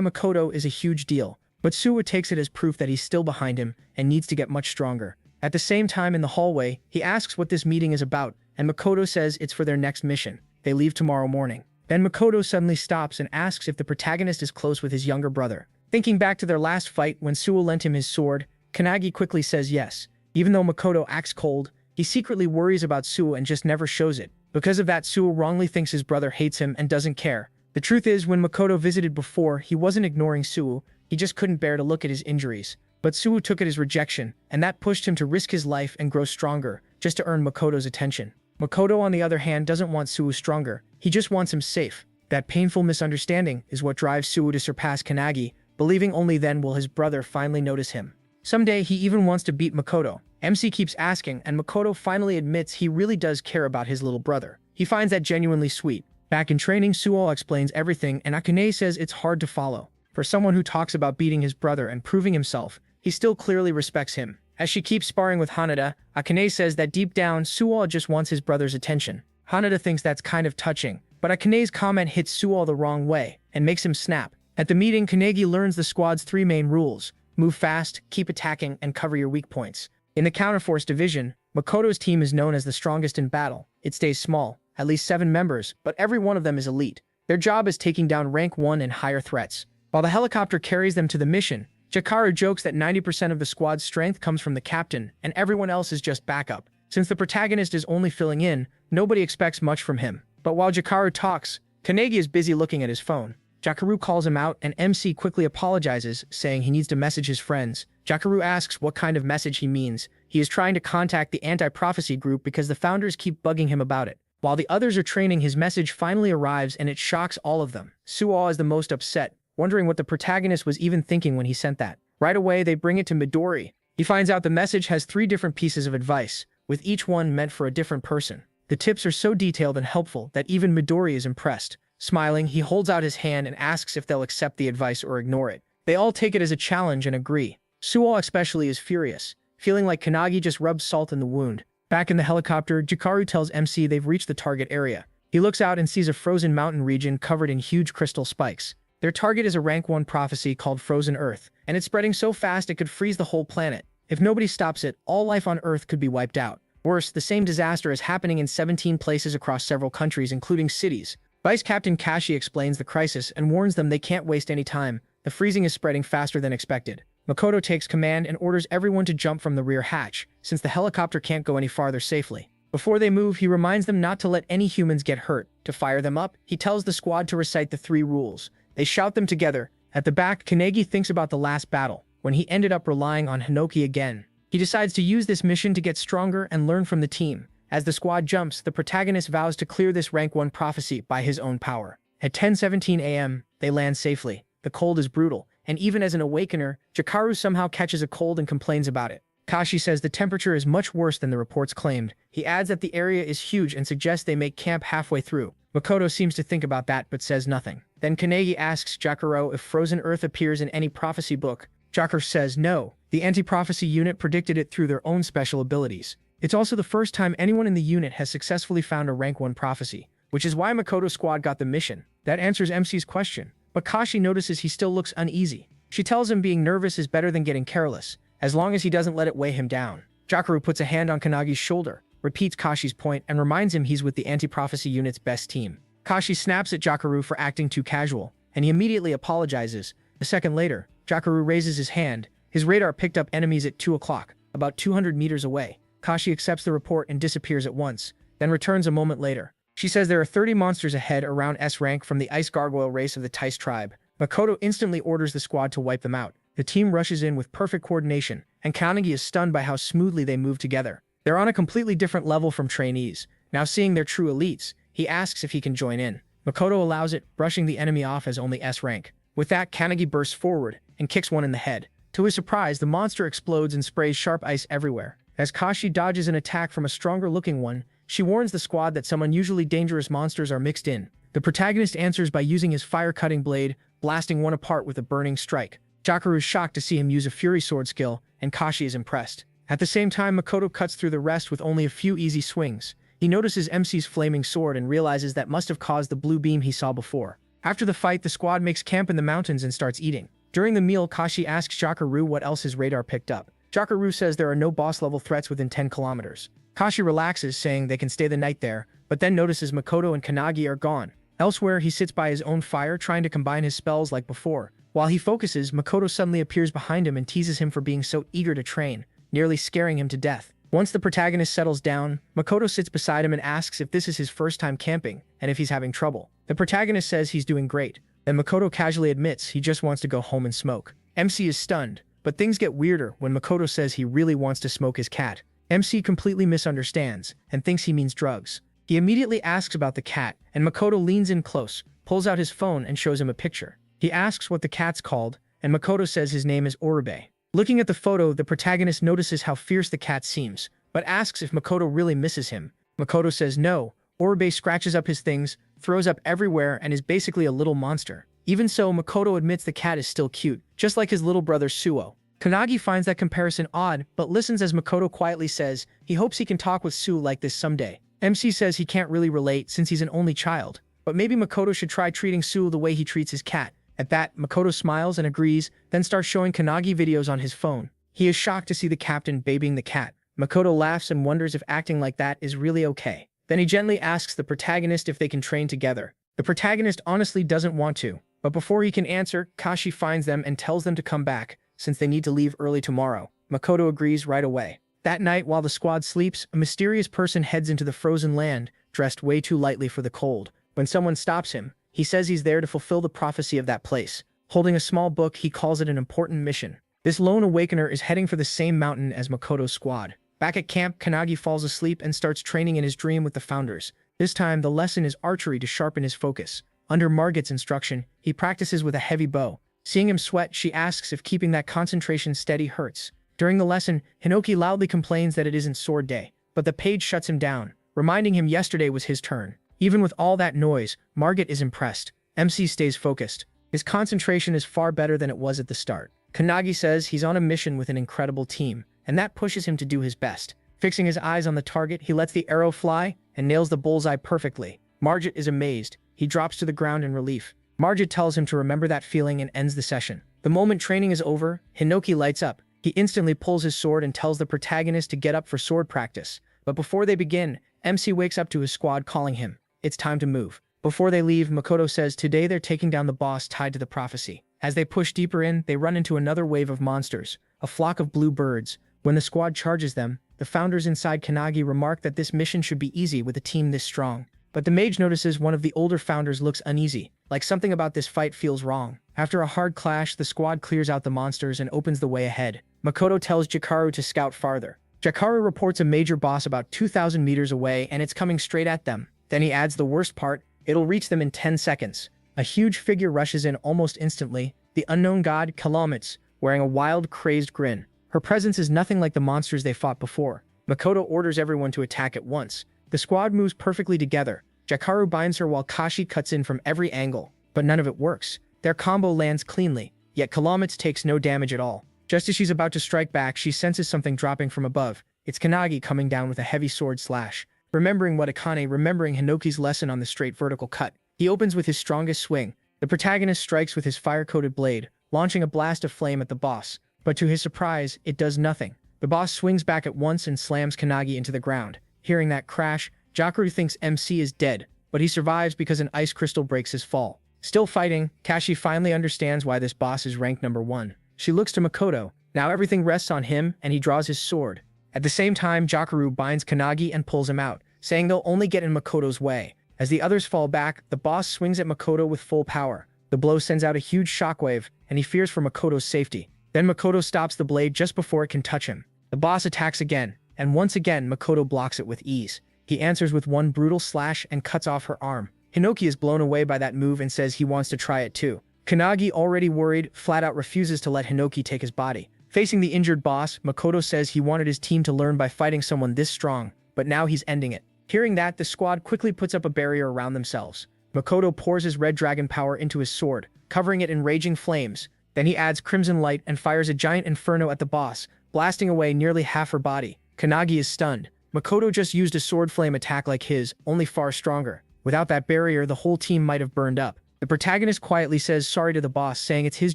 Makoto is a huge deal, but Suo takes it as proof that he's still behind him and needs to get much stronger. At the same time in the hallway, he asks what this meeting is about, and Makoto says it's for their next mission. They leave tomorrow morning. Then Makoto suddenly stops and asks if the protagonist is close with his younger brother. Thinking back to their last fight when Suo lent him his sword, Kanagi quickly says yes. Even though Makoto acts cold, he secretly worries about Suo and just never shows it. Because of that, Suo wrongly thinks his brother hates him and doesn't care. The truth is, when Makoto visited before, he wasn't ignoring Suo, he just couldn't bear to look at his injuries. But Suo took it as rejection, and that pushed him to risk his life and grow stronger, just to earn Makoto's attention. Makoto, on the other hand, doesn't want Suo stronger, he just wants him safe. That painful misunderstanding is what drives Suo to surpass Kanagi, believing only then will his brother finally notice him. Someday he even wants to beat Makoto. MC keeps asking, and Makoto finally admits he really does care about his little brother. He finds that genuinely sweet. Back in training, Suo explains everything, and Akane says it's hard to follow. For someone who talks about beating his brother and proving himself, he still clearly respects him. As she keeps sparring with Hanada, Akane says that deep down, Suo just wants his brother's attention. Hanada thinks that's kind of touching, but Akane's comment hits Suo the wrong way and makes him snap. At the meeting, Kanagi learns the squad's 3 main rules: move fast, keep attacking, and cover your weak points. In the Counterforce division, Makoto's team is known as the strongest in battle. It stays small, at least 7 members, but every one of them is elite. Their job is taking down rank 1 and higher threats. While the helicopter carries them to the mission, Jakaru jokes that 90% of the squad's strength comes from the captain, and everyone else is just backup. Since the protagonist is only filling in, nobody expects much from him. But while Jakaru talks, Kanagi is busy looking at his phone. Jakaru calls him out, and MC quickly apologizes, saying he needs to message his friends. Jakaru asks what kind of message he means. He is trying to contact the anti-prophecy group because the founders keep bugging him about it. While the others are training, his message finally arrives and it shocks all of them. Suo is the most upset, wondering what the protagonist was even thinking when he sent that. Right away, they bring it to Midori. He finds out the message has 3 different pieces of advice, with each one meant for a different person. The tips are so detailed and helpful that even Midori is impressed. Smiling, he holds out his hand and asks if they'll accept the advice or ignore it. They all take it as a challenge and agree. Suo especially is furious, feeling like Kanagi just rubbed salt in the wound. Back in the helicopter, Jakaru tells MC they've reached the target area. He looks out and sees a frozen mountain region covered in huge crystal spikes. Their target is a rank 1 prophecy called Frozen Earth, and it's spreading so fast it could freeze the whole planet. If nobody stops it, all life on Earth could be wiped out. Worse, the same disaster is happening in 17 places across several countries, including cities. Vice Captain Kashi explains the crisis and warns them they can't waste any time. The freezing is spreading faster than expected. Makoto takes command and orders everyone to jump from the rear hatch, since the helicopter can't go any farther safely. Before they move, he reminds them not to let any humans get hurt. To fire them up, he tells the squad to recite the 3 rules. They shout them together. At the back, Kanagi thinks about the last battle, when he ended up relying on Hinoki again. He decides to use this mission to get stronger and learn from the team. As the squad jumps, the protagonist vows to clear this rank 1 prophecy by his own power. At 10:17 a.m., they land safely. The cold is brutal, and even as an awakener, Jakaru somehow catches a cold and complains about it. Kashi says the temperature is much worse than the reports claimed. He adds that the area is huge and suggests they make camp halfway through. Makoto seems to think about that but says nothing. Then Kanagi asks Jakaru if Frozen Earth appears in any prophecy book. Jakaru says no. The anti-prophecy unit predicted it through their own special abilities. It's also the first time anyone in the unit has successfully found a rank 1 prophecy, which is why Makoto's squad got the mission. That answers MC's question, but Kashi notices he still looks uneasy. She tells him being nervous is better than getting careless, as long as he doesn't let it weigh him down. Jakaru puts a hand on Kanagi's shoulder, repeats Kashi's point, and reminds him he's with the anti-prophecy unit's best team. Kashi snaps at Jakaru for acting too casual, and he immediately apologizes. A second later, Jakaru raises his hand. His radar picked up enemies at 2 o'clock, about 200 meters away. Kashi accepts the report and disappears at once, then returns a moment later. She says there are 30 monsters ahead around S rank from the ice gargoyle race of the Tice tribe. Makoto instantly orders the squad to wipe them out. The team rushes in with perfect coordination, and Kanagi is stunned by how smoothly they move together. They're on a completely different level from trainees. Now seeing they're true elites, he asks if he can join in. Makoto allows it, brushing the enemy off as only S rank. With that, Kanagi bursts forward and kicks one in the head. To his surprise, the monster explodes and sprays sharp ice everywhere. As Kashi dodges an attack from a stronger-looking one, she warns the squad that some unusually dangerous monsters are mixed in. The protagonist answers by using his fire-cutting blade, blasting one apart with a burning strike. Jakaru is shocked to see him use a Fury Sword skill, and Kashi is impressed. At the same time, Makoto cuts through the rest with only a few easy swings. He notices MC's flaming sword and realizes that must have caused the blue beam he saw before. After the fight, the squad makes camp in the mountains and starts eating. During the meal, Kashi asks Jakaru what else his radar picked up. Jakaru says there are no boss-level threats within 10 kilometers. Kashi relaxes, saying they can stay the night there, but then notices Makoto and Kanagi are gone. Elsewhere, he sits by his own fire, trying to combine his spells like before. While he focuses, Makoto suddenly appears behind him and teases him for being so eager to train, nearly scaring him to death. Once the protagonist settles down, Makoto sits beside him and asks if this is his first time camping, and if he's having trouble. The protagonist says he's doing great. Then Makoto casually admits he just wants to go home and smoke. MC is stunned, but things get weirder when Makoto says he really wants to smoke his cat. MC completely misunderstands, and thinks he means drugs. He immediately asks about the cat, and Makoto leans in close, pulls out his phone and shows him a picture. He asks what the cat's called, and Makoto says his name is Orube. Looking at the photo, the protagonist notices how fierce the cat seems, but asks if Makoto really misses him. Makoto says no. Orube scratches up his things, throws up everywhere, and is basically a little monster. Even so, Makoto admits the cat is still cute, just like his little brother Suo. Kanagi finds that comparison odd, but listens as Makoto quietly says he hopes he can talk with Sue like this someday. MC says he can't really relate since he's an only child, but maybe Makoto should try treating Sue the way he treats his cat. At that, Makoto smiles and agrees, then starts showing Kanagi videos on his phone. He is shocked to see the captain babying the cat. Makoto laughs and wonders if acting like that is really okay. Then he gently asks the protagonist if they can train together. The protagonist honestly doesn't want to, but before he can answer, Kashi finds them and tells them to come back, since they need to leave early tomorrow. Makoto agrees right away. That night, while the squad sleeps, a mysterious person heads into the frozen land, dressed way too lightly for the cold. When someone stops him, he says he's there to fulfill the prophecy of that place. Holding a small book, he calls it an important mission. This lone awakener is heading for the same mountain as Makoto's squad. Back at camp, Kanagi falls asleep and starts training in his dream with the founders. This time, the lesson is archery to sharpen his focus. Under Margit's instruction, he practices with a heavy bow. Seeing him sweat, she asks if keeping that concentration steady hurts. During the lesson, Hinoki loudly complains that it isn't sword day, but the page shuts him down, reminding him yesterday was his turn. Even with all that noise, Margit is impressed. MC stays focused. His concentration is far better than it was at the start. Kanagi says he's on a mission with an incredible team, and that pushes him to do his best. Fixing his eyes on the target, he lets the arrow fly and nails the bullseye perfectly. Margit is amazed. He drops to the ground in relief. Margit tells him to remember that feeling and ends the session. The moment training is over, Hinoki lights up. He instantly pulls his sword and tells the protagonist to get up for sword practice. But before they begin, MC wakes up to his squad calling him. It's time to move. Before they leave, Makoto says today they're taking down the boss tied to the prophecy. As they push deeper in, they run into another wave of monsters, a flock of blue birds. When the squad charges them, the founders inside Kanagi remark that this mission should be easy with a team this strong. But the mage notices one of the older founders looks uneasy, like something about this fight feels wrong. After a hard clash, the squad clears out the monsters and opens the way ahead. Makoto tells Jakaru to scout farther. Jakaru reports a major boss about 2,000 meters away and it's coming straight at them. Then he adds the worst part, it'll reach them in 10 seconds. A huge figure rushes in almost instantly, the unknown god Kalamitz, wearing a wild, crazed grin. Her presence is nothing like the monsters they fought before. Makoto orders everyone to attack at once. The squad moves perfectly together. Jakaru binds her while Kashi cuts in from every angle, but none of it works. Their combo lands cleanly, yet Kalamitz takes no damage at all. Just as she's about to strike back, she senses something dropping from above. It's Kanagi coming down with a heavy sword slash. Remembering Watakane, remembering Hinoki's lesson on the straight vertical cut, he opens with his strongest swing. The protagonist strikes with his fire-coated blade, launching a blast of flame at the boss. But to his surprise, it does nothing. The boss swings back at once and slams Kanagi into the ground. Hearing that crash, Jakaru thinks MC is dead, but he survives because an ice crystal breaks his fall. Still fighting, Kashi finally understands why this boss is ranked number 1. She looks to Makoto. Now everything rests on him, and he draws his sword. At the same time, Jakaru binds Kanagi and pulls him out, saying they'll only get in Makoto's way. As the others fall back, the boss swings at Makoto with full power. The blow sends out a huge shockwave, and he fears for Makoto's safety. Then Makoto stops the blade just before it can touch him. The boss attacks again, and once again Makoto blocks it with ease. He answers with one brutal slash and cuts off her arm. Hinoki is blown away by that move and says he wants to try it too. Kanagi, already worried, flat out refuses to let Hinoki take his body. Facing the injured boss, Makoto says he wanted his team to learn by fighting someone this strong, but now he's ending it. Hearing that, the squad quickly puts up a barrier around themselves. Makoto pours his red dragon power into his sword, covering it in raging flames. Then he adds crimson light and fires a giant inferno at the boss, blasting away nearly half her body. Kanagi is stunned. Makoto just used a sword flame attack like his, only far stronger. Without that barrier, the whole team might have burned up. The protagonist quietly says sorry to the boss, saying it's his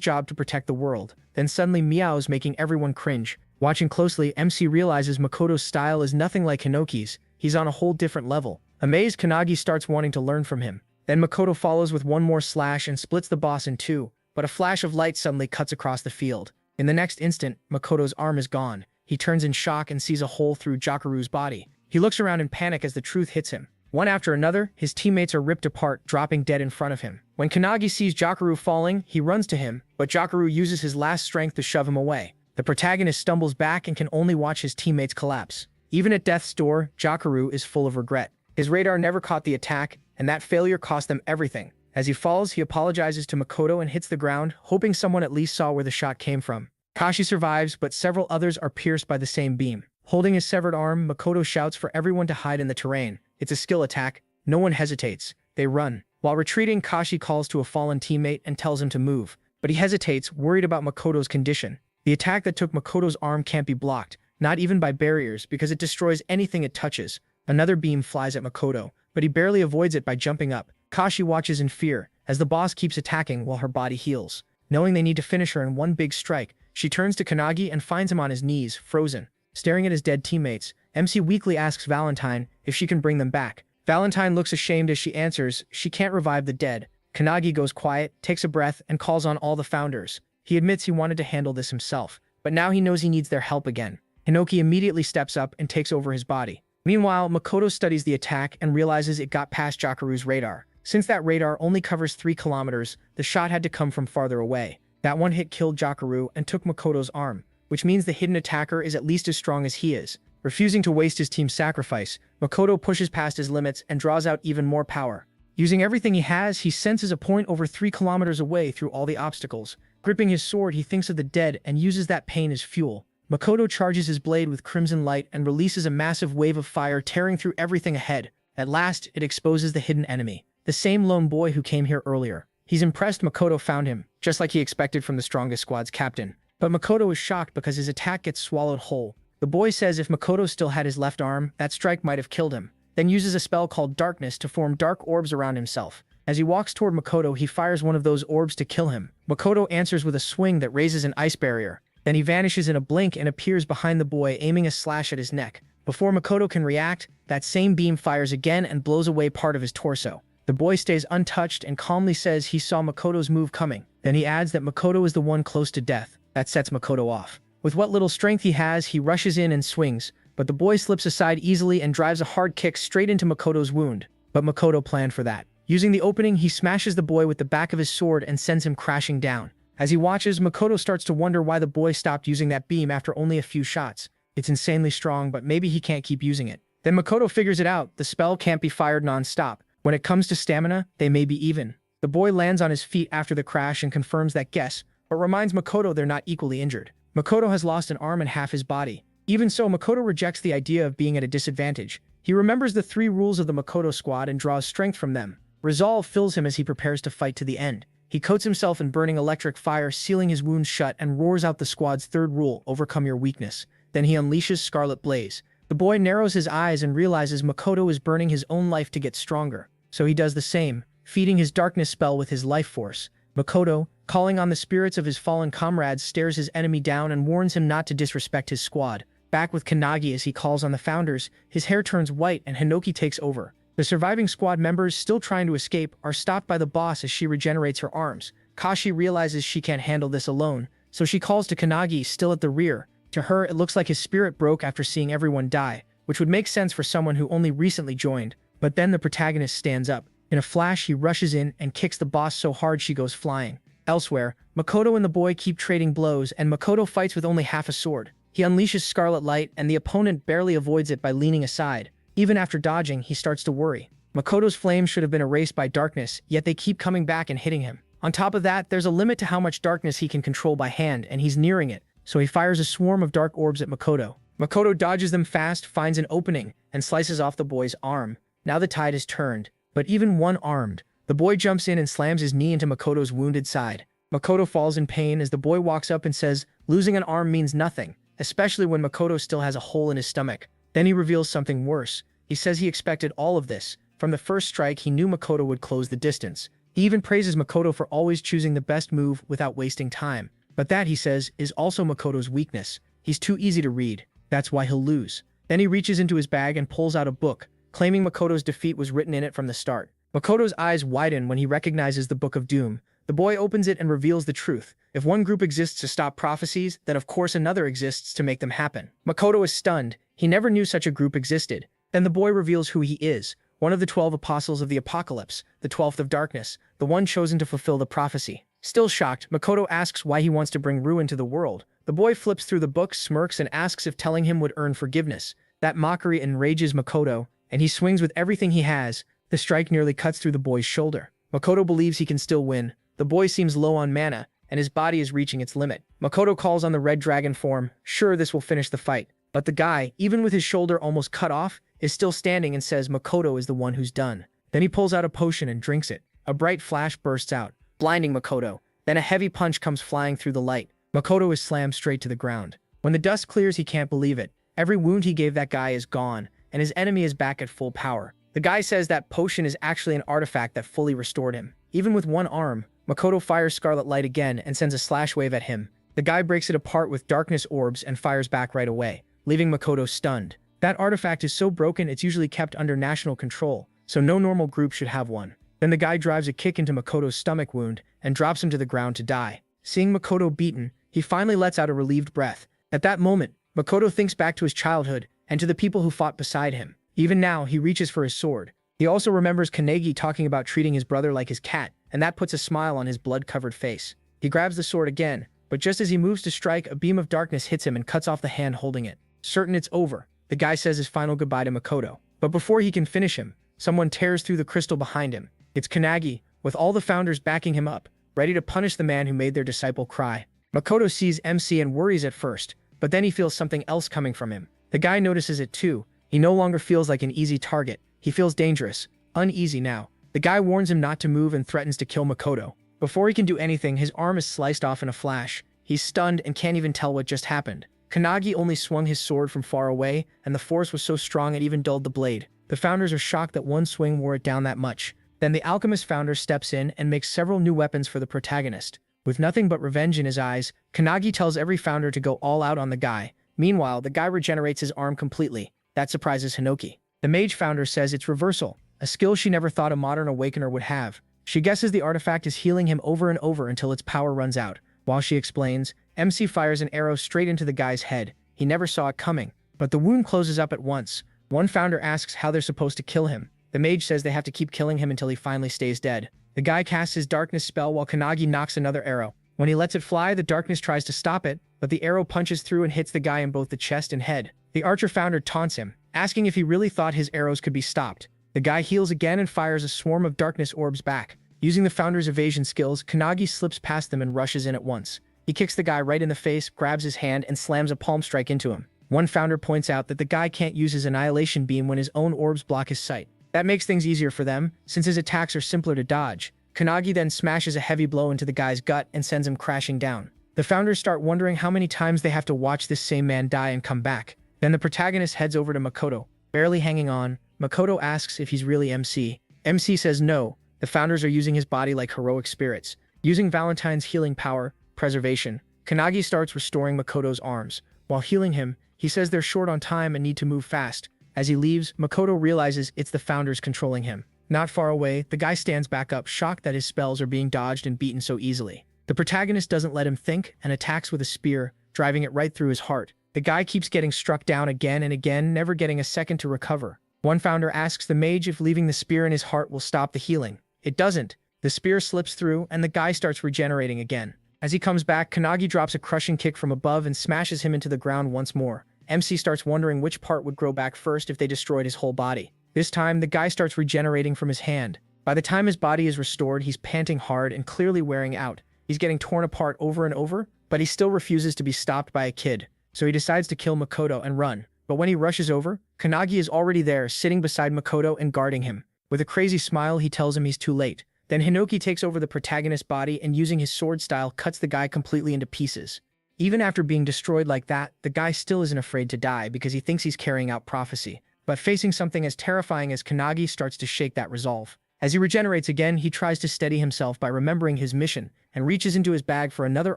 job to protect the world. Then suddenly meows, making everyone cringe. Watching closely, MC realizes Makoto's style is nothing like Hinoki's. He's on a whole different level. Amazed, Kanagi starts wanting to learn from him. Then Makoto follows with one more slash and splits the boss in two, but a flash of light suddenly cuts across the field. In the next instant, Makoto's arm is gone. He turns in shock and sees a hole through Jakuru's body. He looks around in panic as the truth hits him. One after another, his teammates are ripped apart, dropping dead in front of him. When Kanagi sees Jakuru falling, he runs to him, but Jakuru uses his last strength to shove him away. The protagonist stumbles back and can only watch his teammates collapse. Even at death's door, Jakuru is full of regret. His radar never caught the attack, and that failure cost them everything. As he falls, he apologizes to Makoto and hits the ground, hoping someone at least saw where the shot came from. Kashi survives, but several others are pierced by the same beam. Holding his severed arm, Makoto shouts for everyone to hide in the terrain. It's a skill attack. No one hesitates. They run. While retreating, Kashi calls to a fallen teammate and tells him to move. But he hesitates, worried about Makoto's condition. The attack that took Makoto's arm can't be blocked, not even by barriers, because it destroys anything it touches. Another beam flies at Makoto, but he barely avoids it by jumping up. Kashi watches in fear, as the boss keeps attacking while her body heals. Knowing they need to finish her in one big strike, she turns to Kanagi and finds him on his knees, frozen. Staring at his dead teammates, MC weakly asks Valentine if she can bring them back. Valentine looks ashamed as she answers she can't revive the dead. Kanagi goes quiet, takes a breath, and calls on all the founders. He admits he wanted to handle this himself, but now he knows he needs their help again. Hinoki immediately steps up and takes over his body. Meanwhile, Makoto studies the attack and realizes it got past Jakuru's radar. Since that radar only covers 3 kilometers, the shot had to come from farther away. That one hit killed Jakuru and took Makoto's arm, which means the hidden attacker is at least as strong as he is. Refusing to waste his team's sacrifice, Makoto pushes past his limits and draws out even more power. Using everything he has, he senses a point over 3 kilometers away through all the obstacles. Gripping his sword, he thinks of the dead and uses that pain as fuel. Makoto charges his blade with crimson light and releases a massive wave of fire tearing through everything ahead. At last, it exposes the hidden enemy, the same lone boy who came here earlier. He's impressed Makoto found him, just like he expected from the strongest squad's captain. But Makoto is shocked because his attack gets swallowed whole. The boy says if Makoto still had his left arm, that strike might have killed him, then uses a spell called Darkness to form dark orbs around himself. As he walks toward Makoto, he fires one of those orbs to kill him. Makoto answers with a swing that raises an ice barrier. Then he vanishes in a blink and appears behind the boy, aiming a slash at his neck. Before Makoto can react, that same beam fires again and blows away part of his torso. The boy stays untouched and calmly says he saw Makoto's move coming. Then he adds that Makoto is the one close to death. That sets Makoto off. With what little strength he has, he rushes in and swings, but the boy slips aside easily and drives a hard kick straight into Makoto's wound. But Makoto planned for that. Using the opening, he smashes the boy with the back of his sword and sends him crashing down. As he watches, Makoto starts to wonder why the boy stopped using that beam after only a few shots. It's insanely strong, but maybe he can't keep using it. Then Makoto figures it out. The spell can't be fired non-stop. When it comes to stamina, they may be even. The boy lands on his feet after the crash and confirms that guess, but reminds Makoto they're not equally injured. Makoto has lost an arm and half his body. Even so, Makoto rejects the idea of being at a disadvantage. He remembers the 3 rules of the Makoto squad and draws strength from them. Resolve fills him as he prepares to fight to the end. He coats himself in burning electric fire, sealing his wounds shut, and roars out the squad's 3rd rule, overcome your weakness. Then he unleashes Scarlet Blaze. The boy narrows his eyes and realizes Makoto is burning his own life to get stronger. So he does the same, feeding his darkness spell with his life force. Makoto, calling on the spirits of his fallen comrades, stares his enemy down and warns him not to disrespect his squad. Back with Kanagi as he calls on the founders, his hair turns white and Hinoki takes over. The surviving squad members, still trying to escape, are stopped by the boss as she regenerates her arms. Kashi realizes she can't handle this alone, so she calls to Kanagi, still at the rear. To her, it looks like his spirit broke after seeing everyone die, which would make sense for someone who only recently joined. But then the protagonist stands up. In a flash, he rushes in and kicks the boss so hard she goes flying. Elsewhere, Makoto and the boy keep trading blows, and Makoto fights with only half a sword. He unleashes Scarlet Light, and the opponent barely avoids it by leaning aside. Even after dodging, he starts to worry. Makoto's flames should have been erased by darkness, yet they keep coming back and hitting him. On top of that, there's a limit to how much darkness he can control by hand, and he's nearing it, so he fires a swarm of dark orbs at Makoto. Makoto dodges them fast, finds an opening, and slices off the boy's arm. Now the tide is turned, but even one-armed, The boy jumps in and slams his knee into Makoto's wounded side. Makoto falls in pain as the boy walks up and says, losing an arm means nothing, especially when Makoto still has a hole in his stomach. Then he reveals something worse. He says he expected all of this. From the first strike, he knew Makoto would close the distance. He even praises Makoto for always choosing the best move without wasting time. But that, he says, is also Makoto's weakness. He's too easy to read. That's why he'll lose. Then he reaches into his bag and pulls out a book, claiming Makoto's defeat was written in it from the start. Makoto's eyes widen when he recognizes the Book of Doom. The boy opens it and reveals the truth. If one group exists to stop prophecies, then of course another exists to make them happen. Makoto is stunned. He never knew such a group existed. Then the boy reveals who he is, one of the 12 apostles of the apocalypse, the 12th of darkness, the one chosen to fulfill the prophecy. Still shocked, Makoto asks why he wants to bring ruin to the world. The boy flips through the book, smirks, and asks if telling him would earn forgiveness. That mockery enrages Makoto, and he swings with everything he has. The strike nearly cuts through the boy's shoulder. Makoto believes he can still win. The boy seems low on mana, and his body is reaching its limit. Makoto calls on the red dragon form. Sure, this will finish the fight. But the guy, even with his shoulder almost cut off, is still standing and says Makoto is the one who's done. Then he pulls out a potion and drinks it. A bright flash bursts out, blinding Makoto. Then a heavy punch comes flying through the light. Makoto is slammed straight to the ground. When the dust clears, he can't believe it. Every wound he gave that guy is gone, and his enemy is back at full power. The guy says that potion is actually an artifact that fully restored him. Even with one arm, Makoto fires Scarlet Light again and sends a slash wave at him. The guy breaks it apart with darkness orbs and fires back right away, leaving Makoto stunned. That artifact is so broken it's usually kept under national control, so no normal group should have one. Then the guy drives a kick into Makoto's stomach wound and drops him to the ground to die. Seeing Makoto beaten, he finally lets out a relieved breath. At that moment, Makoto thinks back to his childhood and to the people who fought beside him. Even now, he reaches for his sword. He also remembers Kanegi talking about treating his brother like his cat, and that puts a smile on his blood-covered face. He grabs the sword again, but just as he moves to strike, a beam of darkness hits him and cuts off the hand holding it. Certain it's over, the guy says his final goodbye to Makoto. But before he can finish him, someone tears through the crystal behind him. It's Kanagi, with all the founders backing him up, ready to punish the man who made their disciple cry. Makoto sees MC and worries at first, but then he feels something else coming from him. The guy notices it too. He no longer feels like an easy target. He feels dangerous, uneasy now. The guy warns him not to move and threatens to kill Makoto. Before he can do anything, his arm is sliced off in a flash. He's stunned and can't even tell what just happened. Kanagi only swung his sword from far away, and the force was so strong it even dulled the blade. The founders are shocked that one swing wore it down that much. Then the alchemist founder steps in and makes several new weapons for the protagonist. With nothing but revenge in his eyes, Kanagi tells every founder to go all out on the guy. Meanwhile, the guy regenerates his arm completely. That surprises Hinoki. The mage founder says it's reversal, a skill she never thought a modern awakener would have. She guesses the artifact is healing him over and over until its power runs out. While she explains, MC fires an arrow straight into the guy's head. He never saw it coming, but the wound closes up at once. One founder asks how they're supposed to kill him. The mage says they have to keep killing him until he finally stays dead. The guy casts his darkness spell while Kanagi knocks another arrow. When he lets it fly, the darkness tries to stop it, but the arrow punches through and hits the guy in both the chest and head. The archer founder taunts him, asking if he really thought his arrows could be stopped. The guy heals again and fires a swarm of darkness orbs back. Using the founder's evasion skills, Kanagi slips past them and rushes in at once. He kicks the guy right in the face, grabs his hand, and slams a palm strike into him. One founder points out that the guy can't use his annihilation beam when his own orbs block his sight. That makes things easier for them, since his attacks are simpler to dodge. Kanagi then smashes a heavy blow into the guy's gut and sends him crashing down. The founders start wondering how many times they have to watch this same man die and come back. Then the protagonist heads over to Makoto. Barely hanging on, Makoto asks if he's really MC. MC says no. The founders are using his body like heroic spirits. Using Valentine's healing power, preservation, Kanagi starts restoring Makoto's arms. While healing him, he says they're short on time and need to move fast. As he leaves, Makoto realizes it's the founders controlling him. Not far away, the guy stands back up, shocked that his spells are being dodged and beaten so easily. The protagonist doesn't let him think and attacks with a spear, driving it right through his heart. The guy keeps getting struck down again and again, never getting a second to recover. One founder asks the mage if leaving the spear in his heart will stop the healing. It doesn't. The spear slips through, and the guy starts regenerating again. As he comes back, Kanagi drops a crushing kick from above and smashes him into the ground once more. MC starts wondering which part would grow back first if they destroyed his whole body. This time, the guy starts regenerating from his hand. By the time his body is restored, he's panting hard and clearly wearing out. He's getting torn apart over and over, but he still refuses to be stopped by a kid. So he decides to kill Makoto and run. But when he rushes over, Kanagi is already there, sitting beside Makoto and guarding him. With a crazy smile, he tells him he's too late. Then Hinoki takes over the protagonist's body and using his sword style cuts the guy completely into pieces. Even after being destroyed like that, the guy still isn't afraid to die because he thinks he's carrying out prophecy. But facing something as terrifying as Kanagi starts to shake that resolve. As he regenerates again, he tries to steady himself by remembering his mission and reaches into his bag for another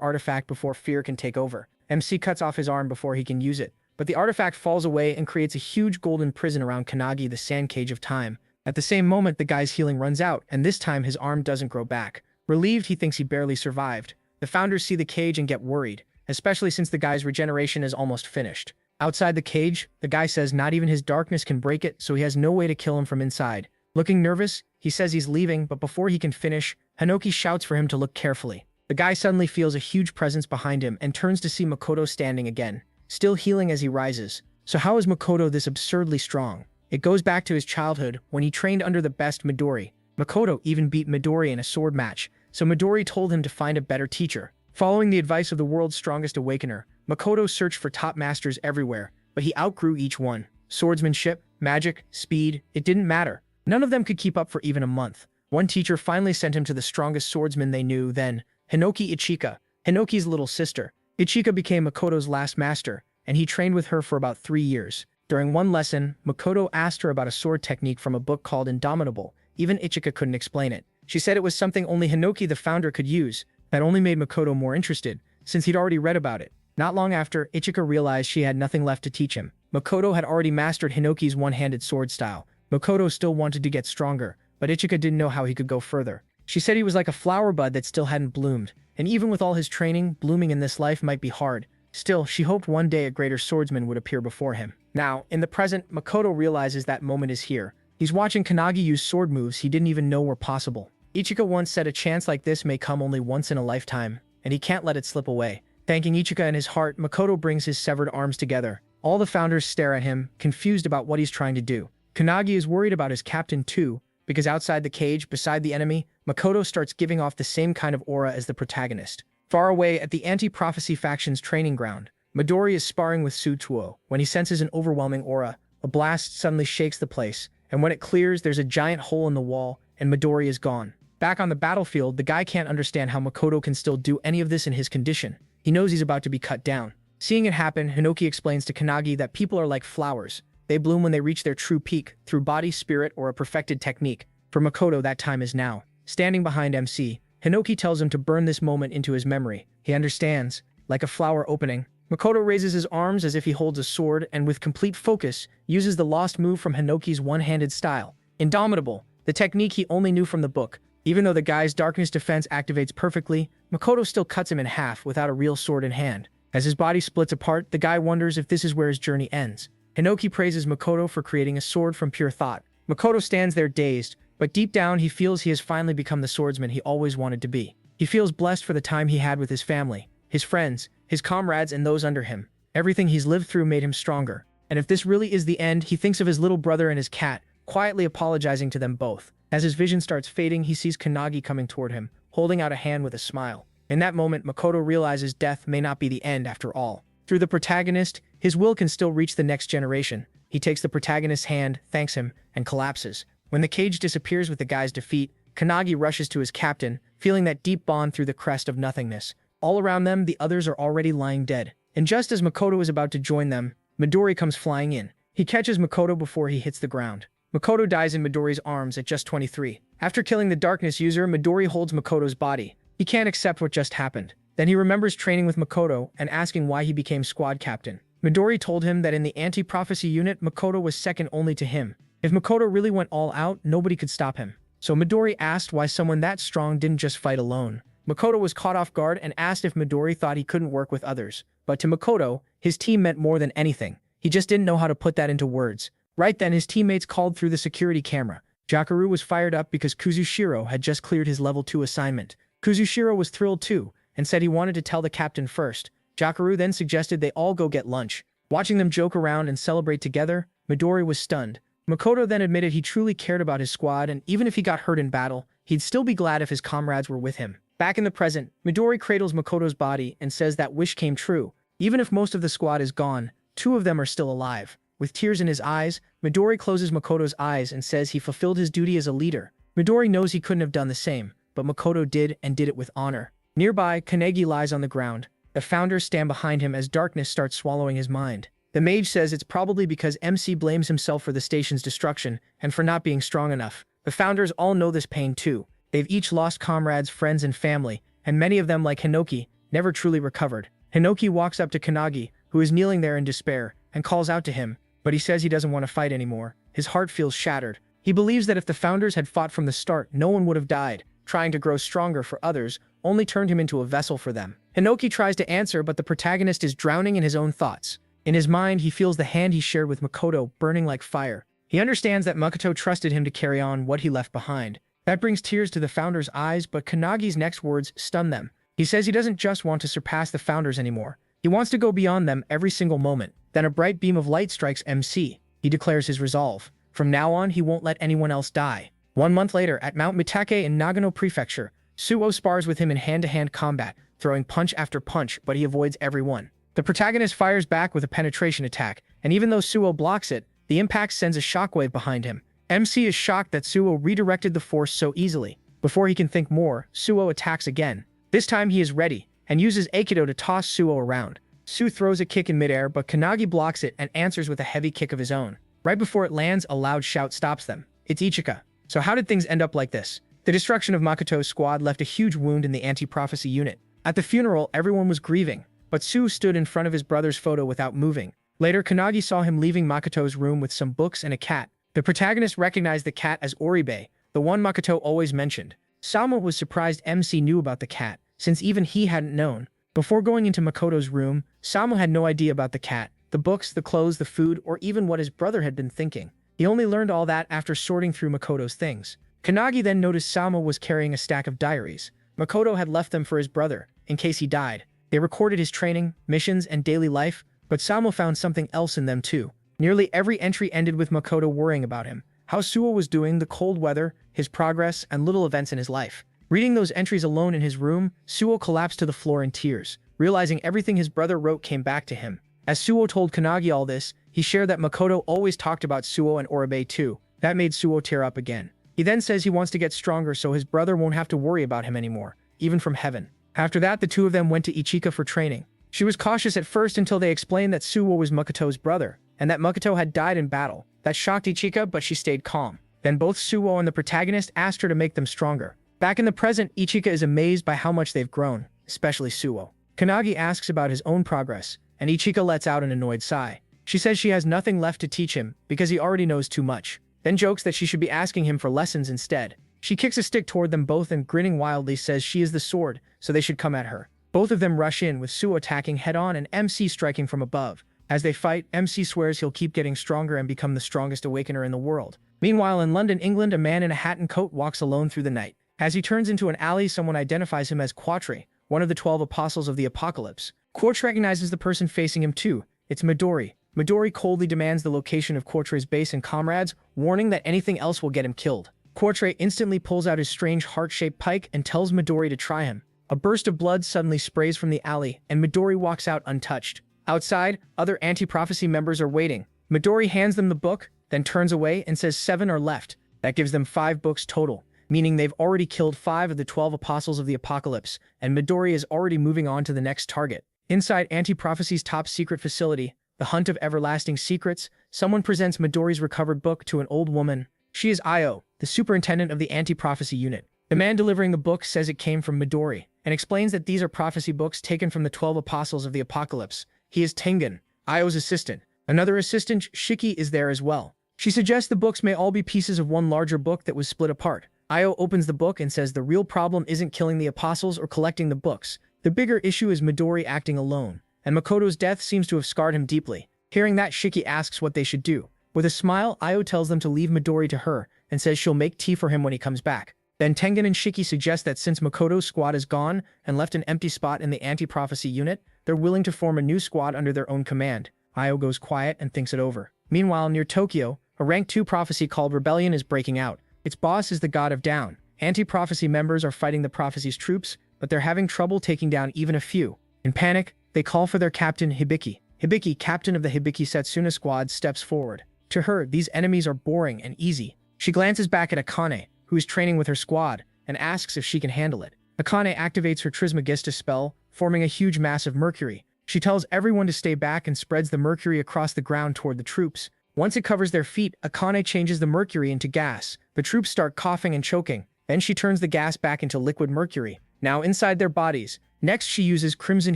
artifact before fear can take over. MC cuts off his arm before he can use it, but the artifact falls away and creates a huge golden prison around Kanagi, the sand cage of time. At the same moment, the guy's healing runs out, and this time his arm doesn't grow back. Relieved, he thinks he barely survived. The founders see the cage and get worried, especially since the guy's regeneration is almost finished. Outside the cage, the guy says not even his darkness can break it, so he has no way to kill him from inside. Looking nervous, he says he's leaving, but before he can finish, Hinoki shouts for him to look carefully. The guy suddenly feels a huge presence behind him and turns to see Makoto standing again, still healing as he rises. So how is Makoto this absurdly strong? It goes back to his childhood when he trained under the best Midori. Makoto even beat Midori in a sword match, so Midori told him to find a better teacher. Following the advice of the world's strongest awakener, Makoto searched for top masters everywhere, but he outgrew each one. Swordsmanship, magic, speed, it didn't matter. None of them could keep up for even a month. One teacher finally sent him to the strongest swordsman they knew then, Hinoki Ichika, Hinoki's little sister. Ichika became Makoto's last master, and he trained with her for about 3 years. During one lesson, Makoto asked her about a sword technique from a book called Indomitable. Even Ichika couldn't explain it. She said it was something only Hinoki the founder could use. That only made Makoto more interested, since he'd already read about it. Not long after, Ichika realized she had nothing left to teach him. Makoto had already mastered Hinoki's one-handed sword style. Makoto still wanted to get stronger, but Ichika didn't know how he could go further. She said he was like a flower bud that still hadn't bloomed, and even with all his training, blooming in this life might be hard. Still, she hoped one day a greater swordsman would appear before him. Now, in the present, Makoto realizes that moment is here. He's watching Kanagi use sword moves he didn't even know were possible. Ichika once said a chance like this may come only once in a lifetime, and he can't let it slip away. Thanking Ichika in his heart, Makoto brings his severed arms together. All the founders stare at him, confused about what he's trying to do. Kanagi is worried about his captain too, because outside the cage, beside the enemy, Makoto starts giving off the same kind of aura as the protagonist. Far away at the anti-prophecy faction's training ground, Midori is sparring with Sutuo. When he senses an overwhelming aura, a blast suddenly shakes the place, and when it clears, there's a giant hole in the wall, and Midori is gone. Back on the battlefield, the guy can't understand how Makoto can still do any of this in his condition. He knows he's about to be cut down. Seeing it happen, Hinoki explains to Kanagi that people are like flowers. They bloom when they reach their true peak, through body, spirit, or a perfected technique. For Makoto, that time is now. Standing behind MC, Hinoki tells him to burn this moment into his memory. He understands. Like a flower opening, Makoto raises his arms as if he holds a sword and with complete focus, uses the lost move from Hinoki's one-handed style. Indomitable, the technique he only knew from the book. Even though the guy's darkness defense activates perfectly, Makoto still cuts him in half without a real sword in hand. As his body splits apart, the guy wonders if this is where his journey ends. Hinoki praises Makoto for creating a sword from pure thought. Makoto stands there dazed, but deep down he feels he has finally become the swordsman he always wanted to be. He feels blessed for the time he had with his family, his friends, his comrades, and those under him. Everything he's lived through made him stronger. And if this really is the end, he thinks of his little brother and his cat, quietly apologizing to them both. As his vision starts fading, he sees Kanagi coming toward him, holding out a hand with a smile. In that moment, Makoto realizes death may not be the end after all. Through the protagonist, his will can still reach the next generation. He takes the protagonist's hand, thanks him, and collapses. When the cage disappears with the guy's defeat, Kanagi rushes to his captain, feeling that deep bond through the crest of nothingness. All around them, the others are already lying dead. And just as Makoto is about to join them, Midori comes flying in. He catches Makoto before he hits the ground. Makoto dies in Midori's arms at just 23. After killing the darkness user, Midori holds Makoto's body. He can't accept what just happened. Then he remembers training with Makoto and asking why he became squad captain. Midori told him that in the anti-prophecy unit, Makoto was second only to him. If Makoto really went all out, nobody could stop him. So Midori asked why someone that strong didn't just fight alone. Makoto was caught off guard and asked if Midori thought he couldn't work with others. But to Makoto, his team meant more than anything. He just didn't know how to put that into words. Right then, his teammates called through the security camera. Jakaru was fired up because Kuzushiro had just cleared his level 2 assignment. Kuzushiro was thrilled too, and said he wanted to tell the captain first. Jakaru then suggested they all go get lunch. Watching them joke around and celebrate together, Midori was stunned. Makoto then admitted he truly cared about his squad, and even if he got hurt in battle, he'd still be glad if his comrades were with him. Back in the present, Midori cradles Makoto's body and says that wish came true. Even if most of the squad is gone, 2 of them are still alive. With tears in his eyes, Midori closes Makoto's eyes and says he fulfilled his duty as a leader. Midori knows he couldn't have done the same, but Makoto did and did it with honor. Nearby, Kanegi lies on the ground. The founders stand behind him as darkness starts swallowing his mind. The mage says it's probably because MC blames himself for the station's destruction and for not being strong enough. The founders all know this pain too. They've each lost comrades, friends, and family, and many of them, like Hinoki, never truly recovered. Hinoki walks up to Kanagi, who is kneeling there in despair, and calls out to him, but he says he doesn't want to fight anymore. His heart feels shattered. He believes that if the founders had fought from the start, no one would have died. Trying to grow stronger for others only turned him into a vessel for them. Hinoki tries to answer, but the protagonist is drowning in his own thoughts. In his mind, he feels the hand he shared with Makoto burning like fire. He understands that Makoto trusted him to carry on what he left behind. That brings tears to the founders' eyes, but Kanagi's next words stun them. He says he doesn't just want to surpass the founders anymore. He wants to go beyond them every single moment. Then a bright beam of light strikes MC. He declares his resolve. From now on, he won't let anyone else die. 1 month later, at Mount Mitake in Nagano Prefecture, Suo spars with him in hand-to-hand combat, throwing punch after punch, but he avoids every one. The protagonist fires back with a penetration attack, and even though Suo blocks it, the impact sends a shockwave behind him. MC is shocked that Suo redirected the force so easily. Before he can think more, Suo attacks again. This time he is ready, and uses Aikido to toss Suo around. Su throws a kick in midair, but Kanagi blocks it and answers with a heavy kick of his own. Right before it lands, a loud shout stops them. It's Ichika. So how did things end up like this? The destruction of Makoto's squad left a huge wound in the anti-prophecy unit. At the funeral, everyone was grieving, but Su stood in front of his brother's photo without moving. Later, Kanagi saw him leaving Makoto's room with some books and a cat. The protagonist recognized the cat as Oribe, the one Makoto always mentioned. Sama was surprised MC knew about the cat, since even he hadn't known. Before going into Makoto's room, Sama had no idea about the cat, the books, the clothes, the food, or even what his brother had been thinking. He only learned all that after sorting through Makoto's things. Kanagi then noticed Sama was carrying a stack of diaries. Makoto had left them for his brother, in case he died. They recorded his training, missions, and daily life, but Sama found something else in them too. Nearly every entry ended with Makoto worrying about him, how Suo was doing, the cold weather, his progress, and little events in his life. Reading those entries alone in his room, Suo collapsed to the floor in tears, realizing everything his brother wrote came back to him. As Suo told Kanagi all this, he shared that Makoto always talked about Suo and Oribe too. That made Suo tear up again. He then says he wants to get stronger so his brother won't have to worry about him anymore, even from heaven. After that, the two of them went to Ichika for training. She was cautious at first until they explained that Suo was Makoto's brother, and that Makoto had died in battle. That shocked Ichika, but she stayed calm. Then both Suo and the protagonist asked her to make them stronger. Back in the present, Ichika is amazed by how much they've grown, especially Suo. Kanagi asks about his own progress, and Ichika lets out an annoyed sigh. She says she has nothing left to teach him because he already knows too much, then jokes that she should be asking him for lessons instead. She kicks a stick toward them both and grinning wildly says she is the sword, so they should come at her. Both of them rush in, with Suo attacking head-on and MC striking from above. As they fight, MC swears he'll keep getting stronger and become the strongest awakener in the world. Meanwhile, in London, England, a man in a hat and coat walks alone through the night. As he turns into an alley, someone identifies him as Quatre, one of the 12 apostles of the apocalypse. Quartz recognizes the person facing him too. It's Midori. Midori coldly demands the location of Quatre's base and comrades, warning that anything else will get him killed. Quatre instantly pulls out his strange heart-shaped pike and tells Midori to try him. A burst of blood suddenly sprays from the alley, and Midori walks out untouched. Outside, other anti-prophecy members are waiting. Midori hands them the book, then turns away and says 7 are left. That gives them 5 books total, meaning they've already killed 5 of the 12 apostles of the apocalypse, and Midori is already moving on to the next target. Inside anti-prophecy's top secret facility, the Hunt of Everlasting Secrets, someone presents Midori's recovered book to an old woman. She is Io, the superintendent of the anti-prophecy unit. The man delivering the book says it came from Midori, and explains that these are prophecy books taken from the 12 apostles of the apocalypse. He is Tengen, Io's assistant. Another assistant, Shiki, is there as well. She suggests the books may all be pieces of one larger book that was split apart. Io opens the book and says the real problem isn't killing the apostles or collecting the books. The bigger issue is Midori acting alone, and Makoto's death seems to have scarred him deeply. Hearing that, Shiki asks what they should do. With a smile, Io tells them to leave Midori to her, and says she'll make tea for him when he comes back. Then Tengen and Shiki suggest that since Makoto's squad is gone and left an empty spot in the anti-prophecy unit, they're willing to form a new squad under their own command. Io goes quiet and thinks it over. Meanwhile, near Tokyo, a rank 2 prophecy called Rebellion is breaking out. Its boss is the God of Down. Anti-prophecy members are fighting the prophecy's troops, but they're having trouble taking down even a few. In panic, they call for their captain, Hibiki. Hibiki, captain of the Hibiki Setsuna squad, steps forward. To her, these enemies are boring and easy. She glances back at Akane, who who is training with her squad, and asks if she can handle it. Akane activates her Trismegistus spell, forming a huge mass of mercury. She tells everyone to stay back and spreads the mercury across the ground toward the troops. Once it covers their feet, Akane changes the mercury into gas. The troops start coughing and choking. Then she turns the gas back into liquid mercury, now inside their bodies. Next, she uses crimson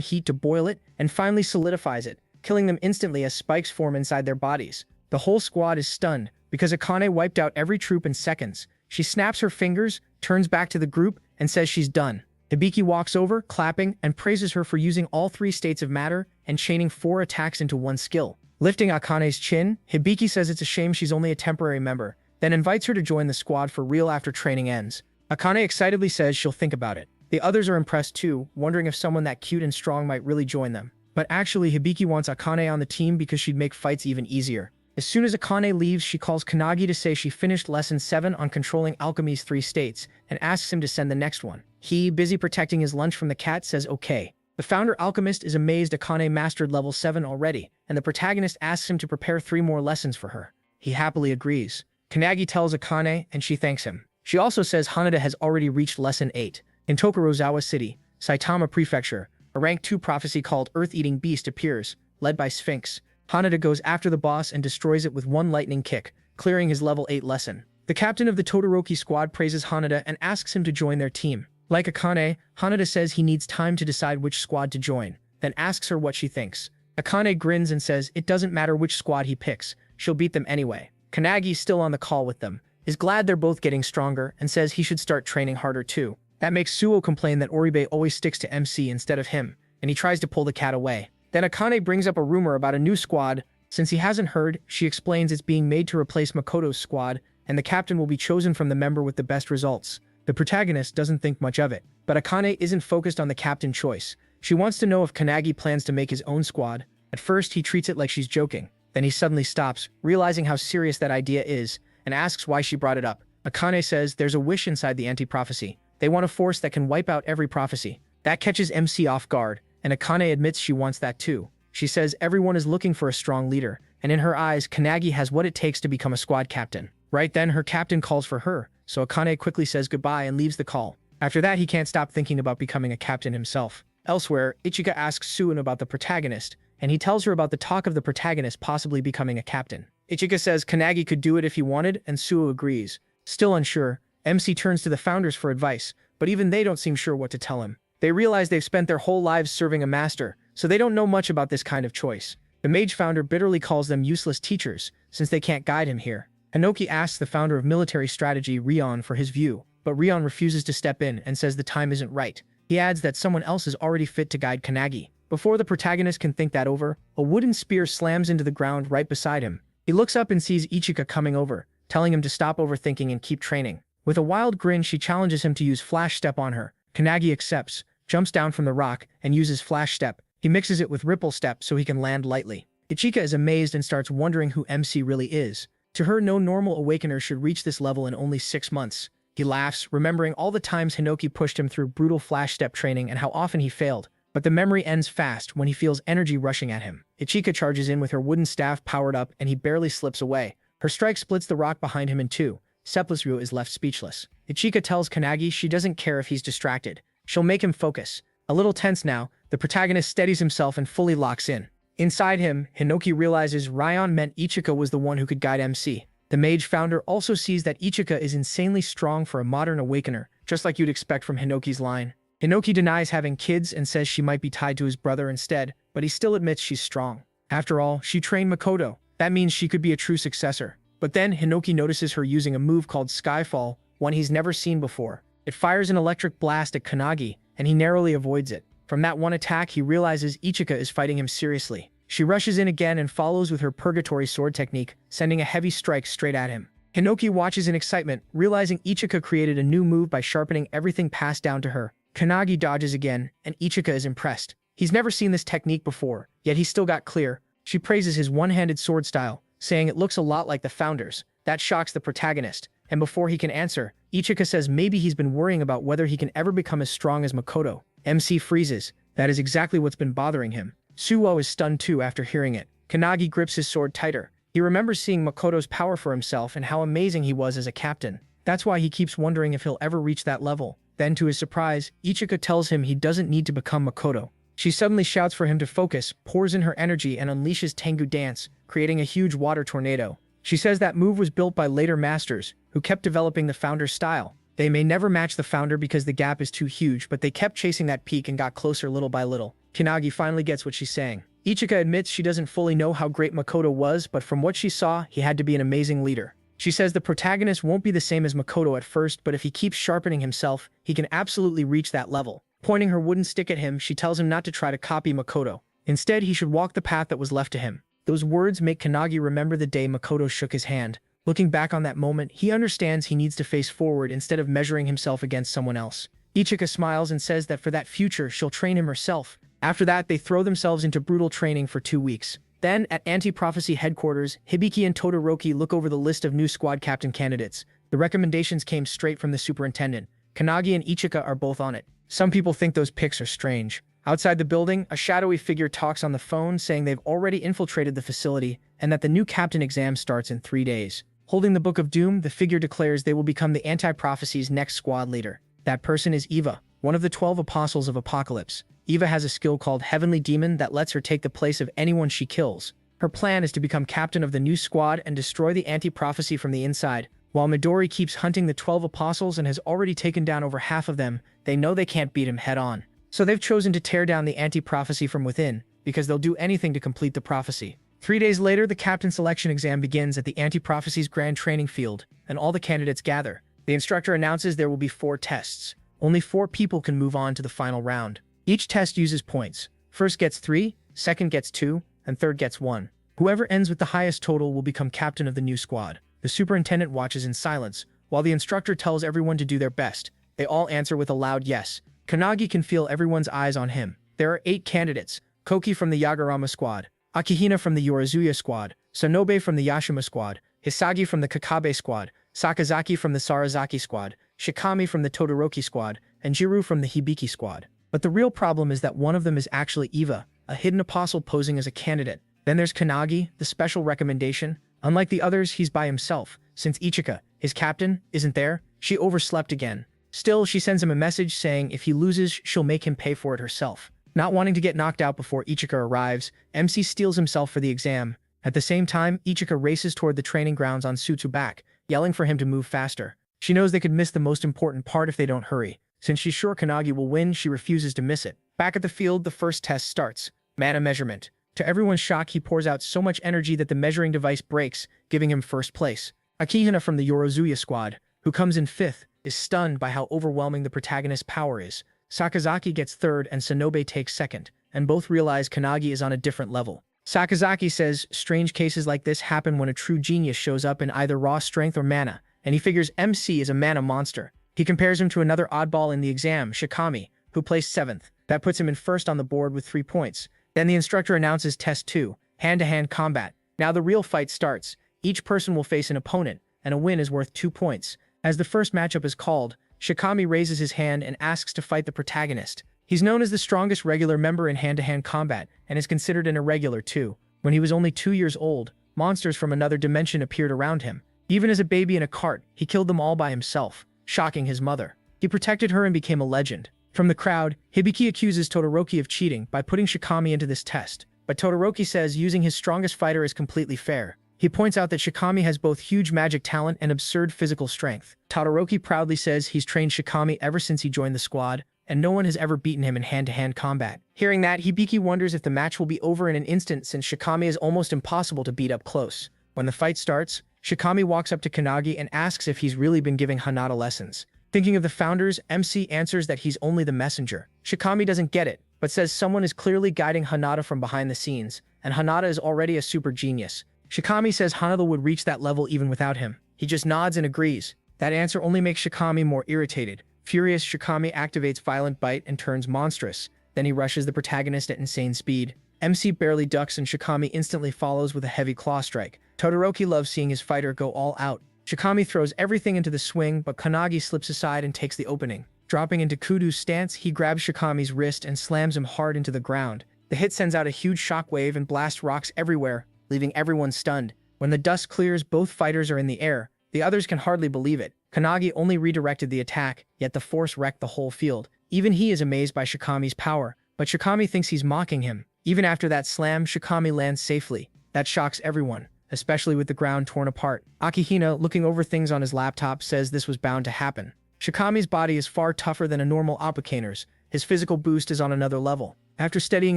heat to boil it, and finally solidifies it, killing them instantly as spikes form inside their bodies. The whole squad is stunned, because Akane wiped out every troop in seconds. She snaps her fingers, turns back to the group, and says she's done. Hibiki walks over, clapping, and praises her for using all 3 states of matter and chaining 4 attacks into one skill. Lifting Akane's chin, Hibiki says it's a shame she's only a temporary member, then invites her to join the squad for real after training ends. Akane excitedly says she'll think about it. The others are impressed too, wondering if someone that cute and strong might really join them. But actually, Hibiki wants Akane on the team because she'd make fights even easier. As soon as Akane leaves, she calls Kanagi to say she finished Lesson 7 on controlling alchemy's 3 states, and asks him to send the next one. He, busy protecting his lunch from the cat, says okay. The founder alchemist is amazed Akane mastered level 7 already, and the protagonist asks him to prepare 3 more lessons for her. He happily agrees. Kanagi tells Akane, and she thanks him. She also says Hanada has already reached Lesson 8. In Tokorozawa City, Saitama Prefecture, a rank 2 prophecy called Earth-Eating Beast appears, led by Sphinx. Hanada goes after the boss and destroys it with 1 lightning kick, clearing his level 8 lesson. The captain of the Todoroki squad praises Hanada and asks him to join their team. Like Akane, Hanada says he needs time to decide which squad to join, then asks her what she thinks. Akane grins and says it doesn't matter which squad he picks, she'll beat them anyway. Kanagi, still on the call with them, is glad they're both getting stronger and says he should start training harder too. That makes Suo complain that Oribe always sticks to MC instead of him, and he tries to pull the cat away. Then Akane brings up a rumor about a new squad. Since he hasn't heard, she explains it's being made to replace Makoto's squad, and the captain will be chosen from the member with the best results. The protagonist doesn't think much of it, but Akane isn't focused on the captain choice. She wants to know if Kanagi plans to make his own squad. At first, he treats it like she's joking. Then he suddenly stops, realizing how serious that idea is, and asks why she brought it up. Akane says there's a wish inside the anti-prophecy. They want a force that can wipe out every prophecy. That catches MC off guard, and Akane admits she wants that too. She says everyone is looking for a strong leader, and in her eyes, Kanagi has what it takes to become a squad captain. Right then, her captain calls for her, so Akane quickly says goodbye and leaves the call. After that, he can't stop thinking about becoming a captain himself. Elsewhere, Ichika asks Suin about the protagonist, and he tells her about the talk of the protagonist possibly becoming a captain. Ichika says Kanagi could do it if he wanted, and Suo agrees. Still unsure, MC turns to the founders for advice, but even they don't seem sure what to tell him. They realize they've spent their whole lives serving a master, so they don't know much about this kind of choice. The mage founder bitterly calls them useless teachers, since they can't guide him here. Hinoki asks the founder of military strategy, Rion, for his view, but Rion refuses to step in and says the time isn't right. He adds that someone else is already fit to guide Kanagi. Before the protagonist can think that over, a wooden spear slams into the ground right beside him. He looks up and sees Ichika coming over, telling him to stop overthinking and keep training. With a wild grin, she challenges him to use Flash Step on her. Kanagi accepts, jumps down from the rock, and uses Flash Step. He mixes it with Ripple Step so he can land lightly. Ichika is amazed and starts wondering who MC really is. To her, no normal awakener should reach this level in only 6 months. He laughs, remembering all the times Hinoki pushed him through brutal Flash Step training and how often he failed. But the memory ends fast when he feels energy rushing at him. Ichika charges in with her wooden staff powered up, and he barely slips away. Her strike splits the rock behind him in 2. Seplisryu is left speechless. Ichika tells Kanagi she doesn't care if he's distracted. She'll make him focus. A little tense now, the protagonist steadies himself and fully locks in. Inside him, Hinoki realizes Rion meant Ichika was the one who could guide MC. The mage founder also sees that Ichika is insanely strong for a modern awakener, just like you'd expect from Hinoki's line. Hinoki denies having kids and says she might be tied to his brother instead, but he still admits she's strong. After all, she trained Makoto. That means she could be a true successor. But then Hinoki notices her using a move called Skyfall, one he's never seen before. It fires an electric blast at Kanagi, and he narrowly avoids it. From that one attack, he realizes Ichika is fighting him seriously. She rushes in again and follows with her Purgatory Sword technique, sending a heavy strike straight at him. Hinoki watches in excitement, realizing Ichika created a new move by sharpening everything passed down to her. Kanagi dodges again, and Ichika is impressed. He's never seen this technique before, yet he still got clear. She praises his one-handed sword style, saying it looks a lot like the founder's. That shocks the protagonist, and before he can answer, Ichika says maybe he's been worrying about whether he can ever become as strong as Makoto. MC freezes. That is exactly what's been bothering him. Suo is stunned too after hearing it. Kanagi grips his sword tighter. He remembers seeing Makoto's power for himself and how amazing he was as a captain. That's why he keeps wondering if he'll ever reach that level. Then, to his surprise, Ichika tells him he doesn't need to become Makoto. She suddenly shouts for him to focus, pours in her energy, and unleashes Tengu Dance, creating a huge water tornado. She says that move was built by later masters, who kept developing the founder's style. They may never match the founder because the gap is too huge, but they kept chasing that peak and got closer little by little. Kanagi finally gets what she's saying. Ichika admits she doesn't fully know how great Makoto was, but from what she saw, he had to be an amazing leader. She says the protagonist won't be the same as Makoto at first, but if he keeps sharpening himself, he can absolutely reach that level. Pointing her wooden stick at him, she tells him not to try to copy Makoto. Instead, he should walk the path that was left to him. Those words make Kanagi remember the day Makoto shook his hand. Looking back on that moment, he understands he needs to face forward instead of measuring himself against someone else. Ichika smiles and says that for that future, she'll train him herself. After that, they throw themselves into brutal training for 2 weeks. Then, at Anti-Prophecy headquarters, Hibiki and Todoroki look over the list of new squad captain candidates. The recommendations came straight from the superintendent. Kanagi and Ichika are both on it. Some people think those picks are strange. Outside the building, a shadowy figure talks on the phone saying they've already infiltrated the facility and that the new captain exam starts in 3 days. Holding the Book of Doom, the figure declares they will become the Anti-Prophecy's next squad leader. That person is Eva, one of the 12 apostles of Apocalypse. Eva has a skill called Heavenly Demon that lets her take the place of anyone she kills. Her plan is to become captain of the new squad and destroy the Anti-Prophecy from the inside. While Midori keeps hunting the 12 apostles and has already taken down over half of them, they know they can't beat him head-on. So they've chosen to tear down the Anti-Prophecy from within, because they'll do anything to complete the prophecy. 3 days later, the captain selection exam begins at the Anti-Prophecy's grand training field, and all the candidates gather. The instructor announces there will be 4 tests. Only 4 people can move on to the final round. Each test uses points. First gets 3, second gets 2, and third gets 1. Whoever ends with the highest total will become captain of the new squad. The superintendent watches in silence, while the instructor tells everyone to do their best. They all answer with a loud yes. Kanagi can feel everyone's eyes on him. There are 8 candidates: Koki from the Yagarama squad, Akihina from the Yorizuya squad, Sonobe from the Yashima squad, Hisagi from the Kakabe squad, Sakazaki from the Sarazaki squad, Shikami from the Todoroki squad, and Jiru from the Hibiki squad. But the real problem is that one of them is actually Eva, a hidden apostle posing as a candidate. Then there's Kanagi, the special recommendation. Unlike the others, he's by himself. Since Ichika, his captain, isn't there, she overslept again. Still, she sends him a message saying if he loses, she'll make him pay for it herself. Not wanting to get knocked out before Ichika arrives, MC steals himself for the exam. At the same time, Ichika races toward the training grounds on Sutsubak, yelling for him to move faster. She knows they could miss the most important part if they don't hurry. Since she's sure Kanagi will win, she refuses to miss it. Back at the field, the first test starts. Mana measurement. To everyone's shock, he pours out so much energy that the measuring device breaks, giving him first place. Akihina from the Yorizuya squad, who comes in 5th, is stunned by how overwhelming the protagonist's power is. Sakazaki gets 3rd and Sonobe takes 2nd, and both realize Kanagi is on a different level. Sakazaki says strange cases like this happen when a true genius shows up in either raw strength or mana, and he figures MC is a mana monster. He compares him to another oddball in the exam, Shikami, who placed 7th. That puts him in 1st on the board with 3 points. Then the instructor announces Test 2, hand-to-hand combat. Now the real fight starts. Each person will face an opponent, and a win is worth 2 points. As the first matchup is called, Shikami raises his hand and asks to fight the protagonist. He's known as the strongest regular member in hand-to-hand combat, and is considered an irregular too. When he was only 2 years old, monsters from another dimension appeared around him. Even as a baby in a cart, he killed them all by himself, shocking his mother. He protected her and became a legend. From the crowd, Hibiki accuses Todoroki of cheating by putting Shikami into this test, but Todoroki says using his strongest fighter is completely fair. He points out that Shikami has both huge magic talent and absurd physical strength. Todoroki proudly says he's trained Shikami ever since he joined the squad, and no one has ever beaten him in hand-to-hand combat. Hearing that, Hibiki wonders if the match will be over in an instant since Shikami is almost impossible to beat up close. When the fight starts, Shikami walks up to Kanagi and asks if he's really been giving Hanada lessons. Thinking of the founders, MC answers that he's only the messenger. Shikami doesn't get it, but says someone is clearly guiding Hanada from behind the scenes, and Hanada is already a super genius. Shikami says Hanada would reach that level even without him. He just nods and agrees. That answer only makes Shikami more irritated. Furious, Shikami activates Violent Bite and turns monstrous. Then he rushes the protagonist at insane speed. MC barely ducks and Shikami instantly follows with a heavy claw strike. Todoroki loves seeing his fighter go all out. Shikami throws everything into the swing, but Kanagi slips aside and takes the opening. Dropping into Kudu's stance, he grabs Shikami's wrist and slams him hard into the ground. The hit sends out a huge shockwave and blasts rocks everywhere, leaving everyone stunned. When the dust clears, both fighters are in the air. The others can hardly believe it. Kanagi only redirected the attack, yet the force wrecked the whole field. Even he is amazed by Shikami's power, but Shikami thinks he's mocking him. Even after that slam, Shikami lands safely. That shocks everyone, especially with the ground torn apart. Akihina, looking over things on his laptop, says this was bound to happen. Shikami's body is far tougher than a normal applicainer's. His physical boost is on another level. After steadying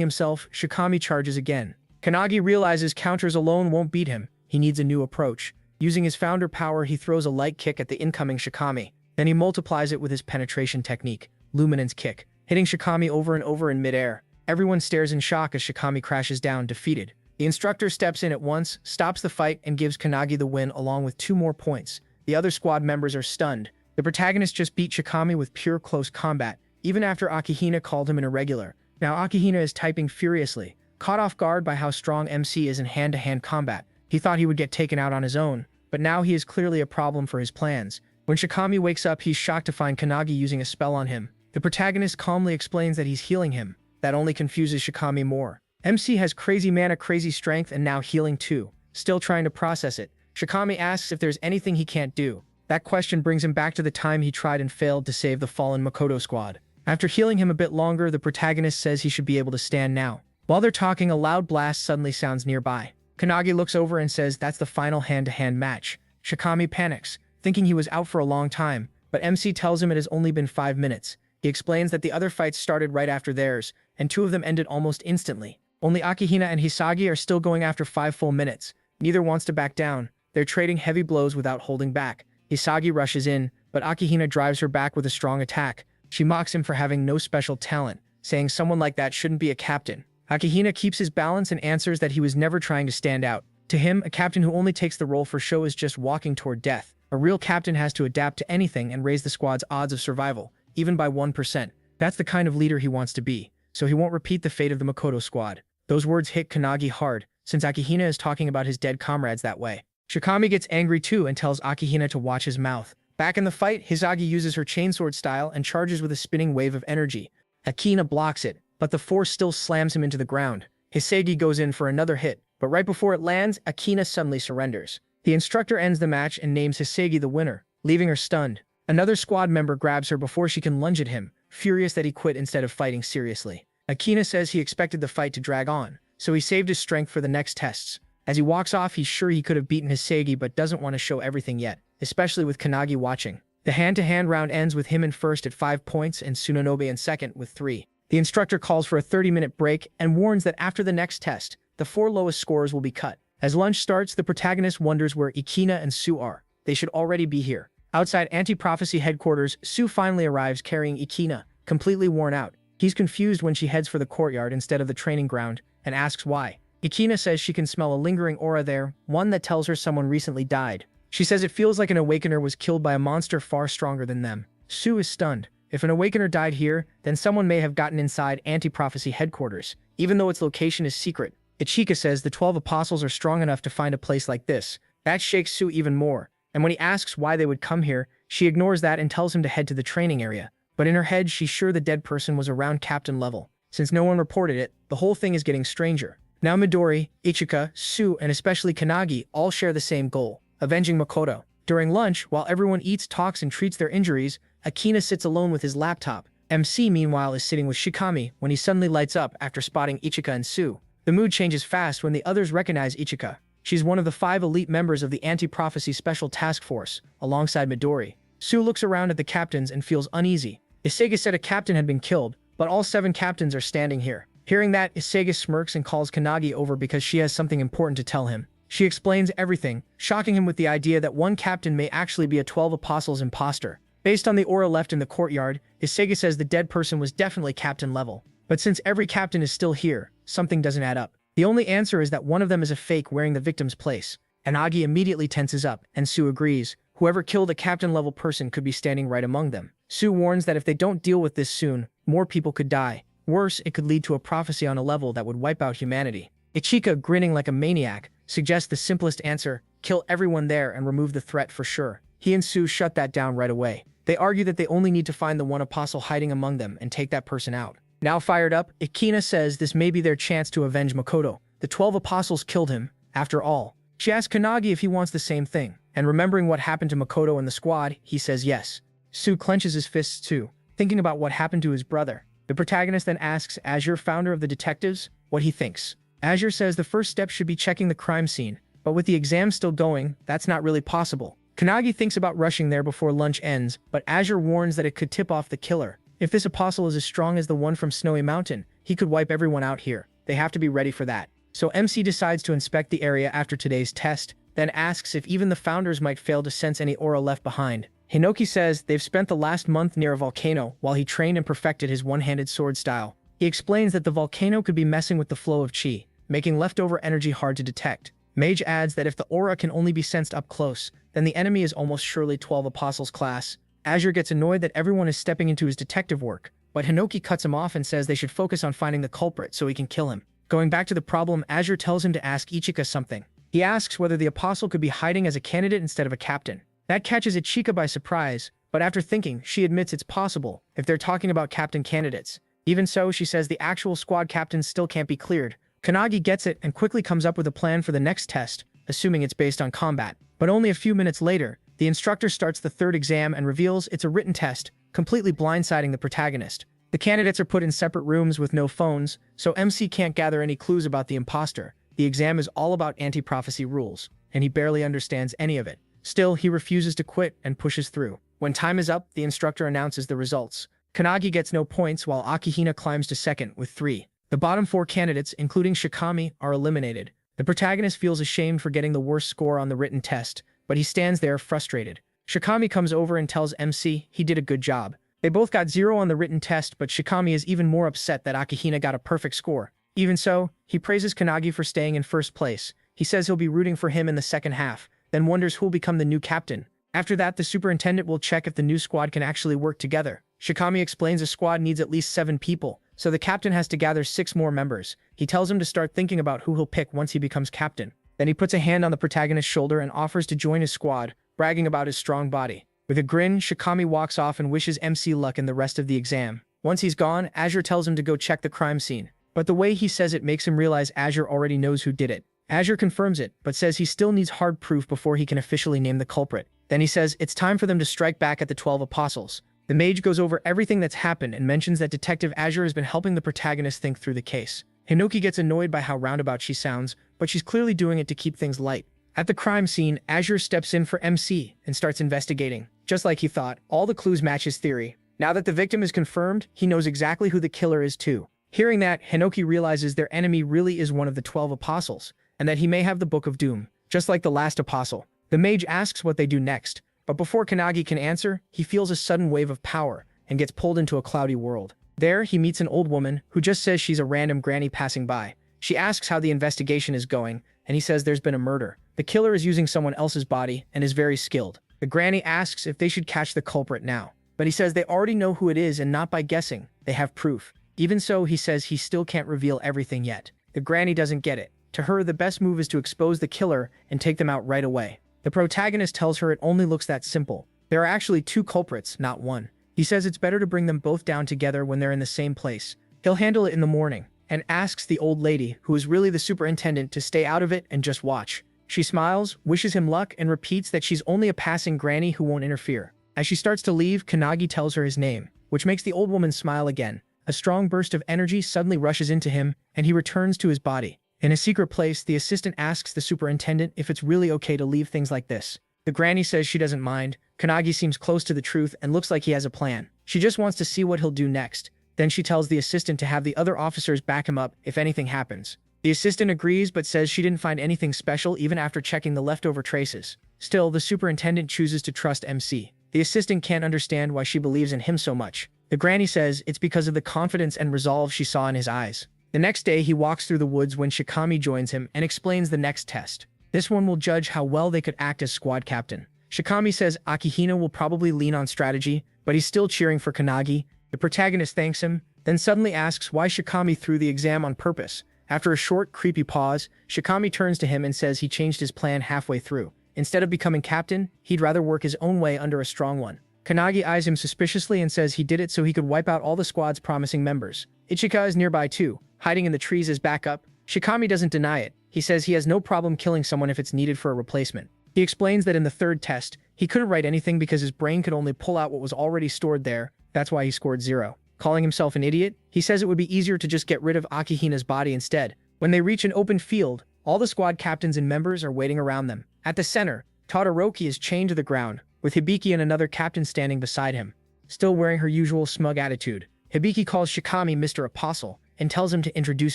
himself, Shikami charges again. Kanagi realizes counters alone won't beat him. He needs a new approach. Using his founder power, he throws a light kick at the incoming Shikami. Then he multiplies it with his penetration technique, Luminance Kick, hitting Shikami over and over in midair. Everyone stares in shock as Shikami crashes down, defeated. The instructor steps in at once, stops the fight, and gives Kanagi the win along with 2 more points. The other squad members are stunned. The protagonist just beat Shikami with pure close combat, even after Akihina called him an irregular. Now Akihina is typing furiously, caught off guard by how strong MC is in hand-to-hand combat. He thought he would get taken out on his own, but now he is clearly a problem for his plans. When Shikami wakes up, he's shocked to find Kanagi using a spell on him. The protagonist calmly explains that he's healing him. That only confuses Shikami more. MC has crazy mana, crazy strength, and now healing too. Still trying to process it, Shikami asks if there's anything he can't do. That question brings him back to the time he tried and failed to save the fallen Makoto squad. After healing him a bit longer, the protagonist says he should be able to stand now. While they're talking, a loud blast suddenly sounds nearby. Kanagi looks over and says that's the final hand-to-hand match. Shikami panics, thinking he was out for a long time, but MC tells him it has only been 5 minutes. He explains that the other fights started right after theirs, and 2 of them ended almost instantly. Only Akihina and Hisagi are still going after 5 full minutes. Neither wants to back down. They're trading heavy blows without holding back. Hisagi rushes in, but Akihina drives her back with a strong attack. She mocks him for having no special talent, saying someone like that shouldn't be a captain. Akihina keeps his balance and answers that he was never trying to stand out. To him, a captain who only takes the role for show is just walking toward death. A real captain has to adapt to anything and raise the squad's odds of survival, even by 1%. That's the kind of leader he wants to be, so he won't repeat the fate of the Makoto squad. Those words hit Kanagi hard, since Akihina is talking about his dead comrades that way. Shikami gets angry too and tells Akihina to watch his mouth. Back in the fight, Hisagi uses her chainsword style and charges with a spinning wave of energy. Akihina blocks it, but the force still slams him into the ground. Hisagi goes in for another hit, but right before it lands, Akihina suddenly surrenders. The instructor ends the match and names Hisagi the winner, leaving her stunned. Another squad member grabs her before she can lunge at him, furious that he quit instead of fighting seriously. Akihina says he expected the fight to drag on, so he saved his strength for the next tests. As he walks off, he's sure he could have beaten Hisagi but doesn't want to show everything yet, especially with Kanagi watching. The hand-to-hand round ends with him in first at 5 points and Tsunonobe in second with 3. The instructor calls for a 30-minute break and warns that after the next test, the 4 lowest scores will be cut. As lunch starts, the protagonist wonders where Ikina and Su are. They should already be here. Outside Anti-Prophecy headquarters, Su finally arrives carrying Ikina, completely worn out. He's confused when she heads for the courtyard instead of the training ground, and asks why. Ikina says she can smell a lingering aura there, one that tells her someone recently died. She says it feels like an awakener was killed by a monster far stronger than them. Su is stunned. If an awakener died here, then someone may have gotten inside Anti-Prophecy headquarters, even though its location is secret. Ichika says the 12 apostles are strong enough to find a place like this. That shakes Su even more, and when he asks why they would come here, she ignores that and tells him to head to the training area. But in her head, she's sure the dead person was around captain level. Since no one reported it, the whole thing is getting stranger. Now Midori, Ichika, Su, and especially Kanagi all share the same goal, avenging Makoto. During lunch, while everyone eats, talks, and treats their injuries, Akina sits alone with his laptop. MC, meanwhile, is sitting with Shikami when he suddenly lights up after spotting Ichika and Su. The mood changes fast when the others recognize Ichika. She's one of the 5 elite members of the Anti-Prophecy Special Task Force, alongside Midori. Su looks around at the captains and feels uneasy. Isega said a captain had been killed, but all 7 captains are standing here. Hearing that, Isega smirks and calls Kanagi over because she has something important to tell him. She explains everything, shocking him with the idea that one captain may actually be a 12 Apostles imposter. Based on the aura left in the courtyard, Isega says the dead person was definitely captain level. But since every captain is still here, something doesn't add up. The only answer is that one of them is a fake wearing the victim's place. Anagi immediately tenses up, and Su agrees. Whoever killed a captain-level person could be standing right among them. Su warns that if they don't deal with this soon, more people could die. Worse, it could lead to a prophecy on a level that would wipe out humanity. Ichika, grinning like a maniac, suggests the simplest answer: kill everyone there and remove the threat for sure. He and Su shut that down right away. They argue that they only need to find the one apostle hiding among them and take that person out. Now fired up, Ikina says this may be their chance to avenge Makoto. The 12 apostles killed him, after all. She asks Kanagi if he wants the same thing. And remembering what happened to Makoto and the squad, he says yes. Sue clenches his fists too, thinking about what happened to his brother. The protagonist then asks Azure, founder of the detectives, what he thinks. Azure says the first step should be checking the crime scene, but with the exam still going, that's not really possible. Kanagi thinks about rushing there before lunch ends, but Azure warns that it could tip off the killer. If this apostle is as strong as the one from Snowy Mountain, he could wipe everyone out here. They have to be ready for that. So MC decides to inspect the area after today's test, then asks if even the founders might fail to sense any aura left behind. Hinoki says they've spent the last month near a volcano while he trained and perfected his one-handed sword style. He explains that the volcano could be messing with the flow of chi, making leftover energy hard to detect. Mage adds that if the aura can only be sensed up close, then the enemy is almost surely 12 Apostles class. Azure gets annoyed that everyone is stepping into his detective work, but Hinoki cuts him off and says they should focus on finding the culprit so he can kill him. Going back to the problem, Azure tells him to ask Ichika something. He asks whether the apostle could be hiding as a candidate instead of a captain. That catches Ichika by surprise, but after thinking, she admits it's possible if they're talking about captain candidates. Even so, she says the actual squad captains still can't be cleared. Kanagi gets it and quickly comes up with a plan for the next test, assuming it's based on combat. But only a few minutes later, the instructor starts the third exam and reveals it's a written test, completely blindsiding the protagonist. The candidates are put in separate rooms with no phones, so MC can't gather any clues about the imposter. The exam is all about anti-prophecy rules, and he barely understands any of it. Still, he refuses to quit and pushes through. When time is up, the instructor announces the results. Kanagi gets no points while Akihina climbs to second with 3. The bottom 4 candidates, including Shikami, are eliminated. The protagonist feels ashamed for getting the worst score on the written test, but he stands there frustrated. Shikami comes over and tells MC he did a good job. They both got 0 on the written test, but Shikami is even more upset that Akihina got a perfect score. Even so, he praises Kanagi for staying in first place. He says he'll be rooting for him in the second half, then wonders who'll become the new captain. After that, the superintendent will check if the new squad can actually work together. Shikami explains a squad needs at least 7 people, so the captain has to gather 6 more members. He tells him to start thinking about who he'll pick once he becomes captain. Then he puts a hand on the protagonist's shoulder and offers to join his squad, bragging about his strong body. With a grin, Shikami walks off and wishes MC luck in the rest of the exam. Once he's gone, Azure tells him to go check the crime scene. But the way he says it makes him realize Azure already knows who did it. Azure confirms it, but says he still needs hard proof before he can officially name the culprit. Then he says it's time for them to strike back at the 12 Apostles. The mage goes over everything that's happened and mentions that Detective Azure has been helping the protagonist think through the case. Hinoki gets annoyed by how roundabout she sounds, but she's clearly doing it to keep things light. At the crime scene, Azure steps in for MC and starts investigating. Just like he thought, all the clues match his theory. Now that the victim is confirmed, he knows exactly who the killer is too. Hearing that, Hinoki realizes their enemy really is one of the 12 Apostles, and that he may have the Book of Doom, just like the last apostle. The mage asks what they do next, but before Kanagi can answer, he feels a sudden wave of power and gets pulled into a cloudy world. There, he meets an old woman who just says she's a random granny passing by. She asks how the investigation is going, and he says there's been a murder. The killer is using someone else's body and is very skilled. The granny asks if they should catch the culprit now, but he says they already know who it is and not by guessing, they have proof. Even so, he says he still can't reveal everything yet. The granny doesn't get it. To her, the best move is to expose the killer and take them out right away. The protagonist tells her it only looks that simple. There are actually 2 culprits, not 1. He says it's better to bring them both down together when they're in the same place. He'll handle it in the morning, and asks the old lady, who is really the superintendent, to stay out of it and just watch. She smiles, wishes him luck, and repeats that she's only a passing granny who won't interfere. As she starts to leave, Kanagi tells her his name, which makes the old woman smile again. A strong burst of energy suddenly rushes into him, and he returns to his body. In a secret place, the assistant asks the superintendent if it's really okay to leave things like this. The granny says she doesn't mind. Kanagi seems close to the truth and looks like he has a plan. She just wants to see what he'll do next. Then she tells the assistant to have the other officers back him up if anything happens. The assistant agrees but says she didn't find anything special even after checking the leftover traces. Still, the superintendent chooses to trust MC. The assistant can't understand why she believes in him so much. The granny says it's because of the confidence and resolve she saw in his eyes. The next day, he walks through the woods when Shikami joins him and explains the next test. This one will judge how well they could act as squad captain. Shikami says Akihina will probably lean on strategy, but he's still cheering for Kanagi. The protagonist thanks him, then suddenly asks why Shikami threw the exam on purpose. After a short, creepy pause, Shikami turns to him and says he changed his plan halfway through. Instead of becoming captain, he'd rather work his own way under a strong one. Kanagi eyes him suspiciously and says he did it so he could wipe out all the squad's promising members. Ichika is nearby too, hiding in the trees as backup. Shikami doesn't deny it. He says he has no problem killing someone if it's needed for a replacement. He explains that in the third test, he couldn't write anything because his brain could only pull out what was already stored there. That's why he scored 0. Calling himself an idiot, he says it would be easier to just get rid of Akihine's body instead. When they reach an open field, all the squad captains and members are waiting around them. At the center, Todoroki is chained to the ground, with Hibiki and another captain standing beside him, still wearing her usual smug attitude. Hibiki calls Shikami Mr. Apostle and tells him to introduce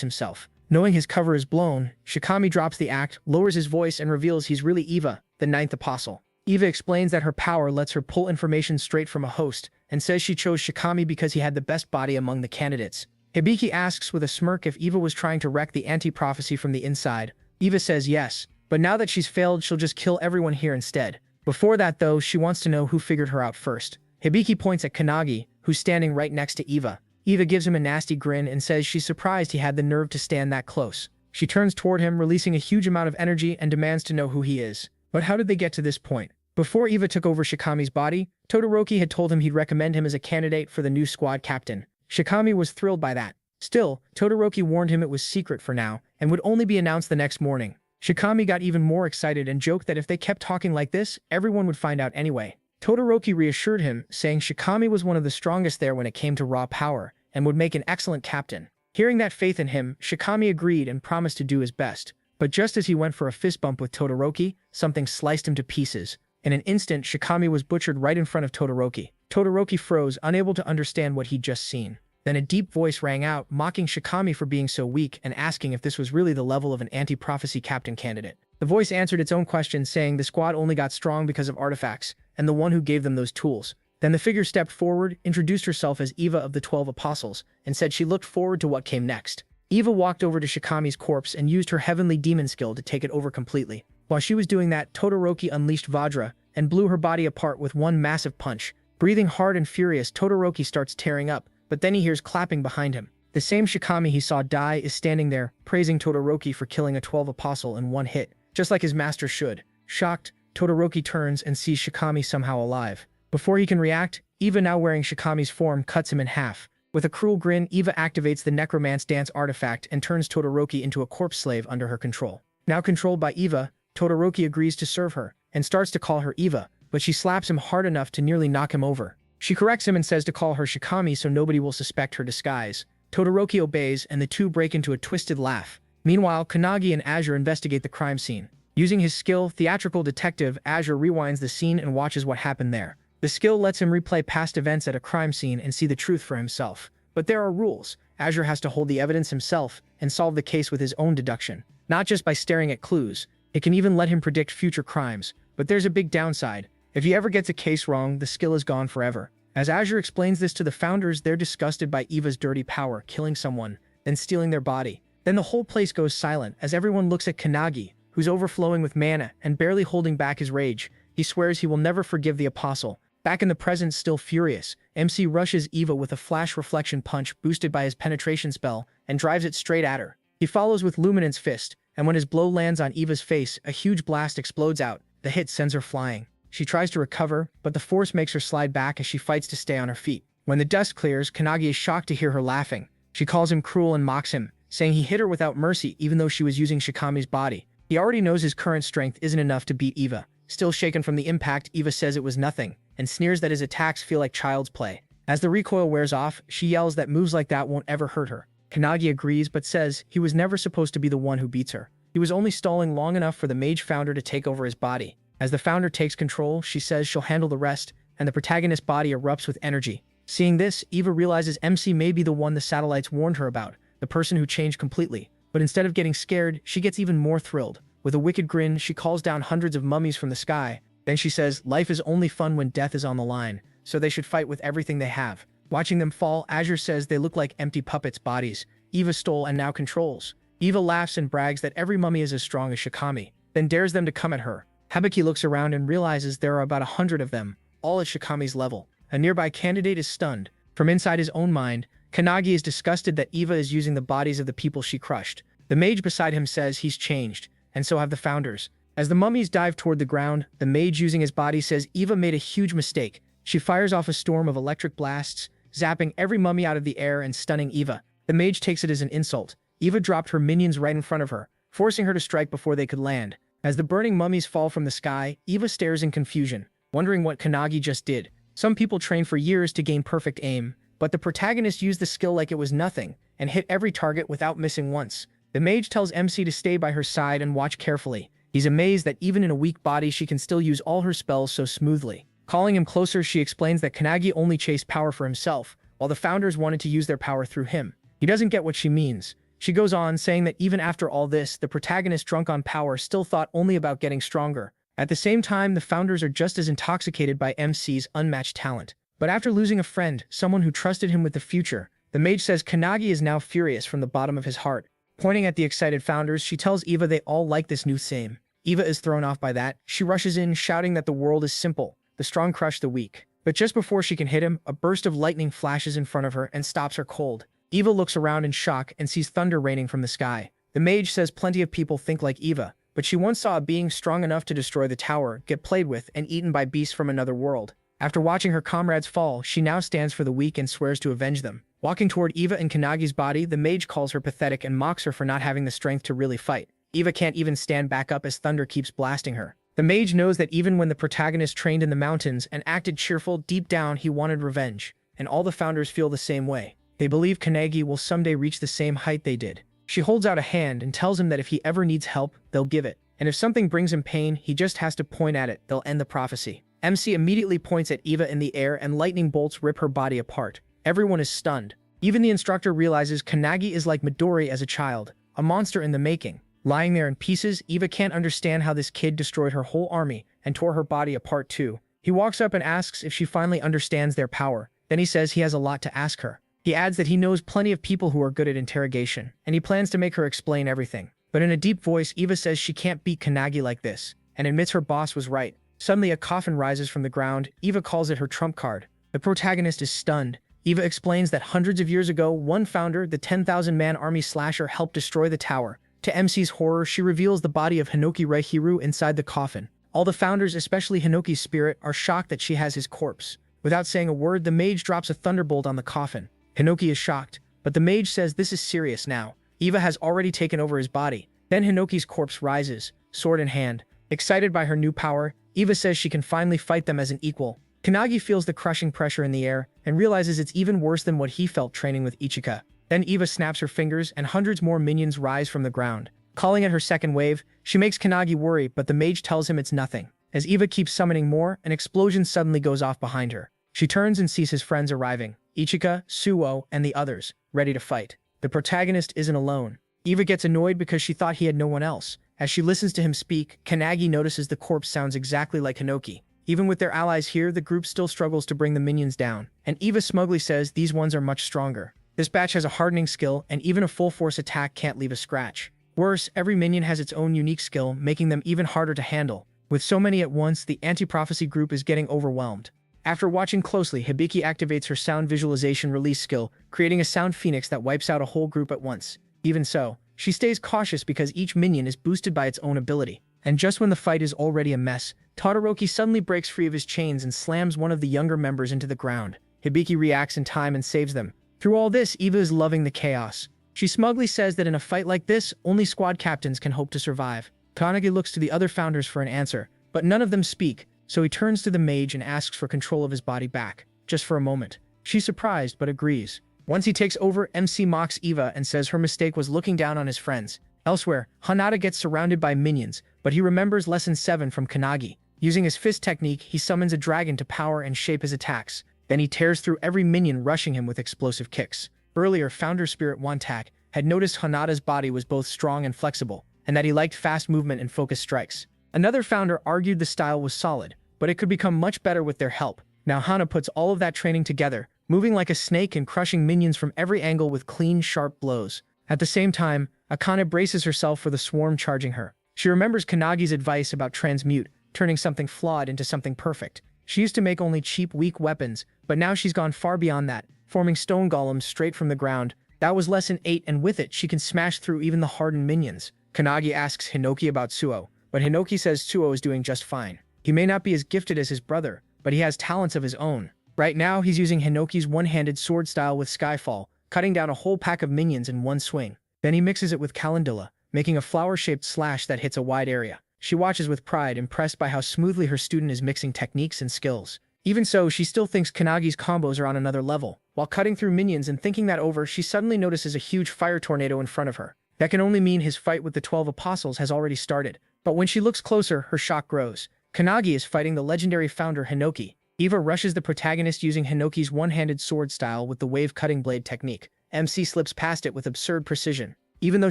himself. Knowing his cover is blown, Shikami drops the act, lowers his voice, and reveals he's really Eva, the 9th apostle. Eva explains that her power lets her pull information straight from a host, and says she chose Shikami because he had the best body among the candidates. Hibiki asks with a smirk if Eva was trying to wreck the anti-prophecy from the inside. Eva says yes, but now that she's failed, she'll just kill everyone here instead. Before that, though, she wants to know who figured her out first. Hibiki points at Kanagi, who's standing right next to Eva. Eva gives him a nasty grin and says she's surprised he had the nerve to stand that close. She turns toward him, releasing a huge amount of energy, and demands to know who he is. But how did they get to this point? Before Eva took over Shikami's body, Todoroki had told him he'd recommend him as a candidate for the new squad captain. Shikami was thrilled by that. Still, Todoroki warned him it was secret for now, and would only be announced the next morning. Shikami got even more excited and joked that if they kept talking like this, everyone would find out anyway. Todoroki reassured him, saying Shikami was one of the strongest there when it came to raw power, and would make an excellent captain. Hearing that faith in him, Shikami agreed and promised to do his best. But just as he went for a fist bump with Todoroki, something sliced him to pieces. In an instant, Shikami was butchered right in front of Todoroki. Todoroki froze, unable to understand what he'd just seen. Then a deep voice rang out, mocking Shikami for being so weak and asking if this was really the level of an anti-prophecy captain candidate. The voice answered its own question, saying the squad only got strong because of artifacts, and the one who gave them those tools. Then the figure stepped forward, introduced herself as Eva of the 12 Apostles, and said she looked forward to what came next. Eva walked over to Shikami's corpse and used her heavenly demon skill to take it over completely. While she was doing that, Todoroki unleashed Vajra and blew her body apart with one massive punch. Breathing hard and furious, Todoroki starts tearing up, but then he hears clapping behind him. The same Shikami he saw die is standing there, praising Todoroki for killing a 12 apostle in one hit, just like his master should. Shocked, Todoroki turns and sees Shikami somehow alive. Before he can react, Eva, now wearing Shikami's form, cuts him in half. With a cruel grin, Eva activates the Necromance Dance artifact and turns Todoroki into a corpse slave under her control. Now controlled by Eva, Todoroki agrees to serve her, and starts to call her Eva, but she slaps him hard enough to nearly knock him over. She corrects him and says to call her Shikami so nobody will suspect her disguise. Todoroki obeys, and the two break into a twisted laugh. Meanwhile, Kanagi and Azure investigate the crime scene. Using his skill, Theatrical Detective, Azure rewinds the scene and watches what happened there. The skill lets him replay past events at a crime scene and see the truth for himself. But there are rules. Azure has to hold the evidence himself and solve the case with his own deduction, not just by staring at clues. It can even let him predict future crimes. But there's a big downside. If he ever gets a case wrong, the skill is gone forever. As Azure explains this to the founders, they're disgusted by Eva's dirty power, killing someone, then stealing their body. Then the whole place goes silent as everyone looks at Kanagi, who's overflowing with mana and barely holding back his rage. He swears he will never forgive the apostle. Back in the present, still furious, MC rushes Eva with a flash reflection punch boosted by his penetration spell and drives it straight at her. He follows with Luminance Fist, and when his blow lands on Eva's face, a huge blast explodes out. The hit sends her flying. She tries to recover, but the force makes her slide back as she fights to stay on her feet. When the dust clears, Kanagi is shocked to hear her laughing. She calls him cruel and mocks him, saying he hit her without mercy even though she was using Shikami's body. He already knows his current strength isn't enough to beat Eva. Still shaken from the impact, Eva says it was nothing, and sneers that his attacks feel like child's play. As the recoil wears off, she yells that moves like that won't ever hurt her. Kanagi agrees but says he was never supposed to be the one who beats her. He was only stalling long enough for the mage founder to take over his body. As the founder takes control, she says she'll handle the rest, and the protagonist's body erupts with energy. Seeing this, Eva realizes MC may be the one the satellites warned her about, the person who changed completely. But instead of getting scared, she gets even more thrilled. With a wicked grin, she calls down hundreds of mummies from the sky. Then she says, life is only fun when death is on the line, so they should fight with everything they have. Watching them fall, Azure says they look like empty puppets' bodies Eva stole and now controls. Eva laughs and brags that every mummy is as strong as Shikami, then dares them to come at her. Hibiki looks around and realizes there are about 100 of them, all at Shikami's level. A nearby candidate is stunned. From inside his own mind, Kanagi is disgusted that Eva is using the bodies of the people she crushed. The mage beside him says he's changed, and so have the founders. As the mummies dive toward the ground, the mage using his body says Eva made a huge mistake. She fires off a storm of electric blasts, zapping every mummy out of the air and stunning Eva. The mage takes it as an insult. Eva dropped her minions right in front of her, forcing her to strike before they could land. As the burning mummies fall from the sky, Eva stares in confusion, wondering what Kannagi just did. Some people train for years to gain perfect aim, but the protagonist used the skill like it was nothing, and hit every target without missing once. The mage tells MC to stay by her side and watch carefully. He's amazed that even in a weak body she can still use all her spells so smoothly. Calling him closer, she explains that Kannagi only chased power for himself, while the founders wanted to use their power through him. He doesn't get what she means. She goes on, saying that even after all this, the protagonist, drunk on power, still thought only about getting stronger. At the same time, the founders are just as intoxicated by MC's unmatched talent. But after losing a friend, someone who trusted him with the future, the mage says Kannagi is now furious from the bottom of his heart. Pointing at the excited founders, she tells Eva they all like this new theme. Eva is thrown off by that. She rushes in, shouting that the world is simple. The strong crush the weak. But just before she can hit him, a burst of lightning flashes in front of her and stops her cold. Eva looks around in shock and sees thunder raining from the sky. The mage says plenty of people think like Eva, but she once saw a being strong enough to destroy the tower, get played with, and eaten by beasts from another world. After watching her comrades fall, she now stands for the weak and swears to avenge them. Walking toward Eva and Kannagi's body, the mage calls her pathetic and mocks her for not having the strength to really fight. Eva can't even stand back up as thunder keeps blasting her. The mage knows that even when the protagonist trained in the mountains and acted cheerful, deep down he wanted revenge. And all the founders feel the same way. They believe Kannagi will someday reach the same height they did. She holds out a hand and tells him that if he ever needs help, they'll give it. And if something brings him pain, he just has to point at it. They'll end the prophecy. MC immediately points at Eva in the air and lightning bolts rip her body apart. Everyone is stunned. Even the instructor realizes Kannagi is like Midori as a child, a monster in the making. Lying there in pieces, Eva can't understand how this kid destroyed her whole army and tore her body apart too. He walks up and asks if she finally understands their power. Then he says he has a lot to ask her. He adds that he knows plenty of people who are good at interrogation, and he plans to make her explain everything. But in a deep voice, Eva says she can't beat Kannagi like this, and admits her boss was right. Suddenly, a coffin rises from the ground. Eva calls it her trump card. The protagonist is stunned. Eva explains that hundreds of years ago, one founder, the 10,000-man army slasher, helped destroy the tower. To MC's horror, she reveals the body of Hinoki Reihiru inside the coffin. All the founders, especially Hinoki's spirit, are shocked that she has his corpse. Without saying a word, the mage drops a thunderbolt on the coffin. Hinoki is shocked, but the mage says this is serious now. Eva has already taken over his body. Then Hinoki's corpse rises, sword in hand. Excited by her new power, Eva says she can finally fight them as an equal. Kannagi feels the crushing pressure in the air and realizes it's even worse than what he felt training with Ichika. Then Eva snaps her fingers and hundreds more minions rise from the ground. Calling it her second wave, she makes Kannagi worry, but the mage tells him it's nothing. As Eva keeps summoning more, an explosion suddenly goes off behind her. She turns and sees his friends arriving. Ichika, Suo, and the others, ready to fight. The protagonist isn't alone. Eva gets annoyed because she thought he had no one else. As she listens to him speak, Kannagi notices the corpse sounds exactly like Hinoki. Even with their allies here, the group still struggles to bring the minions down, and Eva smugly says these ones are much stronger. This batch has a hardening skill, and even a full-force attack can't leave a scratch. Worse, every minion has its own unique skill, making them even harder to handle. With so many at once, the anti-prophecy group is getting overwhelmed. After watching closely, Hibiki activates her sound visualization release skill, creating a sound phoenix that wipes out a whole group at once. Even so, she stays cautious because each minion is boosted by its own ability. And just when the fight is already a mess, Todoroki suddenly breaks free of his chains and slams one of the younger members into the ground. Hibiki reacts in time and saves them. Through all this, Eva is loving the chaos. She smugly says that in a fight like this, only squad captains can hope to survive. Kannagi looks to the other founders for an answer, but none of them speak, so he turns to the mage and asks for control of his body back, just for a moment. She's surprised, but agrees. Once he takes over, MC mocks Eva and says her mistake was looking down on his friends. Elsewhere, Hanada gets surrounded by minions, but he remembers Lesson 7 from Kannagi. Using his fist technique, he summons a dragon to power and shape his attacks. Then he tears through every minion, rushing him with explosive kicks. Earlier, Founder Spirit Wantak had noticed Hanada's body was both strong and flexible, and that he liked fast movement and focused strikes. Another founder argued the style was solid, but it could become much better with their help. Now Hana puts all of that training together, moving like a snake and crushing minions from every angle with clean, sharp blows. At the same time, Akane braces herself for the swarm charging her. She remembers Kannagi's advice about transmute, turning something flawed into something perfect. She used to make only cheap, weak weapons, but now she's gone far beyond that, forming stone golems straight from the ground. That was Lesson 8, and with it, she can smash through even the hardened minions. Kannagi asks Hinoki about Suo, but Hinoki says Suo is doing just fine. He may not be as gifted as his brother, but he has talents of his own. Right now, he's using Hinoki's one-handed sword style with Skyfall, cutting down a whole pack of minions in one swing. Then he mixes it with Calendula, making a flower-shaped slash that hits a wide area. She watches with pride, impressed by how smoothly her student is mixing techniques and skills. Even so, she still thinks Kanagi's combos are on another level. While cutting through minions and thinking that over, she suddenly notices a huge fire tornado in front of her. That can only mean his fight with the 12 apostles has already started. But when she looks closer, her shock grows. Kanagi is fighting the legendary founder Hinoki. Eva rushes the protagonist using Hinoki's one-handed sword style with the wave-cutting blade technique. MC slips past it with absurd precision. Even though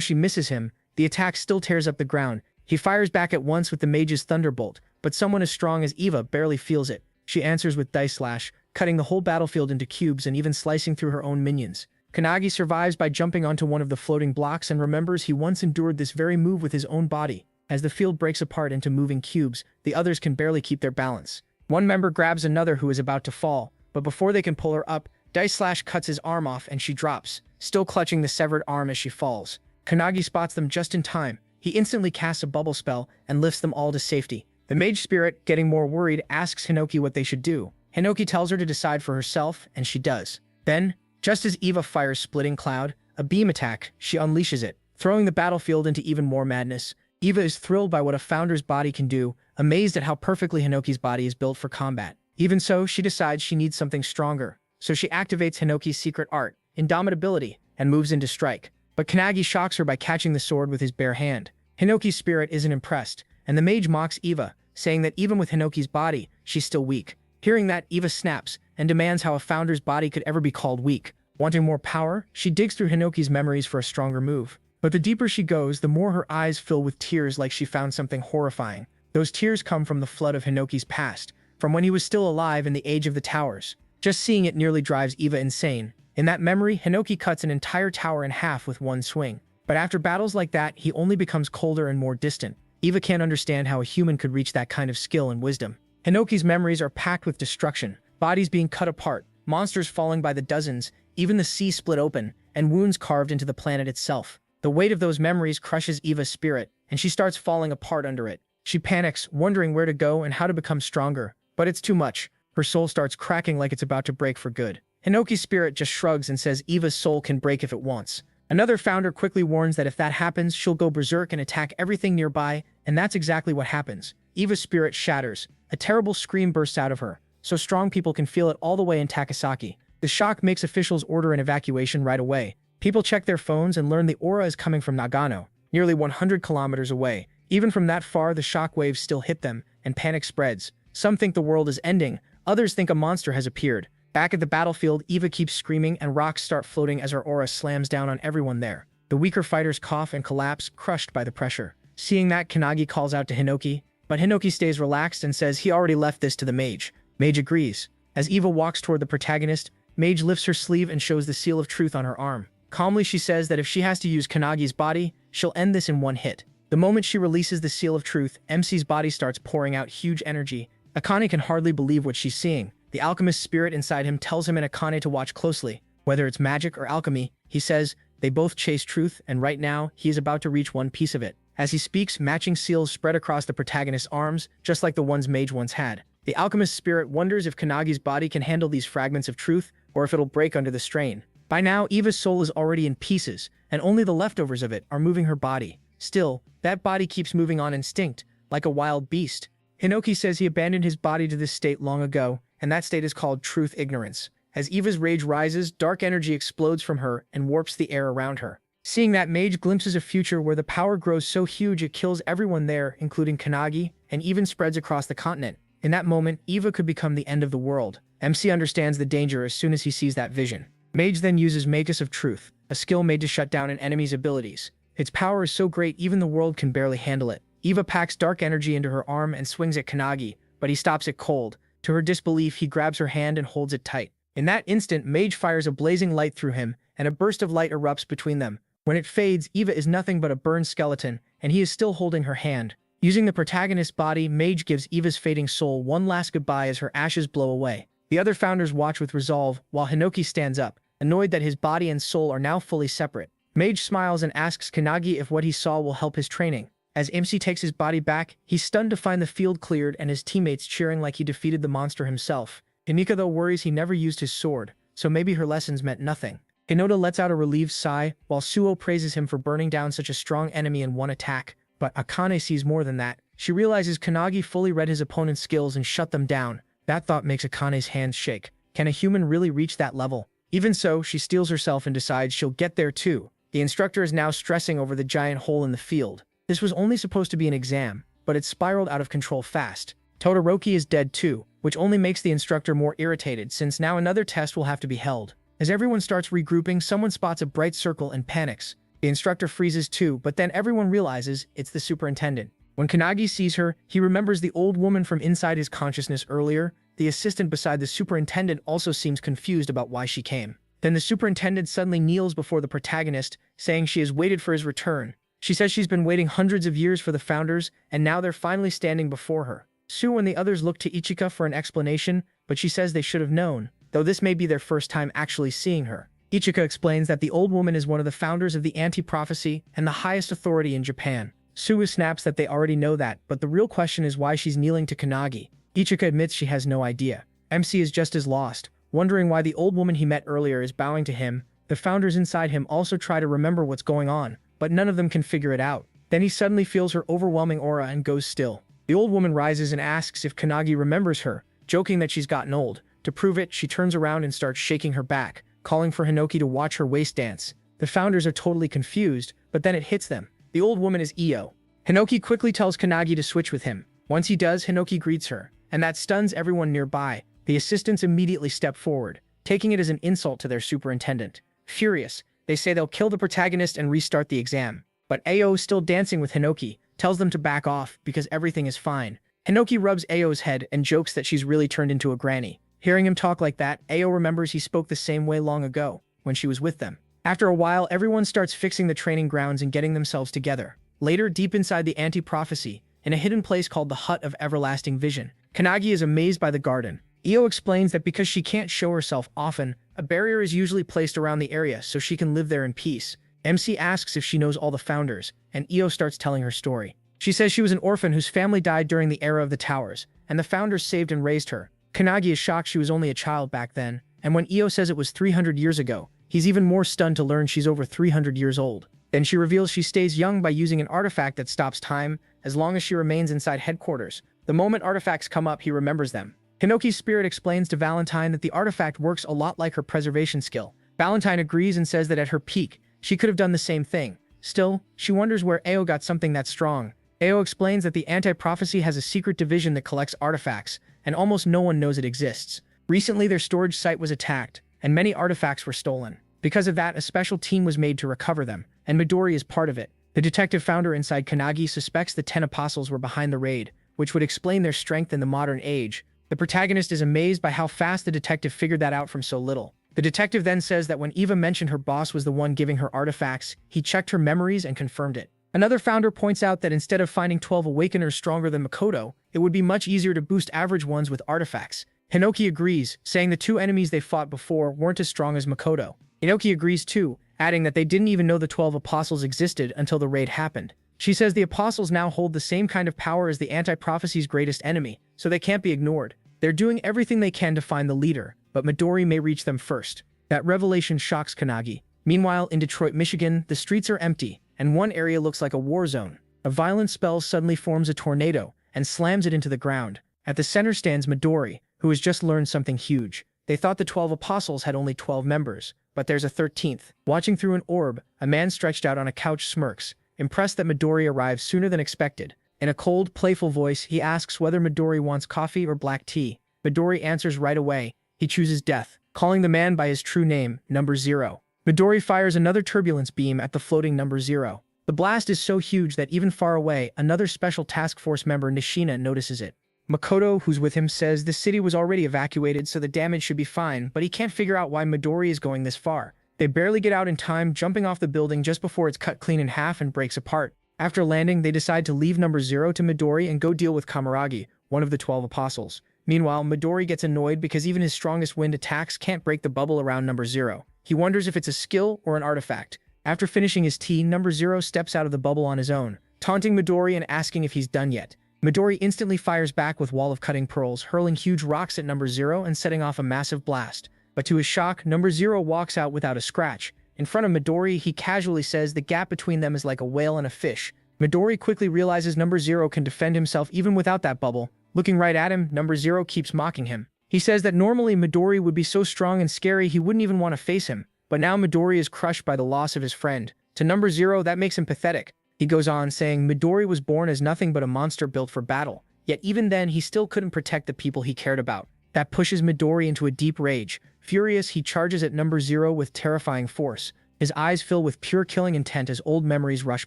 she misses him, the attack still tears up the ground. He fires back at once with the mage's thunderbolt, but someone as strong as Eva barely feels it. She answers with Dice Slash, cutting the whole battlefield into cubes and even slicing through her own minions. Kanagi survives by jumping onto one of the floating blocks and remembers he once endured this very move with his own body. As the field breaks apart into moving cubes, the others can barely keep their balance. One member grabs another who is about to fall, but before they can pull her up, Dice Slash cuts his arm off and she drops, still clutching the severed arm as she falls. Kanagi spots them just in time. He instantly casts a bubble spell and lifts them all to safety. The mage spirit, getting more worried, asks Hinoki what they should do. Hinoki tells her to decide for herself, and she does. Then, just as Eva fires Splitting Cloud, a beam attack, she unleashes it, throwing the battlefield into even more madness. Eva is thrilled by what a founder's body can do, amazed at how perfectly Hinoki's body is built for combat. Even so, she decides she needs something stronger, so she activates Hinoki's secret art, Indomitability, and moves in to strike. But Kanagi shocks her by catching the sword with his bare hand. Hinoki's spirit isn't impressed, and the mage mocks Eva, saying that even with Hinoki's body, she's still weak. Hearing that, Eva snaps and demands how a founder's body could ever be called weak. Wanting more power, she digs through Hinoki's memories for a stronger move. But the deeper she goes, the more her eyes fill with tears like she found something horrifying. Those tears come from the flood of Hinoki's past, from when he was still alive in the Age of the Towers. Just seeing it nearly drives Eva insane. In that memory, Hinoki cuts an entire tower in half with one swing. But after battles like that, he only becomes colder and more distant. Eva can't understand how a human could reach that kind of skill and wisdom. Hinoki's memories are packed with destruction, bodies being cut apart, monsters falling by the dozens, even the sea split open, and wounds carved into the planet itself. The weight of those memories crushes Eva's spirit, and she starts falling apart under it. She panics, wondering where to go and how to become stronger. But it's too much. Her soul starts cracking like it's about to break for good. Hinoki's spirit just shrugs and says Eva's soul can break if it wants. Another founder quickly warns that if that happens, she'll go berserk and attack everything nearby, and that's exactly what happens. Eva's spirit shatters. A terrible scream bursts out of her, so strong people can feel it all the way in Takasaki. The shock makes officials order an evacuation right away. People check their phones and learn the aura is coming from Nagano, nearly 100 kilometers away. Even from that far, the shock waves still hit them, and panic spreads. Some think the world is ending, others think a monster has appeared. Back at the battlefield, Eva keeps screaming and rocks start floating as her aura slams down on everyone there. The weaker fighters cough and collapse, crushed by the pressure. Seeing that, Kanagi calls out to Hinoki, but Hinoki stays relaxed and says he already left this to the mage. Mage agrees. As Eva walks toward the protagonist, Mage lifts her sleeve and shows the seal of truth on her arm. Calmly, she says that if she has to use Kanagi's body, she'll end this in one hit. The moment she releases the seal of truth, MC's body starts pouring out huge energy. Akane can hardly believe what she's seeing. The alchemist spirit inside him tells him and Akane to watch closely. Whether it's magic or alchemy, he says, they both chase truth, and right now, he is about to reach one piece of it. As he speaks, matching seals spread across the protagonist's arms, just like the ones Mage once had. The alchemist spirit wonders if Kanagi's body can handle these fragments of truth, or if it'll break under the strain. By now, Eva's soul is already in pieces, and only the leftovers of it are moving her body. Still, that body keeps moving on instinct, like a wild beast. Hinoki says he abandoned his body to this state long ago, and that state is called truth ignorance. As Eva's rage rises, dark energy explodes from her and warps the air around her. Seeing that, Mage glimpses a future where the power grows so huge it kills everyone there, including Kanagi, and even spreads across the continent. In that moment, Eva could become the end of the world. MC understands the danger as soon as he sees that vision. Mage then uses Magus of Truth, a skill made to shut down an enemy's abilities. Its power is so great even the world can barely handle it. Eva packs dark energy into her arm and swings at Kanagi, but he stops it cold. To her disbelief, he grabs her hand and holds it tight. In that instant, Mage fires a blazing light through him, and a burst of light erupts between them. When it fades, Eva is nothing but a burned skeleton, and he is still holding her hand. Using the protagonist's body, Mage gives Eva's fading soul one last goodbye as her ashes blow away. The other founders watch with resolve, while Hinoki stands up, annoyed that his body and soul are now fully separate. Mage smiles and asks Kanagi if what he saw will help his training. As MC takes his body back, he's stunned to find the field cleared and his teammates cheering like he defeated the monster himself. Hinika though worries he never used his sword, so maybe her lessons meant nothing. Hinoda lets out a relieved sigh, while Suo praises him for burning down such a strong enemy in one attack. But Akane sees more than that. She realizes Kanagi fully read his opponent's skills and shut them down. That thought makes Akane's hands shake. Can a human really reach that level? Even so, she steels herself and decides she'll get there too. The instructor is now stressing over the giant hole in the field. This was only supposed to be an exam, but it spiraled out of control fast. Todoroki is dead too, which only makes the instructor more irritated since now another test will have to be held. As everyone starts regrouping, someone spots a bright circle and panics. The instructor freezes too, but then everyone realizes it's the superintendent. When Kanagi sees her, he remembers the old woman from inside his consciousness earlier. The assistant beside the superintendent also seems confused about why she came. Then the superintendent suddenly kneels before the protagonist, saying she has waited for his return. She says she's been waiting hundreds of years for the founders, and now they're finally standing before her. Sue and the others look to Ichika for an explanation, but she says they should have known, though this may be their first time actually seeing her. Ichika explains that the old woman is one of the founders of the anti-prophecy and the highest authority in Japan. Sue snaps that they already know that, but the real question is why she's kneeling to Kanagi. Ichika admits she has no idea. MC is just as lost, wondering why the old woman he met earlier is bowing to him. The founders inside him also try to remember what's going on, but none of them can figure it out. Then he suddenly feels her overwhelming aura and goes still. The old woman rises and asks if Kanagi remembers her, joking that she's gotten old. To prove it, she turns around and starts shaking her back, calling for Hinoki to watch her waist dance. The founders are totally confused, but then it hits them. The old woman is Io. Hinoki quickly tells Kanagi to switch with him. Once he does, Hinoki greets her, and that stuns everyone nearby. The assistants immediately step forward, taking it as an insult to their superintendent. Furious, they say they'll kill the protagonist and restart the exam. But Ao, still dancing with Hinoki, tells them to back off because everything is fine. Hinoki rubs Ao's head and jokes that she's really turned into a granny. Hearing him talk like that, Ao remembers he spoke the same way long ago, when she was with them. After a while, everyone starts fixing the training grounds and getting themselves together. Later, deep inside the anti-prophecy, in a hidden place called the Hut of Everlasting Vision, Kanagi is amazed by the garden. Io explains that because she can't show herself often, a barrier is usually placed around the area so she can live there in peace. MC asks if she knows all the founders, and Io starts telling her story. She says she was an orphan whose family died during the era of the towers, and the founders saved and raised her. Kanagi is shocked she was only a child back then, and when Io says it was 300 years ago, he's even more stunned to learn she's over 300 years old. Then she reveals she stays young by using an artifact that stops time, as long as she remains inside headquarters. The moment artifacts come up, he remembers them. Hinoki's spirit explains to Valentine that the artifact works a lot like her preservation skill. Valentine agrees and says that at her peak, she could have done the same thing. Still, she wonders where Ao got something that strong. Ao explains that the anti-prophecy has a secret division that collects artifacts, and almost no one knows it exists. Recently, their storage site was attacked, and many artifacts were stolen. Because of that, a special team was made to recover them, and Midori is part of it. The detective founder inside Kanagi suspects the 10 apostles were behind the raid, which would explain their strength in the modern age. The protagonist is amazed by how fast the detective figured that out from so little. The detective then says that when Eva mentioned her boss was the one giving her artifacts, he checked her memories and confirmed it. Another founder points out that instead of finding 12 awakeners stronger than Makoto, it would be much easier to boost average ones with artifacts. Hinoki agrees, saying the two enemies they fought before weren't as strong as Makoto. Inoki agrees too, adding that they didn't even know the 12 apostles existed until the raid happened. She says the apostles now hold the same kind of power as the anti-prophecy's greatest enemy, so they can't be ignored. They're doing everything they can to find the leader, but Midori may reach them first. That revelation shocks Kanagi. Meanwhile, in Detroit, Michigan, the streets are empty, and one area looks like a war zone. A violent spell suddenly forms a tornado and slams it into the ground. At the center stands Midori, who has just learned something huge. They thought the 12 apostles had only 12 members, but there's a 13th. Watching through an orb, a man stretched out on a couch smirks, impressed that Midori arrived sooner than expected. In a cold, playful voice, he asks whether Midori wants coffee or black tea. Midori answers right away. He chooses death, calling the man by his true name, Number 0. Midori fires another turbulence beam at the floating Number 0. The blast is so huge that even far away, another special task force member, Nishina, notices it. Makoto, who's with him, says the city was already evacuated, so the damage should be fine, but he can't figure out why Midori is going this far. They barely get out in time, jumping off the building just before it's cut clean in half and breaks apart. After landing, they decide to leave Number 0 to Midori and go deal with Kamaragi, one of the 12 apostles. Meanwhile, Midori gets annoyed because even his strongest wind attacks can't break the bubble around Number 0. He wonders if it's a skill or an artifact. After finishing his tea, Number 0 steps out of the bubble on his own, taunting Midori and asking if he's done yet. Midori instantly fires back with Wall of Cutting Pearls, hurling huge rocks at Number 0 and setting off a massive blast. But to his shock, Number 0 walks out without a scratch. In front of Midori, he casually says the gap between them is like a whale and a fish. Midori quickly realizes number 0 can defend himself even without that bubble. Looking right at him, number 0 keeps mocking him. He says that normally Midori would be so strong and scary he wouldn't even want to face him, but now Midori is crushed by the loss of his friend. To number 0, that makes him pathetic. He goes on saying Midori was born as nothing but a monster built for battle, yet even then he still couldn't protect the people he cared about. That pushes Midori into a deep rage. Furious, he charges at number 0 with terrifying force. His eyes fill with pure killing intent as old memories rush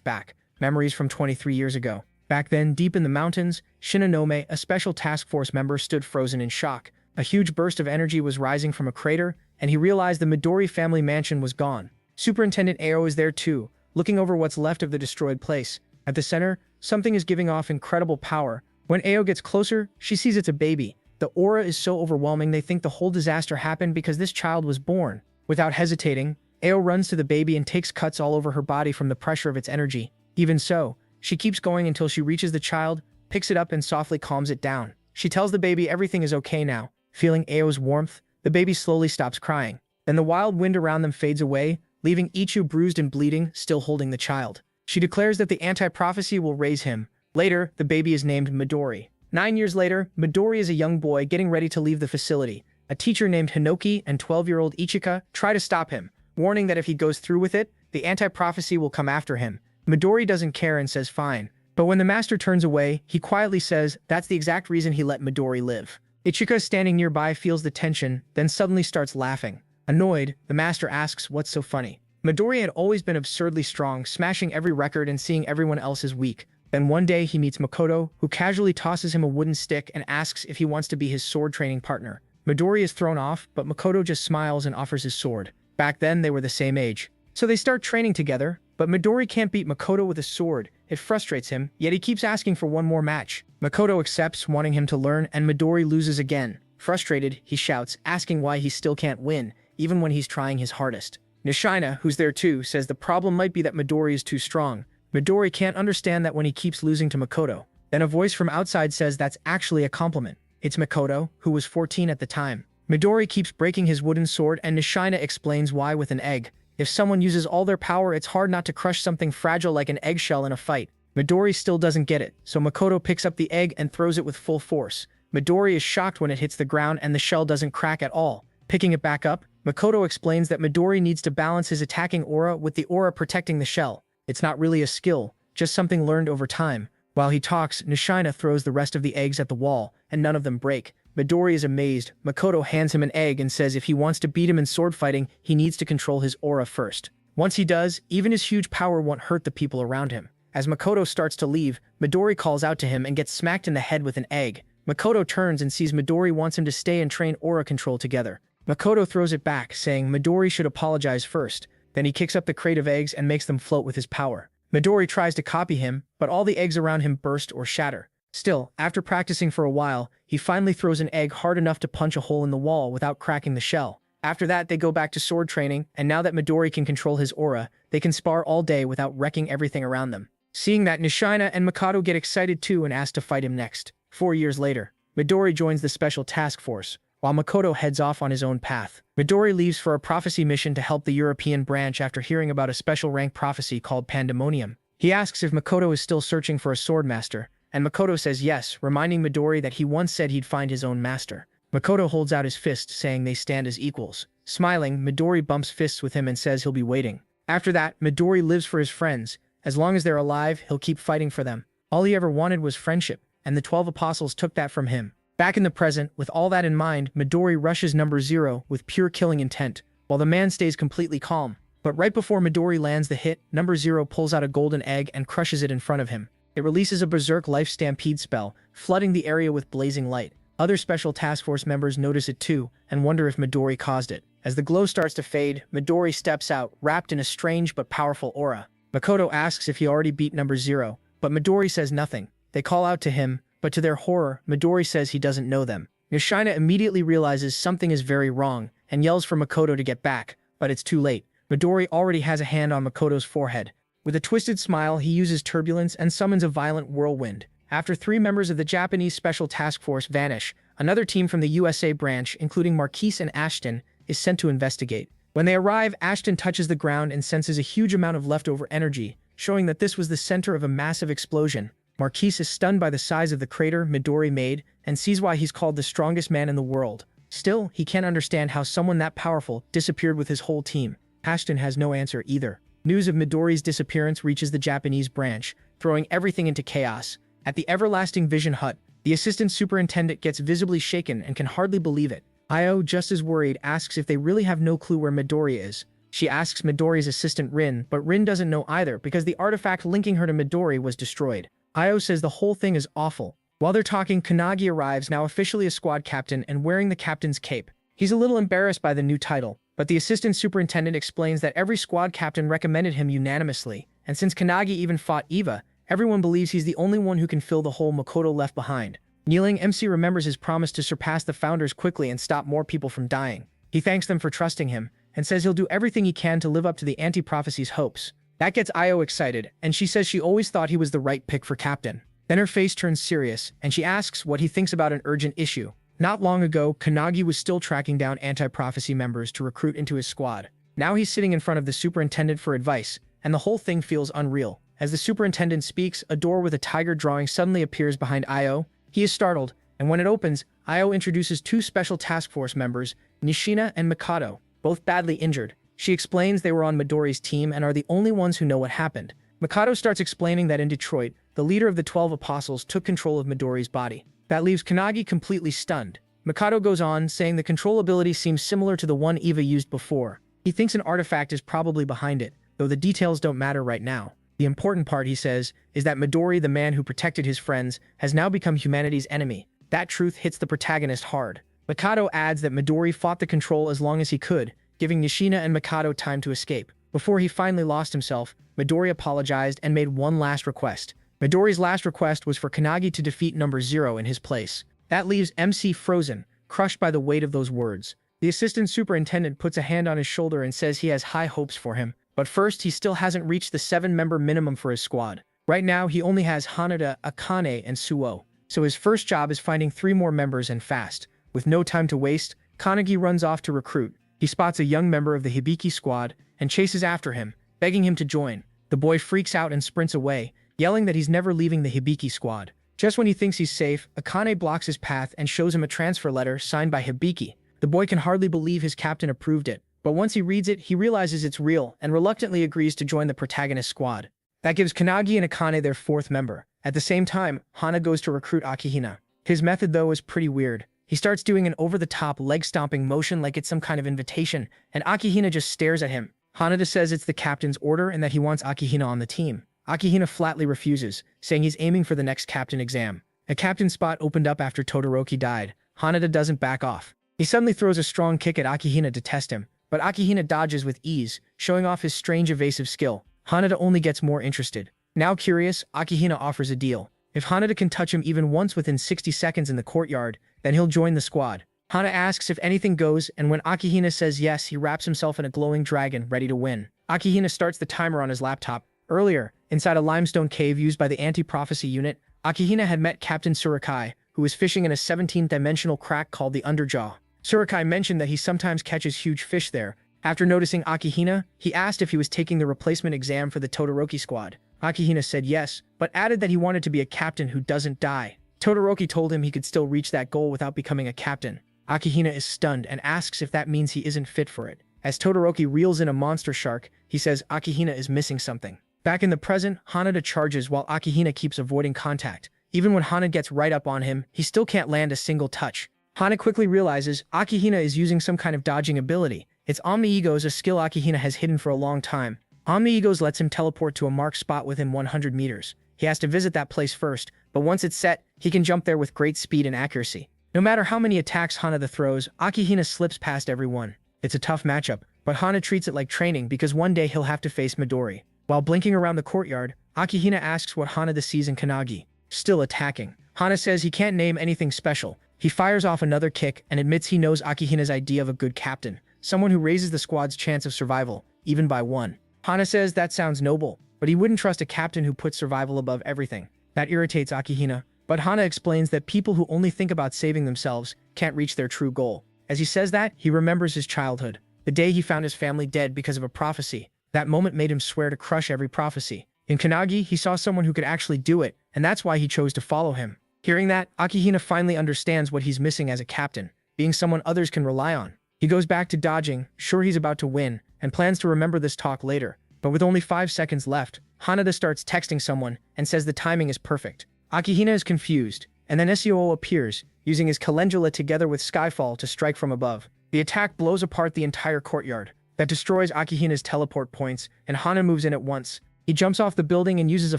back. Memories from 23 years ago. Back then, deep in the mountains, Shinonome, a special task force member, stood frozen in shock. A huge burst of energy was rising from a crater, and he realized the Midori family mansion was gone. Superintendent Ao is there too, looking over what's left of the destroyed place. At the center, something is giving off incredible power. When Ao gets closer, she sees it's a baby. The aura is so overwhelming they think the whole disaster happened because this child was born. Without hesitating, Ao runs to the baby and takes cuts all over her body from the pressure of its energy. Even so, she keeps going until she reaches the child, picks it up and softly calms it down. She tells the baby everything is okay now. Feeling Ao's warmth, the baby slowly stops crying. Then the wild wind around them fades away, leaving Ichu bruised and bleeding, still holding the child. She declares that the anti-prophecy will raise him. Later, the baby is named Midori. 9 years later, Midori is a young boy getting ready to leave the facility. A teacher named Hinoki and 12-year-old Ichika try to stop him, warning that if he goes through with it, the anti-prophecy will come after him. Midori doesn't care and says fine. But when the master turns away, he quietly says that's the exact reason he let Midori live. Ichika, standing nearby, feels the tension, then suddenly starts laughing. Annoyed, the master asks what's so funny. Midori had always been absurdly strong, smashing every record and seeing everyone else as weak. Then one day he meets Makoto, who casually tosses him a wooden stick and asks if he wants to be his sword training partner. Midori is thrown off, but Makoto just smiles and offers his sword. Back then they were the same age. So they start training together, but Midori can't beat Makoto with a sword. It frustrates him, yet he keeps asking for one more match. Makoto accepts, wanting him to learn, and Midori loses again. Frustrated, he shouts, asking why he still can't win, even when he's trying his hardest. Nishina, who's there too, says the problem might be that Midori is too strong. Midori can't understand that when he keeps losing to Makoto. Then a voice from outside says that's actually a compliment. It's Makoto, who was 14 at the time. Midori keeps breaking his wooden sword, and Nishina explains why with an egg. If someone uses all their power, it's hard not to crush something fragile like an eggshell in a fight. Midori still doesn't get it, so Makoto picks up the egg and throws it with full force. Midori is shocked when it hits the ground and the shell doesn't crack at all. Picking it back up, Makoto explains that Midori needs to balance his attacking aura with the aura protecting the shell. It's not really a skill, just something learned over time. While he talks, Nishina throws the rest of the eggs at the wall, and none of them break. Midori is amazed. Makoto hands him an egg and says if he wants to beat him in sword fighting, he needs to control his aura first. Once he does, even his huge power won't hurt the people around him. As Makoto starts to leave, Midori calls out to him and gets smacked in the head with an egg. Makoto turns and sees Midori wants him to stay and train aura control together. Makoto throws it back, saying Midori should apologize first. Then he kicks up the crate of eggs and makes them float with his power. Midori tries to copy him, but all the eggs around him burst or shatter. Still, after practicing for a while, he finally throws an egg hard enough to punch a hole in the wall without cracking the shell. After that, they go back to sword training, and now that Midori can control his aura, they can spar all day without wrecking everything around them. Seeing that, Nishina and Makoto get excited too and ask to fight him next. 4 years later, Midori joins the special task force, while Makoto heads off on his own path. Midori leaves for a prophecy mission to help the European branch after hearing about a special rank prophecy called Pandemonium. He asks if Makoto is still searching for a sword master, and Makoto says yes, reminding Midori that he once said he'd find his own master. Makoto holds out his fist, saying they stand as equals. Smiling, Midori bumps fists with him and says he'll be waiting. After that, Midori lives for his friends. As long as they're alive, he'll keep fighting for them. All he ever wanted was friendship, and the 12 apostles took that from him. Back in the present, with all that in mind, Midori rushes number 0 with pure killing intent, while the man stays completely calm. But right before Midori lands the hit, number 0 pulls out a golden egg and crushes it in front of him. It releases a berserk life stampede spell, flooding the area with blazing light. Other special task force members notice it too, and wonder if Midori caused it. As the glow starts to fade, Midori steps out, wrapped in a strange but powerful aura. Makoto asks if he already beat number 0, but Midori says nothing. They call out to him, but to their horror, Midori says he doesn't know them. Nishina immediately realizes something is very wrong, and yells for Makoto to get back, but it's too late. Midori already has a hand on Makoto's forehead. With a twisted smile, he uses turbulence and summons a violent whirlwind. After 3 members of the Japanese Special Task Force vanish, another team from the USA branch, including Marquise and Ashton, is sent to investigate. When they arrive, Ashton touches the ground and senses a huge amount of leftover energy. showing that this was the center of a massive explosion. Marquise is stunned by the size of the crater Midori made and sees why he's called the strongest man in the world. Still, he can't understand how someone that powerful disappeared with his whole team. Ashton has no answer either. News of Midori's disappearance reaches the Japanese branch, throwing everything into chaos. At the everlasting Vision Hut, the assistant superintendent gets visibly shaken and can hardly believe it. Io, just as worried, asks if they really have no clue where Midori is. She asks Midori's assistant Rin, but Rin doesn't know either because the artifact linking her to Midori was destroyed. Io says the whole thing is awful. While they're talking, Kanagi arrives, now officially a squad captain and wearing the captain's cape. He's a little embarrassed by the new title, but the assistant superintendent explains that every squad captain recommended him unanimously, and since Kanagi even fought Eva, everyone believes he's the only one who can fill the hole Makoto left behind. Kneeling, MC remembers his promise to surpass the founders quickly and stop more people from dying. He thanks them for trusting him, and says he'll do everything he can to live up to the anti-prophecy's hopes. That gets Io excited, and she says she always thought he was the right pick for captain. Then her face turns serious, and she asks what he thinks about an urgent issue. Not long ago, Kanagi was still tracking down anti-prophecy members to recruit into his squad. Now he's sitting in front of the superintendent for advice, and the whole thing feels unreal. As the superintendent speaks, a door with a tiger drawing suddenly appears behind Io. He is startled, and when it opens, Io introduces two special task force members, Nishina and Mikado, both badly injured. She explains they were on Midori's team and are the only ones who know what happened. Mikado starts explaining that in Detroit, the leader of the 12 Apostles took control of Midori's body. That leaves Kanagi completely stunned. Mikado goes on, saying the control ability seems similar to the one Eva used before. He thinks an artifact is probably behind it, though the details don't matter right now. The important part, he says, is that Midori, the man who protected his friends, has now become humanity's enemy. That truth hits the protagonist hard. Mikado adds that Midori fought the control as long as he could, giving Nishina and Mikado time to escape. Before he finally lost himself, Midori apologized and made one last request. Midori's last request was for Kanagi to defeat number 0 in his place. That leaves MC frozen, crushed by the weight of those words. The assistant superintendent puts a hand on his shoulder and says he has high hopes for him. But first, he still hasn't reached the 7-member minimum for his squad. Right now, he only has Hanada, Akane, and Suo. So his first job is finding 3 more members and fast. With no time to waste, Kanagi runs off to recruit. He spots a young member of the Hibiki squad and chases after him, begging him to join. The boy freaks out and sprints away, yelling that he's never leaving the Hibiki squad. Just when he thinks he's safe, Akane blocks his path and shows him a transfer letter signed by Hibiki. The boy can hardly believe his captain approved it, but once he reads it, he realizes it's real and reluctantly agrees to join the protagonist squad. That gives Kanagi and Akane their 4th member. At the same time, Hana goes to recruit Akihina. His method, though, is pretty weird. He starts doing an over-the-top leg-stomping motion like it's some kind of invitation, and Akihina just stares at him. Hanada says it's the captain's order and that he wants Akihina on the team. Akihina flatly refuses, saying he's aiming for the next captain exam. A captain spot opened up after Todoroki died. Hanada doesn't back off. He suddenly throws a strong kick at Akihina to test him, but Akihina dodges with ease, showing off his strange evasive skill. Hanada only gets more interested. Now curious, Akihina offers a deal. If Hanada can touch him even once within 60 seconds in the courtyard, then he'll join the squad. Hana asks if anything goes, and when Akihina says yes, he wraps himself in a glowing dragon, ready to win. Akihina starts the timer on his laptop. Earlier, inside a limestone cave used by the anti-prophecy unit, Akihina had met Captain Surakai, who was fishing in a 17th-dimensional crack called the Underjaw. Surakai mentioned that he sometimes catches huge fish there. After noticing Akihina, he asked if he was taking the replacement exam for the Todoroki squad. Akihina said yes, but added that he wanted to be a captain who doesn't die. Todoroki told him he could still reach that goal without becoming a captain. Akihina is stunned and asks if that means he isn't fit for it. As Todoroki reels in a monster shark, he says Akihina is missing something. Back in the present, Hanada charges while Akihina keeps avoiding contact. Even when Hana gets right up on him, he still can't land a single touch. Hana quickly realizes Akihina is using some kind of dodging ability. It's Omni-Egos, a skill Akihina has hidden for a long time. Omni-Egos lets him teleport to a marked spot within 100 meters. He has to visit that place first, but once it's set, he can jump there with great speed and accuracy. No matter how many attacks Hanada throws, Akihina slips past everyone. It's a tough matchup, but Hana treats it like training because one day he'll have to face Midori. While blinking around the courtyard, Akihina asks what Hanada sees in Kanagi. Still attacking. Hana says he can't name anything special. He fires off another kick and admits he knows Akihina's idea of a good captain, someone who raises the squad's chance of survival, even by 1. Hana says that sounds noble, but he wouldn't trust a captain who puts survival above everything. That irritates Akihina, but Hana explains that people who only think about saving themselves can't reach their true goal. As he says that, he remembers his childhood, the day he found his family dead because of a prophecy. That moment made him swear to crush every prophecy. In Kanagi, he saw someone who could actually do it, and that's why he chose to follow him. Hearing that, Akihina finally understands what he's missing as a captain, being someone others can rely on. He goes back to dodging, sure he's about to win, and plans to remember this talk later. But with only 5 seconds left, Hanada starts texting someone and says the timing is perfect. Akihina is confused, and then Suo appears, using his calendula together with Skyfall to strike from above. The attack blows apart the entire courtyard. That destroys Akihina's teleport points, and Hana moves in at once. He jumps off the building and uses a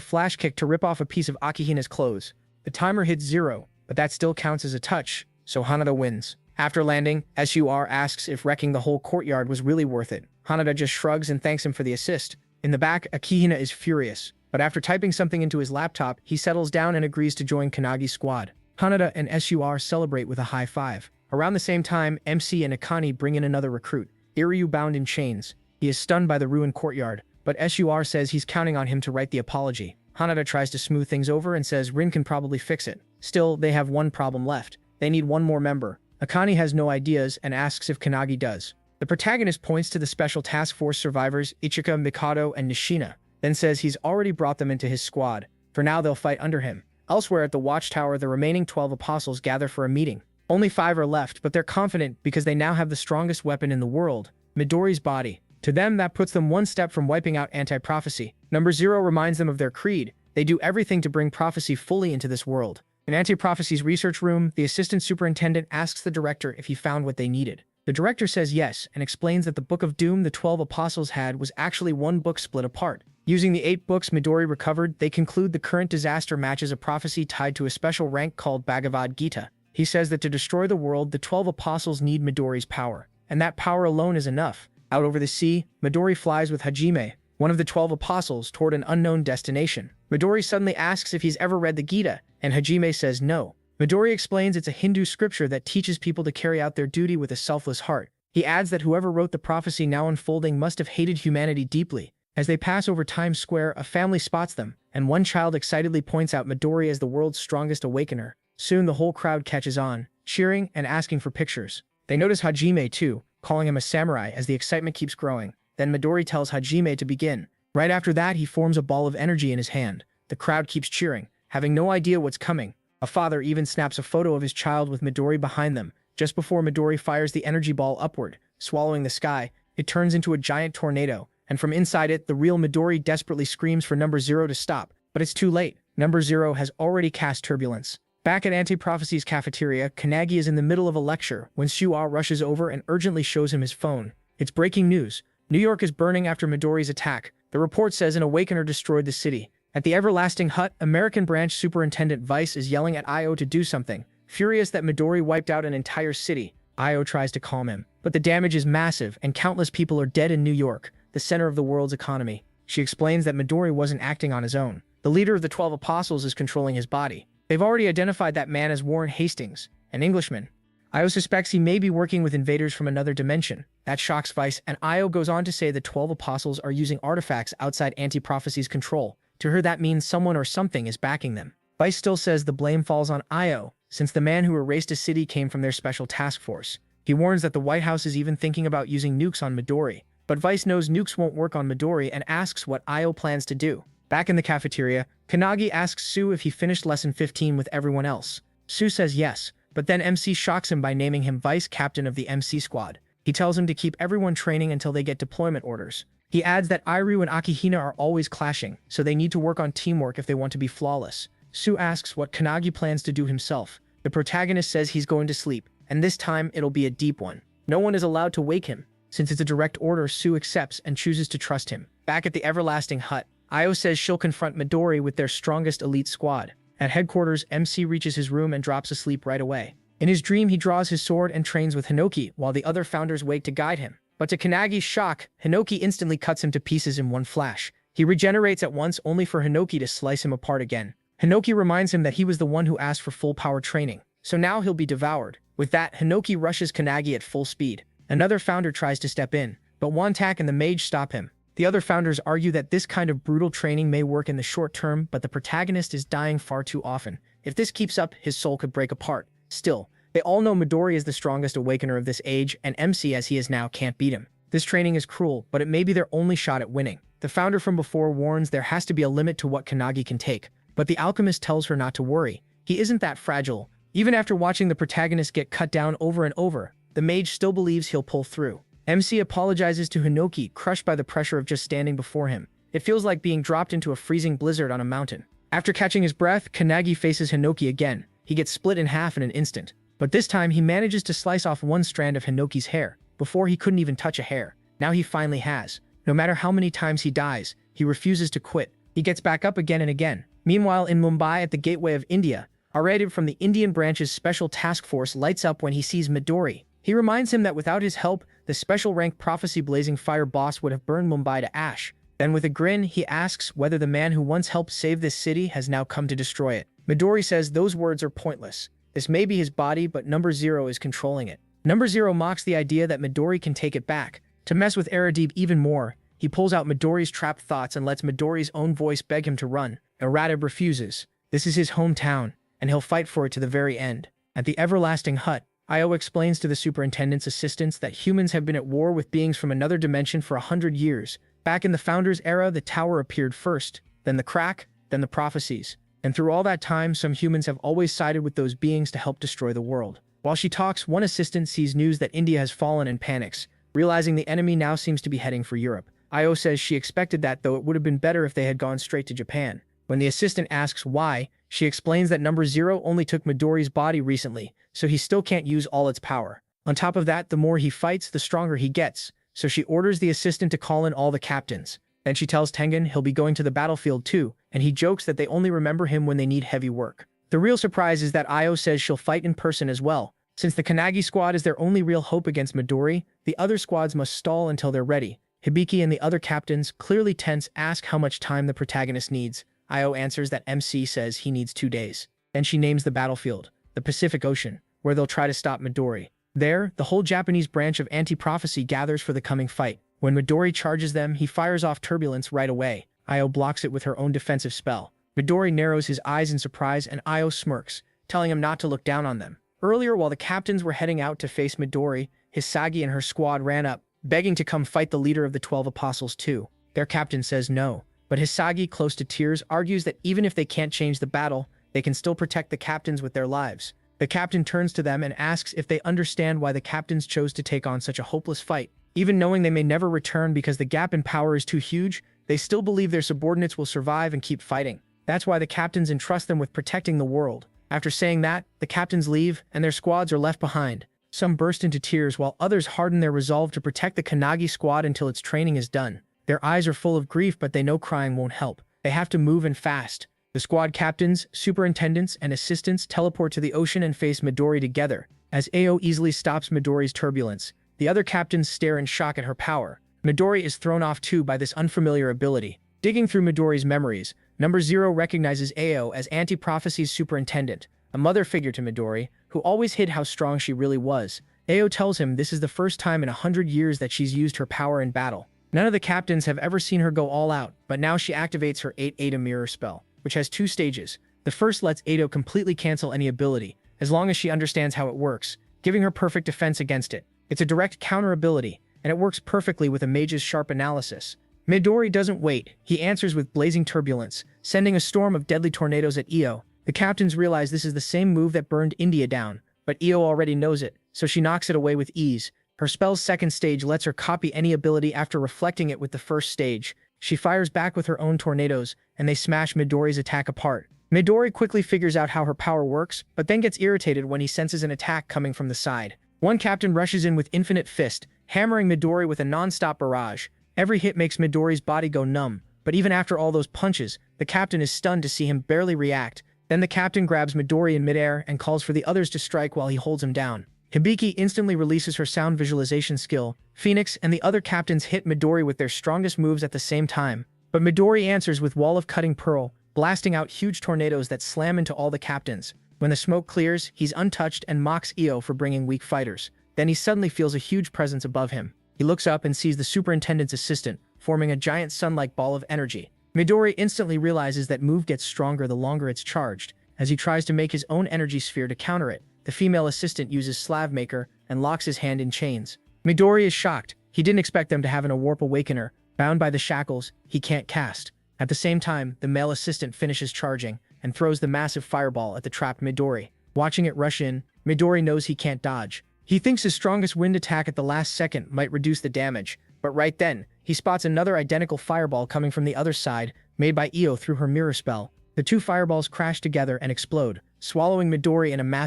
flash kick to rip off a piece of Akihina's clothes. The timer hits 0, but that still counts as a touch, so Hanada wins. After landing, Sur asks if wrecking the whole courtyard was really worth it. Hanada just shrugs and thanks him for the assist. In the back, Akihina is furious, but after typing something into his laptop, he settles down and agrees to join Kanagi's squad. Hanada and Sur celebrate with a high five. Around the same time, MC and Akane bring in another recruit, Iryu bound in chains. He is stunned by the ruined courtyard, but Sur says he's counting on him to write the apology. Hanada tries to smooth things over and says Rin can probably fix it. Still, they have one problem left. They need one more member. Akane has no ideas and asks if Kanagi does. The protagonist points to the Special Task Force survivors Ichika, Mikado, and Nishina, then says he's already brought them into his squad. For now, they'll fight under him. Elsewhere at the Watchtower, the remaining 12 apostles gather for a meeting. Only 5 are left, but they're confident because they now have the strongest weapon in the world, Midori's body. To them, that puts them one step from wiping out anti-prophecy. Number 0 reminds them of their creed. They do everything to bring prophecy fully into this world. In Anti-Prophecy's research room, the assistant superintendent asks the director if he found what they needed. The director says yes, and explains that the Book of Doom the 12 apostles had was actually one book split apart. Using the 8 books Midori recovered, they conclude the current disaster matches a prophecy tied to a special rank called Bhagavad Gita. He says that to destroy the world, the 12 apostles need Midori's power, and that power alone is enough. Out over the sea, Midori flies with Hajime, one of the 12 apostles, toward an unknown destination. Midori suddenly asks if he's ever read the Gita, and Hajime says no. Midori explains it's a Hindu scripture that teaches people to carry out their duty with a selfless heart. He adds that whoever wrote the prophecy now unfolding must have hated humanity deeply. As they pass over Times Square, a family spots them, and one child excitedly points out Midori as the world's strongest awakener. Soon the whole crowd catches on, cheering and asking for pictures. They notice Hajime too, calling him a samurai as the excitement keeps growing. Then Midori tells Hajime to begin. Right after that, he forms a ball of energy in his hand. The crowd keeps cheering, having no idea what's coming. A father even snaps a photo of his child with Midori behind them. Just before Midori fires the energy ball upward, swallowing the sky, it turns into a giant tornado, and from inside it, the real Midori desperately screams for Number 0 to stop. But it's too late. Number 0 has already cast turbulence. Back at Anti-Prophecy's cafeteria, Kanagi is in the middle of a lecture when Suwa rushes over and urgently shows him his phone. It's breaking news. New York is burning after Midori's attack. The report says an awakener destroyed the city. At the Everlasting Hut, American Branch Superintendent Vice is yelling at Io to do something. Furious that Midori wiped out an entire city, Io tries to calm him. But the damage is massive, and countless people are dead in New York, the center of the world's economy. She explains that Midori wasn't acting on his own. The leader of the 12 apostles is controlling his body. They've already identified that man as Warren Hastings, an Englishman. Io suspects he may be working with invaders from another dimension. That shocks Vice, and Io goes on to say the 12 apostles are using artifacts outside Anti-Prophecy's control. To her, that means someone or something is backing them. Vice still says the blame falls on Io, since the man who erased a city came from their special task force. He warns that the White House is even thinking about using nukes on Midori. But Vice knows nukes won't work on Midori and asks what Io plans to do. Back in the cafeteria, Kanagi asks Sue if he finished Lesson 15 with everyone else. Sue says yes, but then MC shocks him by naming him vice captain of the MC squad. He tells him to keep everyone training until they get deployment orders. He adds that Iryu and Akihina are always clashing, so they need to work on teamwork if they want to be flawless. Sue asks what Kanagi plans to do himself. The protagonist says he's going to sleep, and this time it'll be a deep one. No one is allowed to wake him. Since it's a direct order, Sue accepts and chooses to trust him. Back at the Everlasting Hut, Io says she'll confront Midori with their strongest elite squad. At headquarters, MC reaches his room and drops asleep right away. In his dream, he draws his sword and trains with Hinoki while the other founders wake to guide him. But to Kanagi's shock, Hinoki instantly cuts him to pieces in one flash. He regenerates at once only for Hinoki to slice him apart again. Hinoki reminds him that he was the one who asked for full power training, so now he'll be devoured. With that, Hinoki rushes Kanagi at full speed. Another founder tries to step in, but Wantak and the mage stop him. The other founders argue that this kind of brutal training may work in the short term, but the protagonist is dying far too often. If this keeps up, his soul could break apart. Still, they all know Midori is the strongest awakener of this age, and MC as he is now can't beat him. This training is cruel, but it may be their only shot at winning. The founder from before warns there has to be a limit to what Kannagi can take, but the alchemist tells her not to worry. He isn't that fragile. Even after watching the protagonist get cut down over and over, the mage still believes he'll pull through. MC apologizes to Hinoki, crushed by the pressure of just standing before him. It feels like being dropped into a freezing blizzard on a mountain. After catching his breath, Kannagi faces Hinoki again. He gets split in half in an instant, but this time he manages to slice off one strand of Hinoki's hair. Before he couldn't even touch a hair. Now he finally has. No matter how many times he dies, he refuses to quit. He gets back up again and again. Meanwhile, in Mumbai at the gateway of India, a raid from the Indian branch's special task force lights up when he sees Midori. He reminds him that without his help, the special rank Prophecy Blazing Fire boss would have burned Mumbai to ash. Then with a grin, he asks whether the man who once helped save this city has now come to destroy it. Midori says those words are pointless. This may be his body, but Number Zero is controlling it. Number Zero mocks the idea that Midori can take it back. To mess with Aradeep even more, he pulls out Midori's trapped thoughts and lets Midori's own voice beg him to run. Aradeep refuses. This is his hometown, and he'll fight for it to the very end. At the Everlasting Hut, Io explains to the superintendent's assistants that humans have been at war with beings from another dimension for 100 years. Back in the Founders' era, the tower appeared first, then the crack, then the prophecies. And through all that time, some humans have always sided with those beings to help destroy the world. While she talks, one assistant sees news that India has fallen and panics, realizing the enemy now seems to be heading for Europe. Io says she expected that, though it would have been better if they had gone straight to Japan. When the assistant asks why, she explains that Number Zero only took Midori's body recently, so he still can't use all its power. On top of that, the more he fights, the stronger he gets, so she orders the assistant to call in all the captains. Then she tells Tengen he'll be going to the battlefield too, and he jokes that they only remember him when they need heavy work. The real surprise is that Io says she'll fight in person as well. Since the Kannagi squad is their only real hope against Midori, the other squads must stall until they're ready. Hibiki and the other captains, clearly tense, ask how much time the protagonist needs. Io answers that MC says he needs 2 days. Then she names the battlefield, the Pacific Ocean, where they'll try to stop Midori. There, the whole Japanese branch of anti-prophecy gathers for the coming fight. When Midori charges them, he fires off turbulence right away. Io blocks it with her own defensive spell. Midori narrows his eyes in surprise and Io smirks, telling him not to look down on them. Earlier, while the captains were heading out to face Midori, Hisagi and her squad ran up, begging to come fight the leader of the 12 apostles too. Their captain says no, but Hisagi, close to tears, argues that even if they can't change the battle, they can still protect the captains with their lives. The captain turns to them and asks if they understand why the captains chose to take on such a hopeless fight. Even knowing they may never return because the gap in power is too huge, they still believe their subordinates will survive and keep fighting. That's why the captains entrust them with protecting the world. After saying that, the captains leave, and their squads are left behind. Some burst into tears while others harden their resolve to protect the Kannagi squad until its training is done. Their eyes are full of grief, but they know crying won't help. They have to move and fast. The squad captains, superintendents, and assistants teleport to the ocean and face Midori together. As Ao easily stops Midori's turbulence, the other captains stare in shock at her power. Midori is thrown off too by this unfamiliar ability. Digging through Midori's memories, Number Zero recognizes Ao as Anti-Prophecy's superintendent, a mother figure to Midori, who always hid how strong she really was. Ao tells him this is the first time in 100 years that she's used her power in battle. None of the captains have ever seen her go all out, but now she activates her 8 mirror spell, which has 2 stages. The first lets Ado completely cancel any ability, as long as she understands how it works, giving her perfect defense against it. It's a direct counter ability, and it works perfectly with a mage's sharp analysis. Midori doesn't wait. He answers with blazing turbulence, sending a storm of deadly tornadoes at Io. The captains realize this is the same move that burned India down, but Io already knows it, so she knocks it away with ease. Her spell's second stage lets her copy any ability after reflecting it with the first stage. She fires back with her own tornadoes, and they smash Midori's attack apart. Midori quickly figures out how her power works, but then gets irritated when he senses an attack coming from the side. One captain rushes in with Infinite Fist, hammering Midori with a non-stop barrage. Every hit makes Midori's body go numb, but even after all those punches, the captain is stunned to see him barely react. Then the captain grabs Midori in midair and calls for the others to strike while he holds him down. Hibiki instantly releases her sound visualization skill. Phoenix and the other captains hit Midori with their strongest moves at the same time, but Midori answers with Wall of Cutting Pearl, blasting out huge tornadoes that slam into all the captains. When the smoke clears, he's untouched and mocks Io for bringing weak fighters. Then he suddenly feels a huge presence above him. He looks up and sees the superintendent's assistant, forming a giant sun-like ball of energy. Midori instantly realizes that move gets stronger the longer it's charged. As he tries to make his own energy sphere to counter it, the female assistant uses Slav Maker and locks his hand in chains. Midori is shocked. He didn't expect them to have a warp awakener, bound by the shackles he can't cast. At the same time, the male assistant finishes charging and throws the massive fireball at the trapped Midori. Watching it rush in, Midori knows he can't dodge. He thinks his strongest wind attack at the last second might reduce the damage, but right then, he spots another identical fireball coming from the other side, made by Io through her mirror spell. The two fireballs crash together and explode, swallowing Midori in a massive